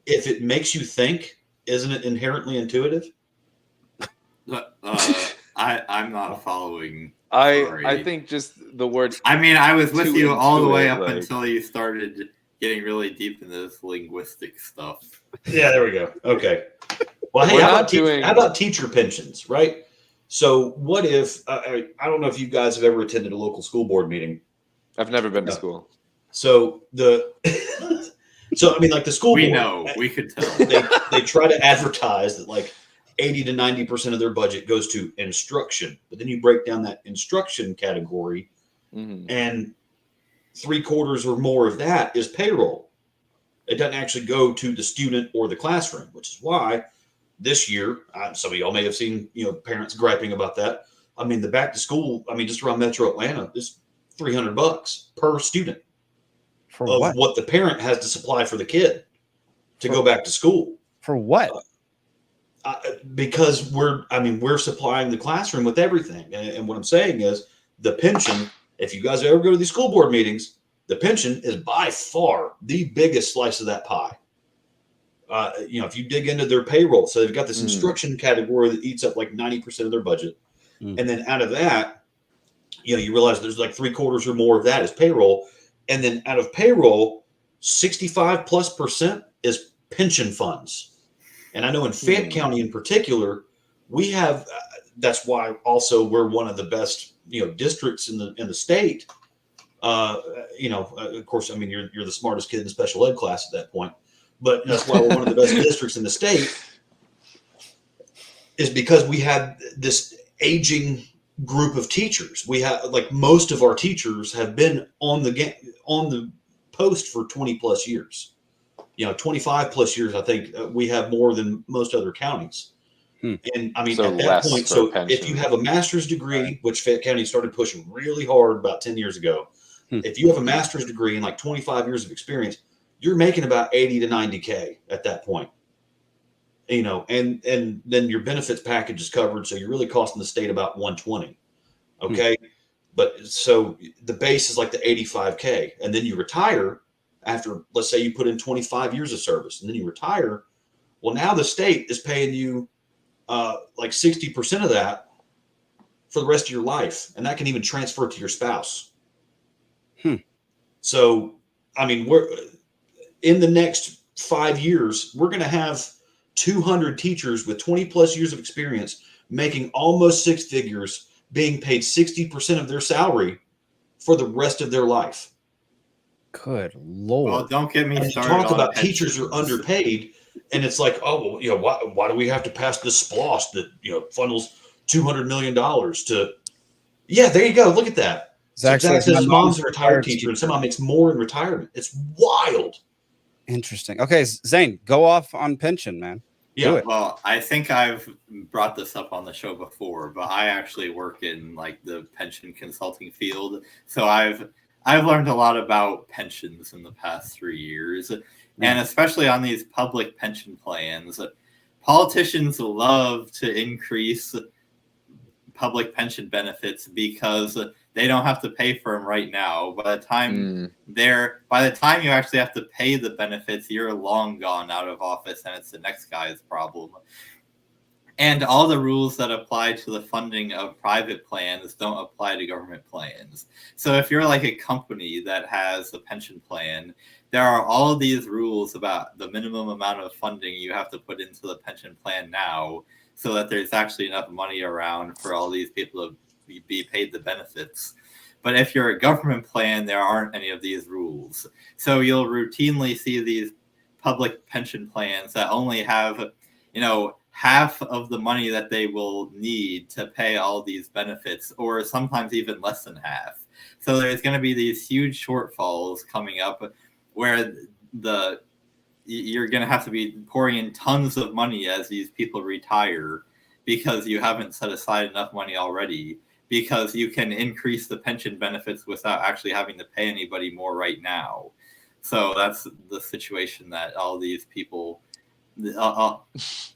If it makes you think, isn't it inherently intuitive? I'm not following. I think just the words. I mean, I was with you all the way up until you started getting really deep into this linguistic stuff. Yeah, there we go. Okay. Well, hey, how about teacher pensions, right? So what if, I don't know if you guys have ever attended a local school board meeting. I've never been to school. So the school board. We know, we could tell. They try to advertise that like 80 to 90% of their budget goes to instruction. But then you break down that instruction category and 3/4 or more of that is payroll. It doesn't actually go to the student or the classroom, which is why this year, some of y'all may have seen, parents griping about that. I mean, the back to school, just around Metro Atlanta, is $300 per student for what the parent has to supply for the kid to go back to school. For what? Because we're supplying the classroom with everything. And what I'm saying is the pension, if you guys ever go to these school board meetings, the pension is by far the biggest slice of that pie. If you dig into their payroll, so they've got this instruction category that eats up like 90% of their budget. And then out of that, you realize there's like 3/4 or more of that is payroll. And then out of payroll, 65+% is pension funds. And I know in Fayette County in particular, we have, that's why also we're one of the best, districts in the state. Of course, you're the smartest kid in the special ed class at that point. But that's why we're one of the best districts in the state, is because we have this aging group of teachers. We have most of our teachers have been on the post for 20+ years. 25+ years. I think we have more than most other counties. And at that point, so if you have a master's degree, which Fayette County started pushing really hard about 10 years ago, if you have a master's degree and 25 years of experience, you're making about 80 to 90K at that point, and then your benefits package is covered. So you're really costing the state about 120. Okay. But so the base is like the 85K, and then you retire after, let's say you put in 25 years of service and then you retire. Well, now the state is paying you 60% of that for the rest of your life. And that can even transfer to your spouse. So, we're in the next 5 years, we're going to have 200 teachers with 20+ years of experience making almost 6 figures, being paid 60% of their salary for the rest of their life. Good Lord. Well, don't get me started. Talk about teachers are underpaid. And it's like, why do we have to pass this SPLOST that, funnels $200 million to, there you go. Look at that. Zach says his mom's a retired teacher and somehow makes more in retirement. It's wild. Interesting. Okay, Zane, go off on pension, man. Yeah, well, I think I've brought this up on the show before, but I actually work in like the pension consulting field. So I've learned a lot about pensions in the past 3 years, and especially on these public pension plans. Politicians love to increase public pension benefits because they don't have to pay for them right now. By the time you actually have to pay the benefits, you're long gone out of office, and it's the next guy's problem. And all the rules that apply to the funding of private plans don't apply to government plans. So if you're like a company that has a pension plan, there are all of these rules about the minimum amount of funding you have to put into the pension plan now, so that there's actually enough money around for all these people to be paid the benefits. But if you're a government plan, there aren't any of these rules. So you'll routinely see these public pension plans that only have, half of the money that they will need to pay all these benefits, or sometimes even less than half. So there's going to be these huge shortfalls coming up where you're going to have to be pouring in tons of money as these people retire because you haven't set aside enough money already, because you can increase the pension benefits without actually having to pay anybody more right now. So that's the situation that all these people,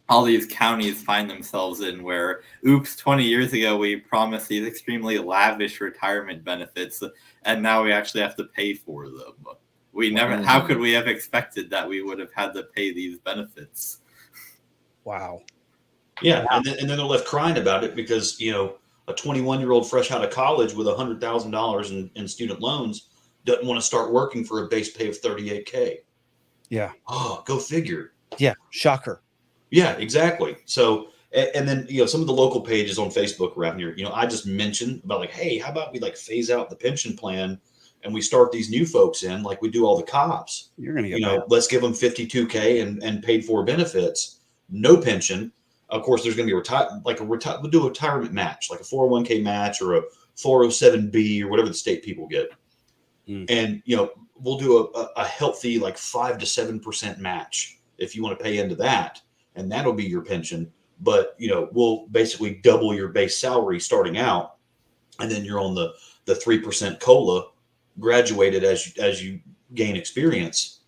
all these counties find themselves in, where, oops, 20 years ago we promised these extremely lavish retirement benefits, and now we actually have to pay for them. We never. How could we have expected that we would have had to pay these benefits? Wow. Yeah, and then they're left crying about it because a 21-year-old fresh out of college with $100,000 in student loans doesn't want to start working for a base pay of $38K. Yeah. Oh, go figure. Yeah. Shocker. Yeah, exactly. So, and then some of the local pages on Facebook around here, I just mentioned about like, hey, how about we like phase out the pension plan? And we start these new folks in like we do all the cops. You're going to get let's give them $52K and paid for benefits, no pension. Of course, there's going to be we'll do a retirement match, like a 401k match or a 407B or whatever the state people get. And, we'll do a healthy like 5 to 7% match if you want to pay into that. And that'll be your pension. But, we'll basically double your base salary starting out. And then you're on the 3% COLA graduated as you gain experience,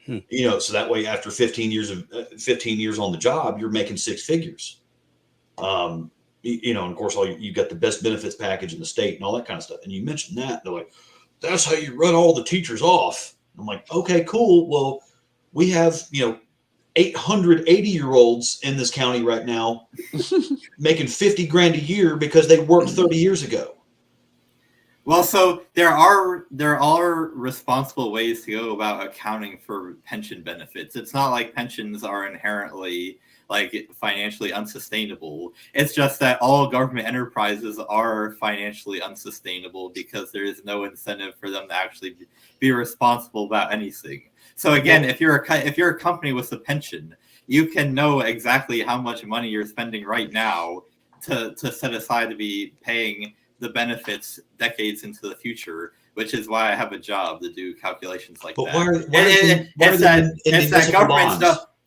so that way after 15 years on the job, you're making 6 figures. And of course, you got the best benefits package in the state and all that kind of stuff. And you mentioned that they're like, that's how you run all the teachers off. I'm like, okay, cool. Well, we have 880-year-olds in this county right now making $50,000 a year because they worked 30 years ago. Well, so there are responsible ways to go about accounting for pension benefits. It's not like pensions are inherently like financially unsustainable. It's just that all government enterprises are financially unsustainable because there is no incentive for them to actually be responsible about anything. So again, if you're a company with a pension, you can know exactly how much money you're spending right now to set aside to be paying the benefits decades into the future, which is why I have a job to do calculations like that.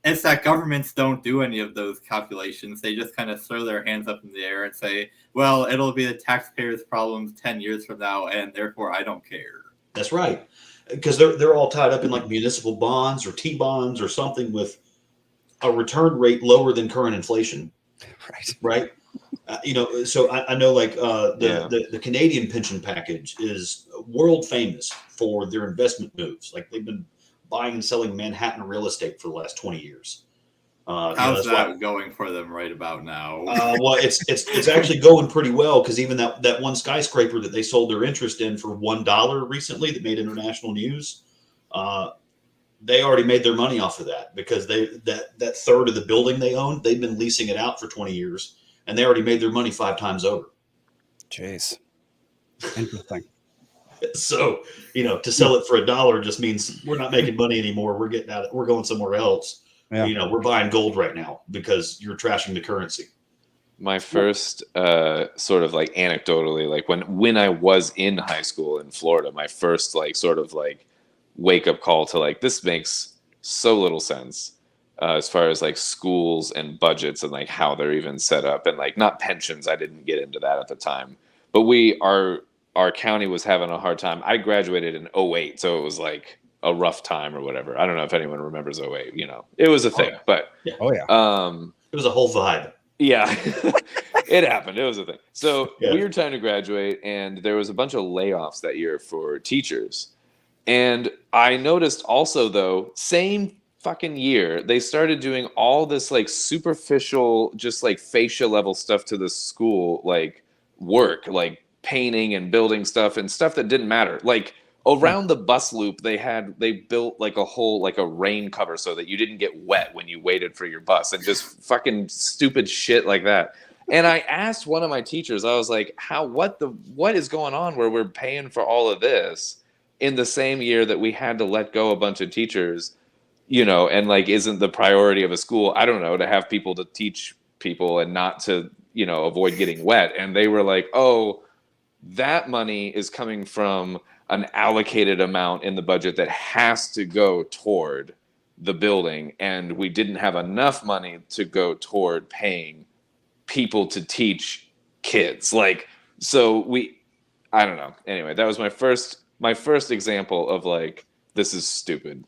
It's that governments don't do any of those calculations. They just kind of throw their hands up in the air and say, well, it'll be the taxpayers' problems 10 years from now, and therefore I don't care. That's right. Because they're all tied up in like municipal bonds or T-bonds or something with a return rate lower than current inflation. Right. So I know like the Canadian pension package is world famous for their investment moves. Like they've been buying and selling Manhattan real estate for the last 20 years. How's that going for them right about now? Well, it's actually going pretty well because even that one skyscraper that they sold their interest in for $1 recently that made international news, they already made their money off of that because that third of the building they own, they've been leasing it out for 20 years. And they already made their money 5 times over. Jeez. Interesting. So, to sell it for $1 just means we're not making money anymore. We're getting out. We're going somewhere else. Yeah. We're buying gold right now because you're trashing the currency. My first sort of like anecdotally, like when I was in high school in Florida, my first like sort of like wake up call to like, this makes so little sense as far as like schools and budgets and like how they're even set up, and like not pensions. I didn't get into that at the time, but our county was having a hard time. I graduated in 2008, so it was like a rough time or whatever. I don't know if anyone remembers 2008, you know, it was a thing, but yeah. It was a whole vibe. Yeah, it happened. It was a thing. So weird time to graduate, and there was a bunch of layoffs that year for teachers. And I noticed also, though, same fucking year, they started doing all this like superficial, just like facial level stuff to the school, like work, like painting and building stuff and stuff that didn't matter. Like around the bus loop, they built like a whole, like a rain cover so that you didn't get wet when you waited for your bus, and just fucking stupid shit like that. And I asked one of my teachers, I was like, what is going on where we're paying for all of this in the same year that we had to let go a bunch of teachers, you know, and like, isn't the priority of a school, I don't know, to have people to teach people and not to, you know, avoid getting wet. And they were like, oh, that money is coming from an allocated amount in the budget that has to go toward the building, and we didn't have enough money to go toward paying people to teach kids. Like, so I don't know. Anyway, that was my first example of like, this is stupid.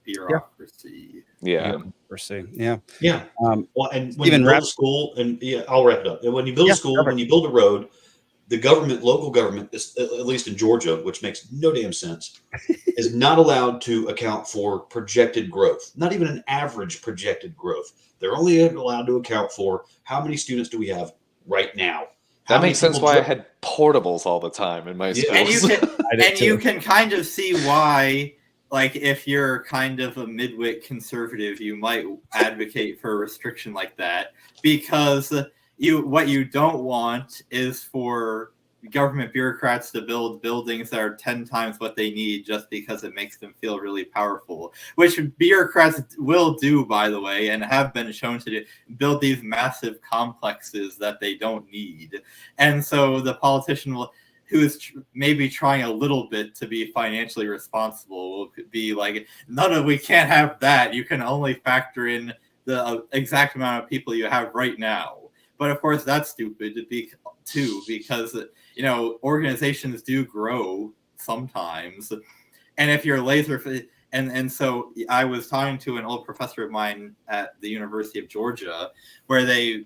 Bureaucracy. Yeah. Bureaucracy. Yeah. Yeah. Well, and when you build a school, and I'll wrap it up. And when you build a school, when you build a road, the government, local government, at least in Georgia, which makes no damn sense, is not allowed to account for projected growth, not even an average projected growth. They're only allowed to account for how many students do we have right now. That makes sense why I had portables all the time in my schools. And you can kind of see why, like, if you're kind of a midwit conservative, you might advocate for a restriction like that, because what you don't want is for government bureaucrats to build buildings that are 10 times what they need just because it makes them feel really powerful, which bureaucrats will do, by the way, and have been shown to do, build these massive complexes that they don't need. And so the politician who is maybe trying a little bit to be financially responsible will be like, we can't have that. You can only factor in the exact amount of people you have right now. But of course, that's stupid too, because, you know, organizations do grow sometimes. And if you're and so I was talking to an old professor of mine at the University of Georgia, where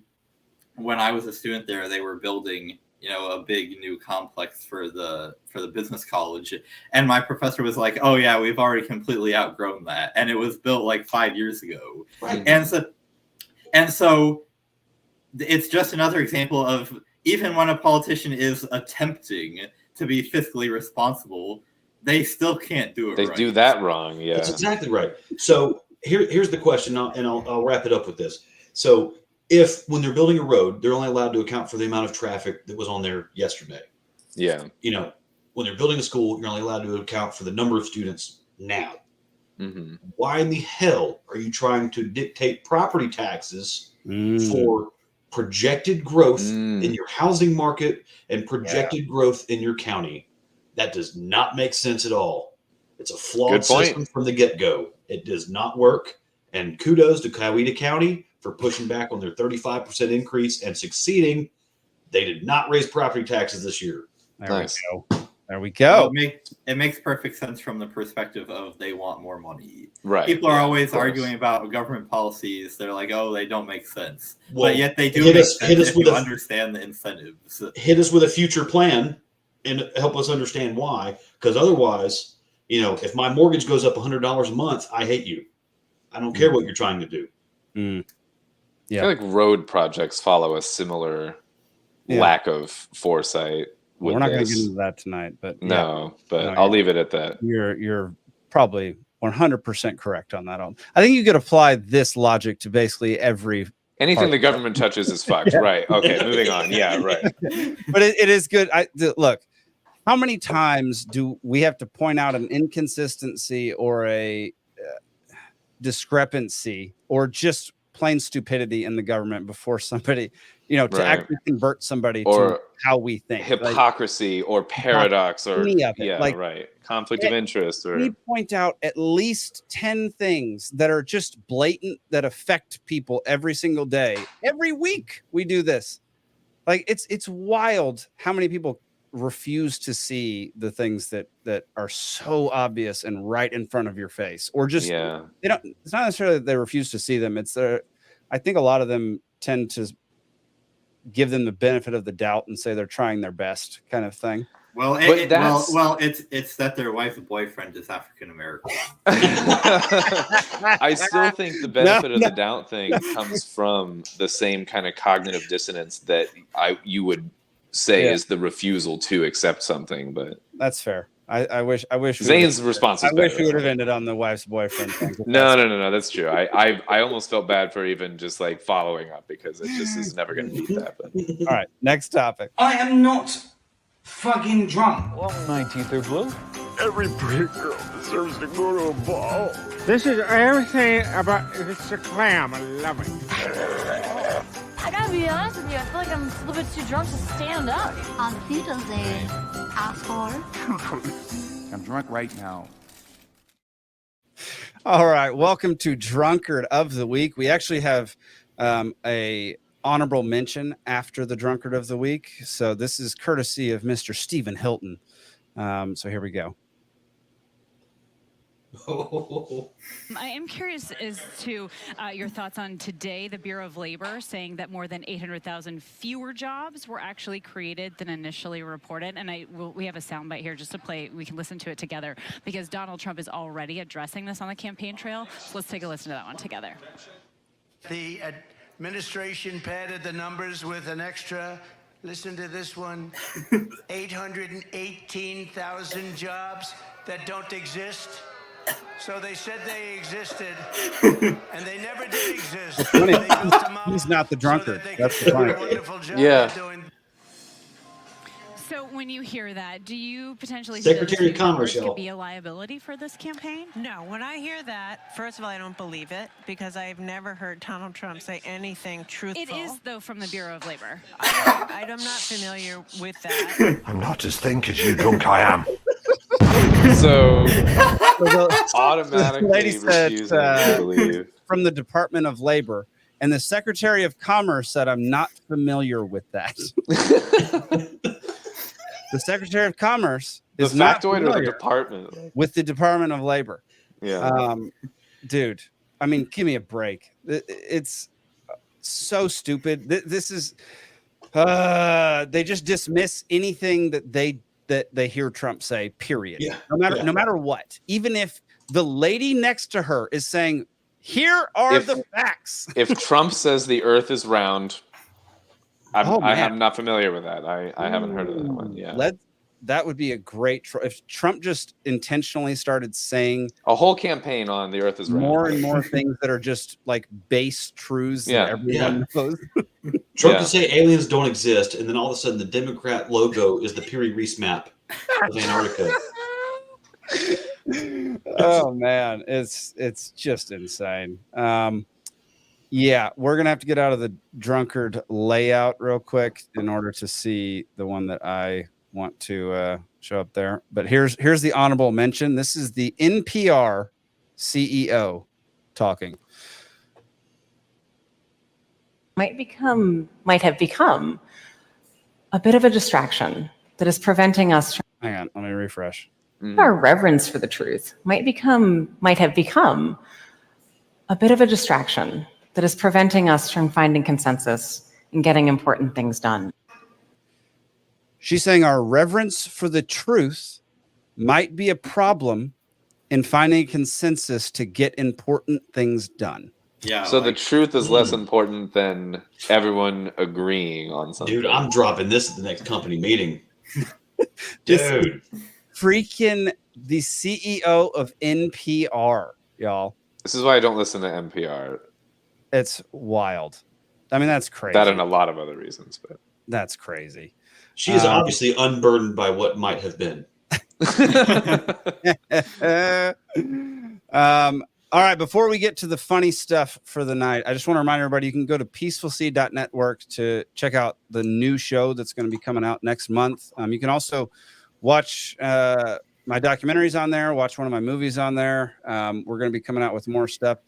when I was a student there, they were building, you know, a big new complex for the business college. And my professor was like, oh yeah, we've already completely outgrown that. And it was built like 5 years ago. Right. And so it's just another example of, even when a politician is attempting to be fiscally responsible, they still can't do it right. They do that wrong, yeah. That's exactly right. So here's the question, and I'll wrap it up with this. So if, when they're building a road, they're only allowed to account for the amount of traffic that was on there yesterday. Yeah. You know, when they're building a school, you're only allowed to account for the number of students now. Mm-hmm. Why in the hell are you trying to dictate property taxes for projected growth in your housing market and projected growth in your county? That does not make sense at all. It's a flawed system from the get-go. It does not work. And kudos to Coweta County for pushing back on their 35% increase and succeeding. They did not raise property taxes this year. There we go. It makes perfect sense from the perspective of they want more money. Right. People are always arguing about government policies. They're like, oh, they don't make sense. Well, but yet they do make sense if you understand the incentives. Hit us with a future plan and help us understand why. Because otherwise, you know, if my mortgage goes up $100 a month, I hate you. I don't care what you're trying to do. Yeah. I feel like road projects follow a similar lack of foresight. We're not going to get into that tonight, but I'll leave it at that. You're probably 100% correct on that. I think you could apply this logic to basically anything the government touches is fucked. Right. Okay. Moving on. Yeah. Right. But it is good. Look, how many times do we have to point out an inconsistency or a discrepancy or just plain stupidity in the government before somebody, to Right. actually convert somebody Or to how we think. hypocrisy or paradox or any of it. yeah, Like, right. Conflict of interest or we point out at least 10 things that are just blatant that affect people every single day. Every week we do this. Like, it's wild how many people refuse to see the things that are so obvious and right in front of your face, or just they don't. It's not necessarily that they refuse to see them. It's I think a lot of them tend to give them the benefit of the doubt and say they're trying their best, kind of thing. Well, it's that their wife's boyfriend is African American. I still think the benefit of the doubt thing comes from the same kind of cognitive dissonance that you would say is the refusal to accept something. But that's fair. I wish Zane's response is I wish we would have ended on the wife's boyfriend thing. No, that's true. I almost felt bad for even just like following up, because it just is never going to beat that. But. All right, next topic. I am not fucking drunk. Well, my teeth are blue. Every pretty girl deserves to go to a ball. This is everything about it's a clam. I love it. I gotta be honest with you, I feel like I'm a little bit too drunk to stand up. On Wiedersehen, asshole. I'm drunk right now. All right, welcome to Drunkard of the Week. We actually have a honorable mention after the Drunkard of the Week. So this is courtesy of Mr. Stephen Hilton. So here we go. I am curious as to your thoughts on today, the Bureau of Labor saying that more than 800,000 fewer jobs were actually created than initially reported. And we have a soundbite here just to play. We can listen to it together because Donald Trump is already addressing this on the campaign trail. So let's take a listen to that one together. The administration padded the numbers with an extra, listen to this one, 818,000 jobs that don't exist. So they said they existed, and they never did exist. He's not the drunkard. That's the point. Yeah. So when you hear that, do you potentially Secretary of Commerce could be a liability for this campaign? No, when I hear that, first of all, I don't believe it because I've never heard Donald Trump say anything truthful. It is, though, from the Bureau of Labor. I'm not familiar with that. I'm not as think as you drunk I am. So automatically lady said, refusing to believe. From the Department of Labor, and the Secretary of Commerce said, "I'm not familiar with that." The Secretary of Commerce is not factoid or the familiar department with the Department of Labor. Yeah, dude. I mean, give me a break. It's so stupid. This is. They just dismiss anything that they hear Trump say, period. Yeah. No matter what. Even if the lady next to her is saying, here are the facts. If Trump says the earth is round, I'm not familiar with that. I haven't heard of that one. Yeah. That would be a great if Trump just intentionally started saying a whole campaign on the earth is round. More and more things that are just like base truths that everyone knows. Trump can say aliens don't exist, and then all of a sudden the Democrat logo is the Piri Reis map of Antarctica. Oh man, it's just insane. Yeah, we're gonna have to get out of the drunkard layout real quick in order to see the one that I want to show up there. But here's the honorable mention. This is the NPR CEO talking. Might have become a bit of a distraction that is preventing us from Hang on, let me refresh. our reverence for the truth. Might have become a bit of a distraction that is preventing us from finding consensus and getting important things done. She's saying our reverence for the truth might be a problem in finding consensus to get important things done. Yeah. So the truth is less important than everyone agreeing on something. Dude, I'm dropping this at the next company meeting. Dude. Freaking the CEO of NPR, y'all. This is why I don't listen to NPR. It's wild. I mean, that's crazy. That and a lot of other reasons, but that's crazy. She is obviously unburdened by what might have been. All right, before we get to the funny stuff for the night, I just want to remind everybody you can go to peacefulseed.network to check out the new show that's going to be coming out next month. You can also watch my documentaries on there, watch one of my movies on there. We're going to be coming out with more stuff.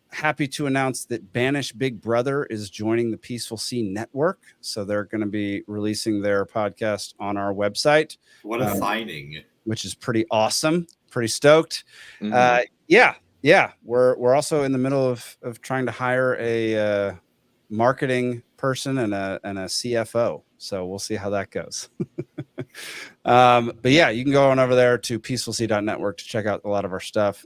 Happy to announce that Banished Big Brother is joining the Peaceful Sea Network. So they're going to be releasing their podcast on our website. What a signing. Which is pretty awesome. Pretty stoked. Yeah, we're also in the middle of trying to hire a marketing person and a CFO. So we'll see how that goes. But yeah, you can go on over there to peacefulsea.network to check out a lot of our stuff.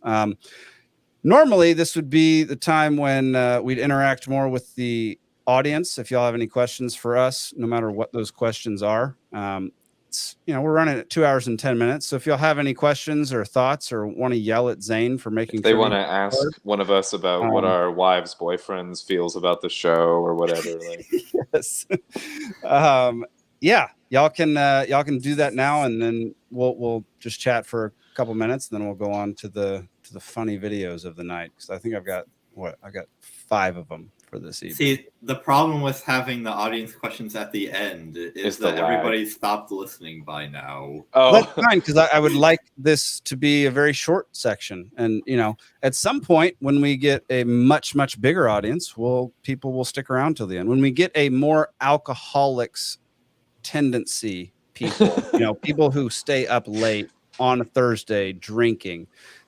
Normally, this would be the time when we'd interact more with the audience. If y'all have any questions for us, no matter what those questions are. We're running at 2 hours and 10 minutes. So if y'all have any questions or thoughts or want to yell at Zane for making, if they want to ask one of us about what our wives' boyfriends feels about the show or whatever. Like. Yes. Yeah, y'all can do that now, and then we'll just chat for a couple minutes, and then we'll go on to the funny videos of the night, because I think I've got 5 of them for this evening. See, the problem with having the audience questions at the end is that everybody stopped listening by now. Oh, that's fine, because I would like this to be a very short section, and at some point when we get a much bigger audience, people will stick around till the end. When we get a more alcoholics tendency, people, people who stay up late on a Thursday drinking,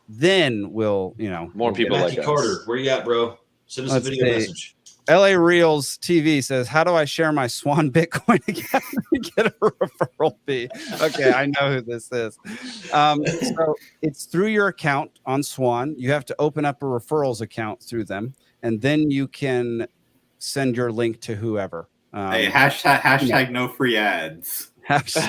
then we'll more people like us. Carter, where you at, bro? Send us a video message. LA Reels TV says, how do I share my Swan Bitcoin account to get a referral fee? Okay, I know who this is. So it's through your account on Swan. You have to open up a referrals account through them, and then you can send your link to whoever. Hey, hashtag no free ads. So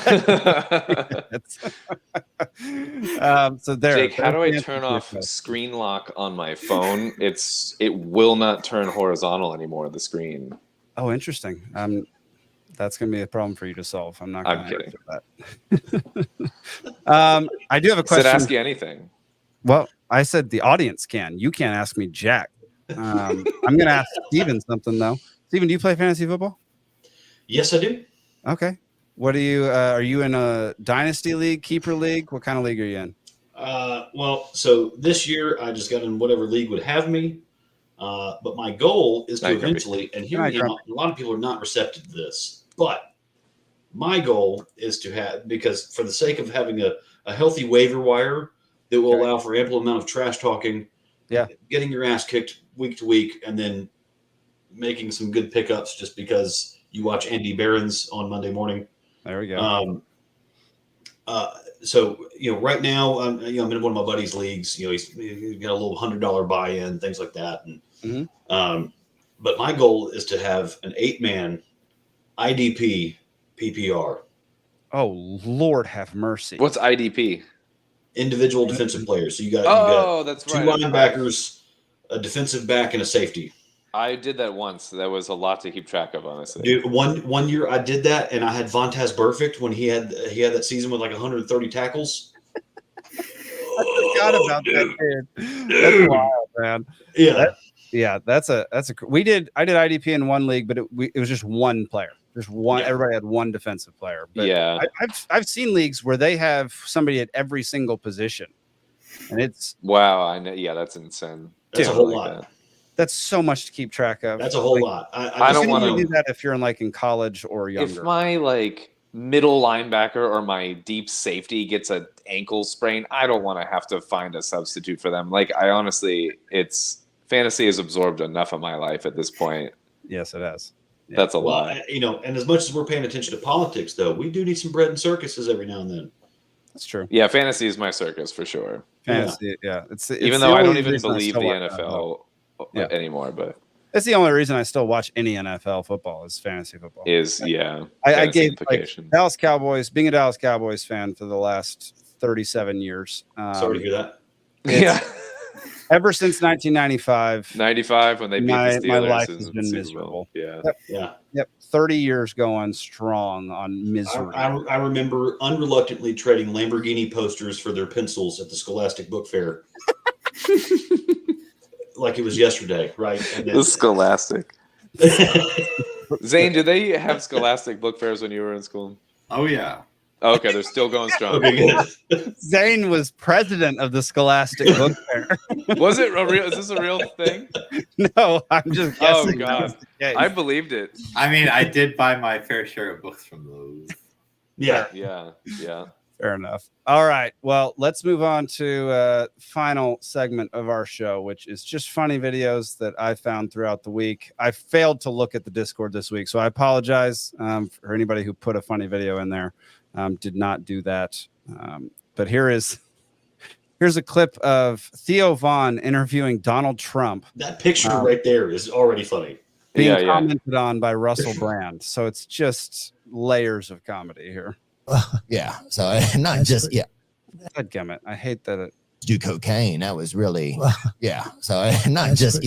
there. Jake, how do I turn off screen lock on my phone? It will not turn horizontal anymore, the screen. Oh, interesting. That's gonna be a problem for you to solve. I'm kidding. That. I do have a question. Said ask you anything. Well, I said the audience can. You can't ask me jack. I'm gonna ask Steven something though. Steven, do you play fantasy football? Yes, I do. Okay. What are you in a dynasty league, keeper league? What kind of league are you in? Well, so this year I just got in whatever league would have me. But my goal is to eventually, and here a lot of people are not receptive to this, but my goal is to have, because for the sake of having a healthy waiver wire that will allow for ample amount of trash talking, getting your ass kicked week to week, and then making some good pickups just because you watch Andy Barron's on Monday morning. There we go. So right now, I'm in one of my buddies' leagues. He's got a little $100 buy-in, things like that. And but my goal is to have an 8-man IDP PPR. Oh Lord, have mercy! What's IDP? Individual defensive players. So you got that's 2 right. linebackers, a defensive back, and a safety. I did that once. That was a lot to keep track of, honestly. Dude, one year I did that, and I had Vontaze Burfict when he had that season with like 130 tackles. I forgot about that, dude. That's wild, man. Yeah, that's a. I did IDP in one league, but it was just one player. Just one. Yeah. Everybody had one defensive player. But yeah, I've seen leagues where they have somebody at every single position, and it's wow. I know. Yeah, that's insane. That's a whole lot. That. That's so much to keep track of. That's a whole lot. I don't want to do that if you're in college or younger. If my middle linebacker or my deep safety gets an ankle sprain, I don't want to have to find a substitute for them. I honestly, fantasy has absorbed enough of my life at this point. Yes, it has. Yeah. That's a lot. And as much as we're paying attention to politics, though, we do need some bread and circuses every now and then. That's true. Yeah, fantasy is my circus for sure. Fantasy, yeah. It's even though I don't even believe the NFL anymore, but it's the only reason I still watch any NFL football is fantasy football. I gave Dallas Cowboys, being a Dallas Cowboys fan for the last 37 years. Sorry to hear that. Yeah. Ever since 1995. 95 when they beat the Steelers. My life has been miserable. Yeah. Yep. 30 years going strong on misery. I remember unreluctantly trading Lamborghini posters for their pencils at the Scholastic Book Fair. like it was yesterday, right? And then, The Scholastic. Zane, did they have Scholastic book fairs when you were in school? Oh yeah. Okay, they're still going strong. Okay, good. Zane was president of the Scholastic Book Fair. Was it a real? Is this a real thing? No, I'm just Oh guessing. God, I believed it. I mean, I did buy my fair share of books from those. Yeah. Fair enough. All right. Well, let's move on to final segment of our show, which is just funny videos that I found throughout the week. I failed to look at the Discord this week, so I apologize for anybody who put a funny video in there. Did not do that. But here's a clip of Theo Von interviewing Donald Trump. That picture right there is already funny. Being commented on by Russell Brand. So it's just layers of comedy here. Yeah. So not just, Goddammit. I hate that it. Do cocaine. That was really, So not just,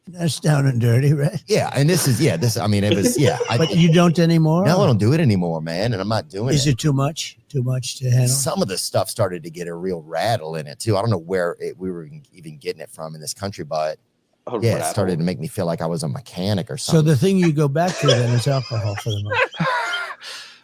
That's down and dirty, right? Yeah. And this is, I mean, it was, But you don't anymore? No, I don't do it anymore, man. And I'm not doing it. Is it too much? Too much to handle? Some of the stuff started to get a real rattle in it, too. I don't know where we were even getting it from in this country, but it started to make me feel like I was a mechanic or something. So the thing you go back to then is alcohol for the most.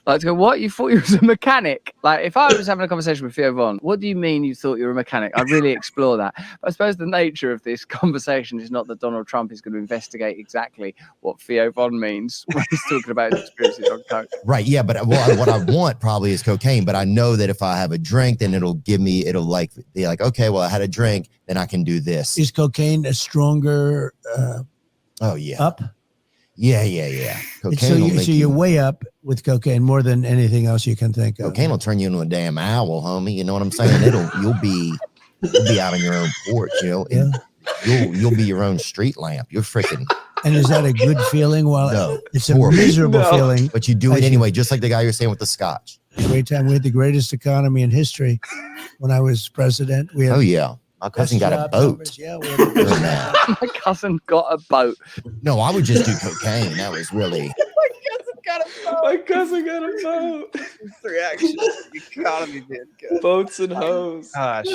Like, to go, what? You thought you was a mechanic? Like, if I was having a conversation with Theo Von, what do you mean you thought you were a mechanic? I'd really explore that. But I suppose the nature of this conversation is not that Donald Trump is going to investigate exactly what Theo Von means when he's talking about his experiences on coke. Right. Yeah. But what I want probably is cocaine. But I know that if I have a drink, then it'll be like, okay, well, I had a drink, then I can do this. Is cocaine a stronger up? Yeah. Cocaine so you're way up with cocaine more than anything else you can think of. Cocaine will turn you into a damn owl, homie. You know what I'm saying? You'll be out on your own porch, you know. Yeah. You'll be your own street lamp. You're freaking. And is that a good feeling? Well, no, it's a miserable feeling. But you do it anyway, just like the guy you're saying with the scotch. Great time. We had the greatest economy in history when I was president. We had my cousin got a boat. My cousin got a boat. No, I would just do cocaine. That was really. My cousin got a boat. Reaction. The economy did good. Boats and hoes. Gosh.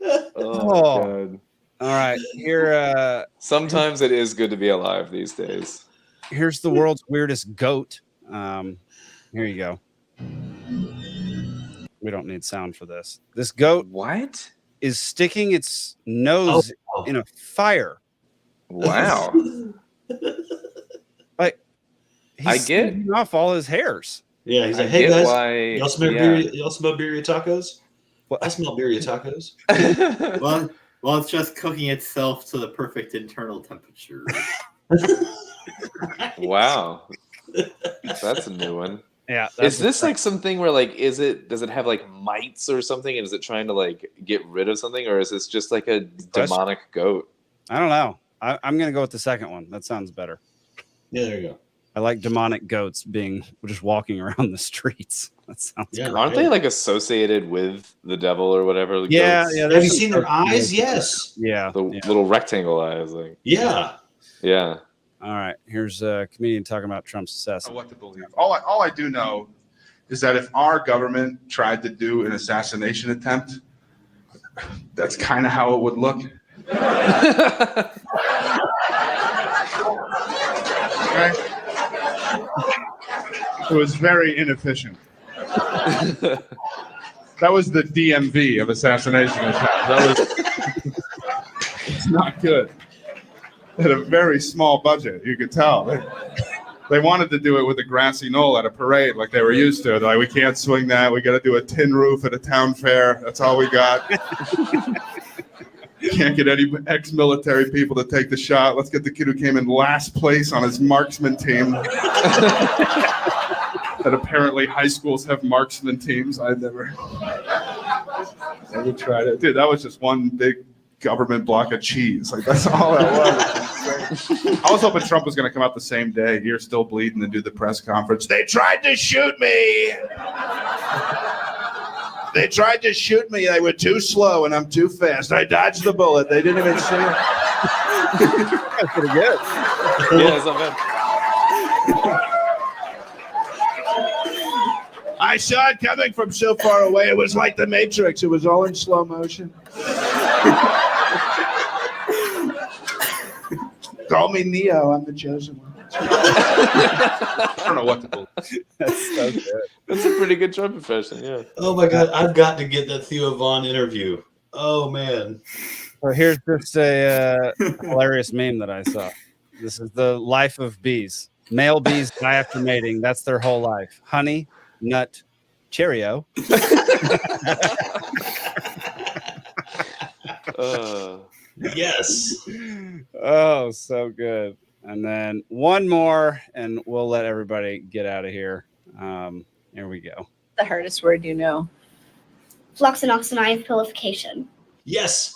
Oh, God. All right. Here. Sometimes it is good to be alive these days. Here's the world's weirdest goat. Here you go. We don't need sound for this. This goat. What? Is sticking its nose in a fire. Wow. Like I get off all his hairs. Yeah, he's like, hey guys, y'all smell birria tacos? I smell birria tacos. well, it's just cooking itself to the perfect internal temperature. Wow. That's a new one. Yeah. Is this like something where like does it have like mites or something, and is it trying to like get rid of something, or is this just like a demonic goat? I don't know. I'm gonna go with the second one. That sounds better. Yeah, there you go. I like demonic goats being just walking around the streets. That sounds great. Aren't they like associated with the devil or whatever? Yeah, goats? yeah. Have you seen their eyes? Yes. Yeah. The little rectangle eyes, like. Yeah. Yeah. All right. Here's a comedian talking about Trump's assassination. What to believe. All I do know is that if our government tried to do an assassination attempt, that's kind of how it would look. Okay? It was very inefficient. That was the DMV of assassination attempts. It's not good. At a very small budget, you could tell. They wanted to do it with a grassy knoll at a parade like they were used to. They're like, we can't swing that. We got to do a tin roof at a town fair. That's all we got. Can't get any ex-military people to take the shot. Let's get the kid who came in last place on his marksman team. That apparently high schools have marksman teams. I never tried it. Dude, that was just one big government block of cheese. Like, that's all that was. I was hoping Trump was going to come out the same day, ear still bleeding, and do the press conference. They tried to shoot me. They tried to shoot me. They were too slow, and I'm too fast. I dodged the bullet. They didn't even see it. That's pretty good. Yeah, it's not bad. I saw it coming from so far away. It was like the Matrix. It was all in slow motion. Call me Neo. I'm the chosen one. I don't know what to believe. That's so good. That's a pretty good Trump impression. Yeah. Oh my God, I've got to get that Theo Vaughn interview. Oh man. Well, here's just a hilarious meme that I saw. This is the life of bees. Male bees die after mating. That's their whole life. Honey, nut, Cheerio. Yes. Oh, so good. And then one more, and we'll let everybody get out of here. Here we go. The hardest word you know. Fluoxetinoxide purification. Yes.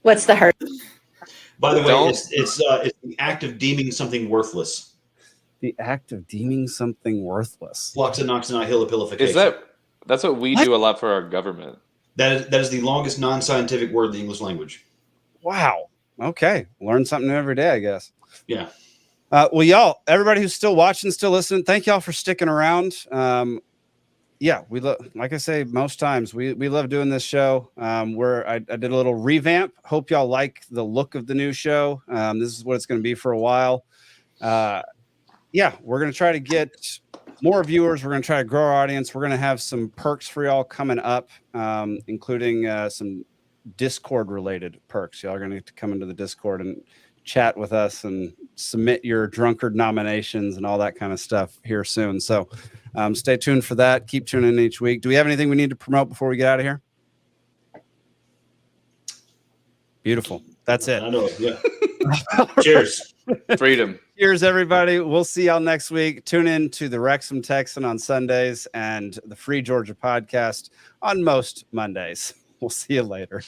What's the hard? By the way, it's the act of deeming something worthless. The act of deeming something worthless. Fluoxetinoxide hilipilification. Is that's what we do a lot for our government? That is the longest non-scientific word in the English language. Wow. Okay. Learn something new every day, I guess. Yeah. Well, y'all, everybody who's still watching, still listening, thank y'all for sticking around. Yeah, we like I say most times, we love doing this show. I did a little revamp. Hope y'all like the look of the new show. This is what it's going to be for a while. Yeah, we're going to try to get more viewers. We're going to try to grow our audience. We're going to have some perks for y'all coming up, including some Discord related perks. Y'all are going to get to come into the Discord and chat with us and submit your drunkard nominations and all that kind of stuff here soon. So stay tuned for that. Keep tuning in each week. Do we have anything we need to promote before we get out of here? Beautiful. That's it. I know. Yeah. Cheers. Freedom. Cheers, everybody. We'll see y'all next week. Tune in to the Wrexham Texan on Sundays and the Free Georgia podcast on most Mondays. We'll see you later.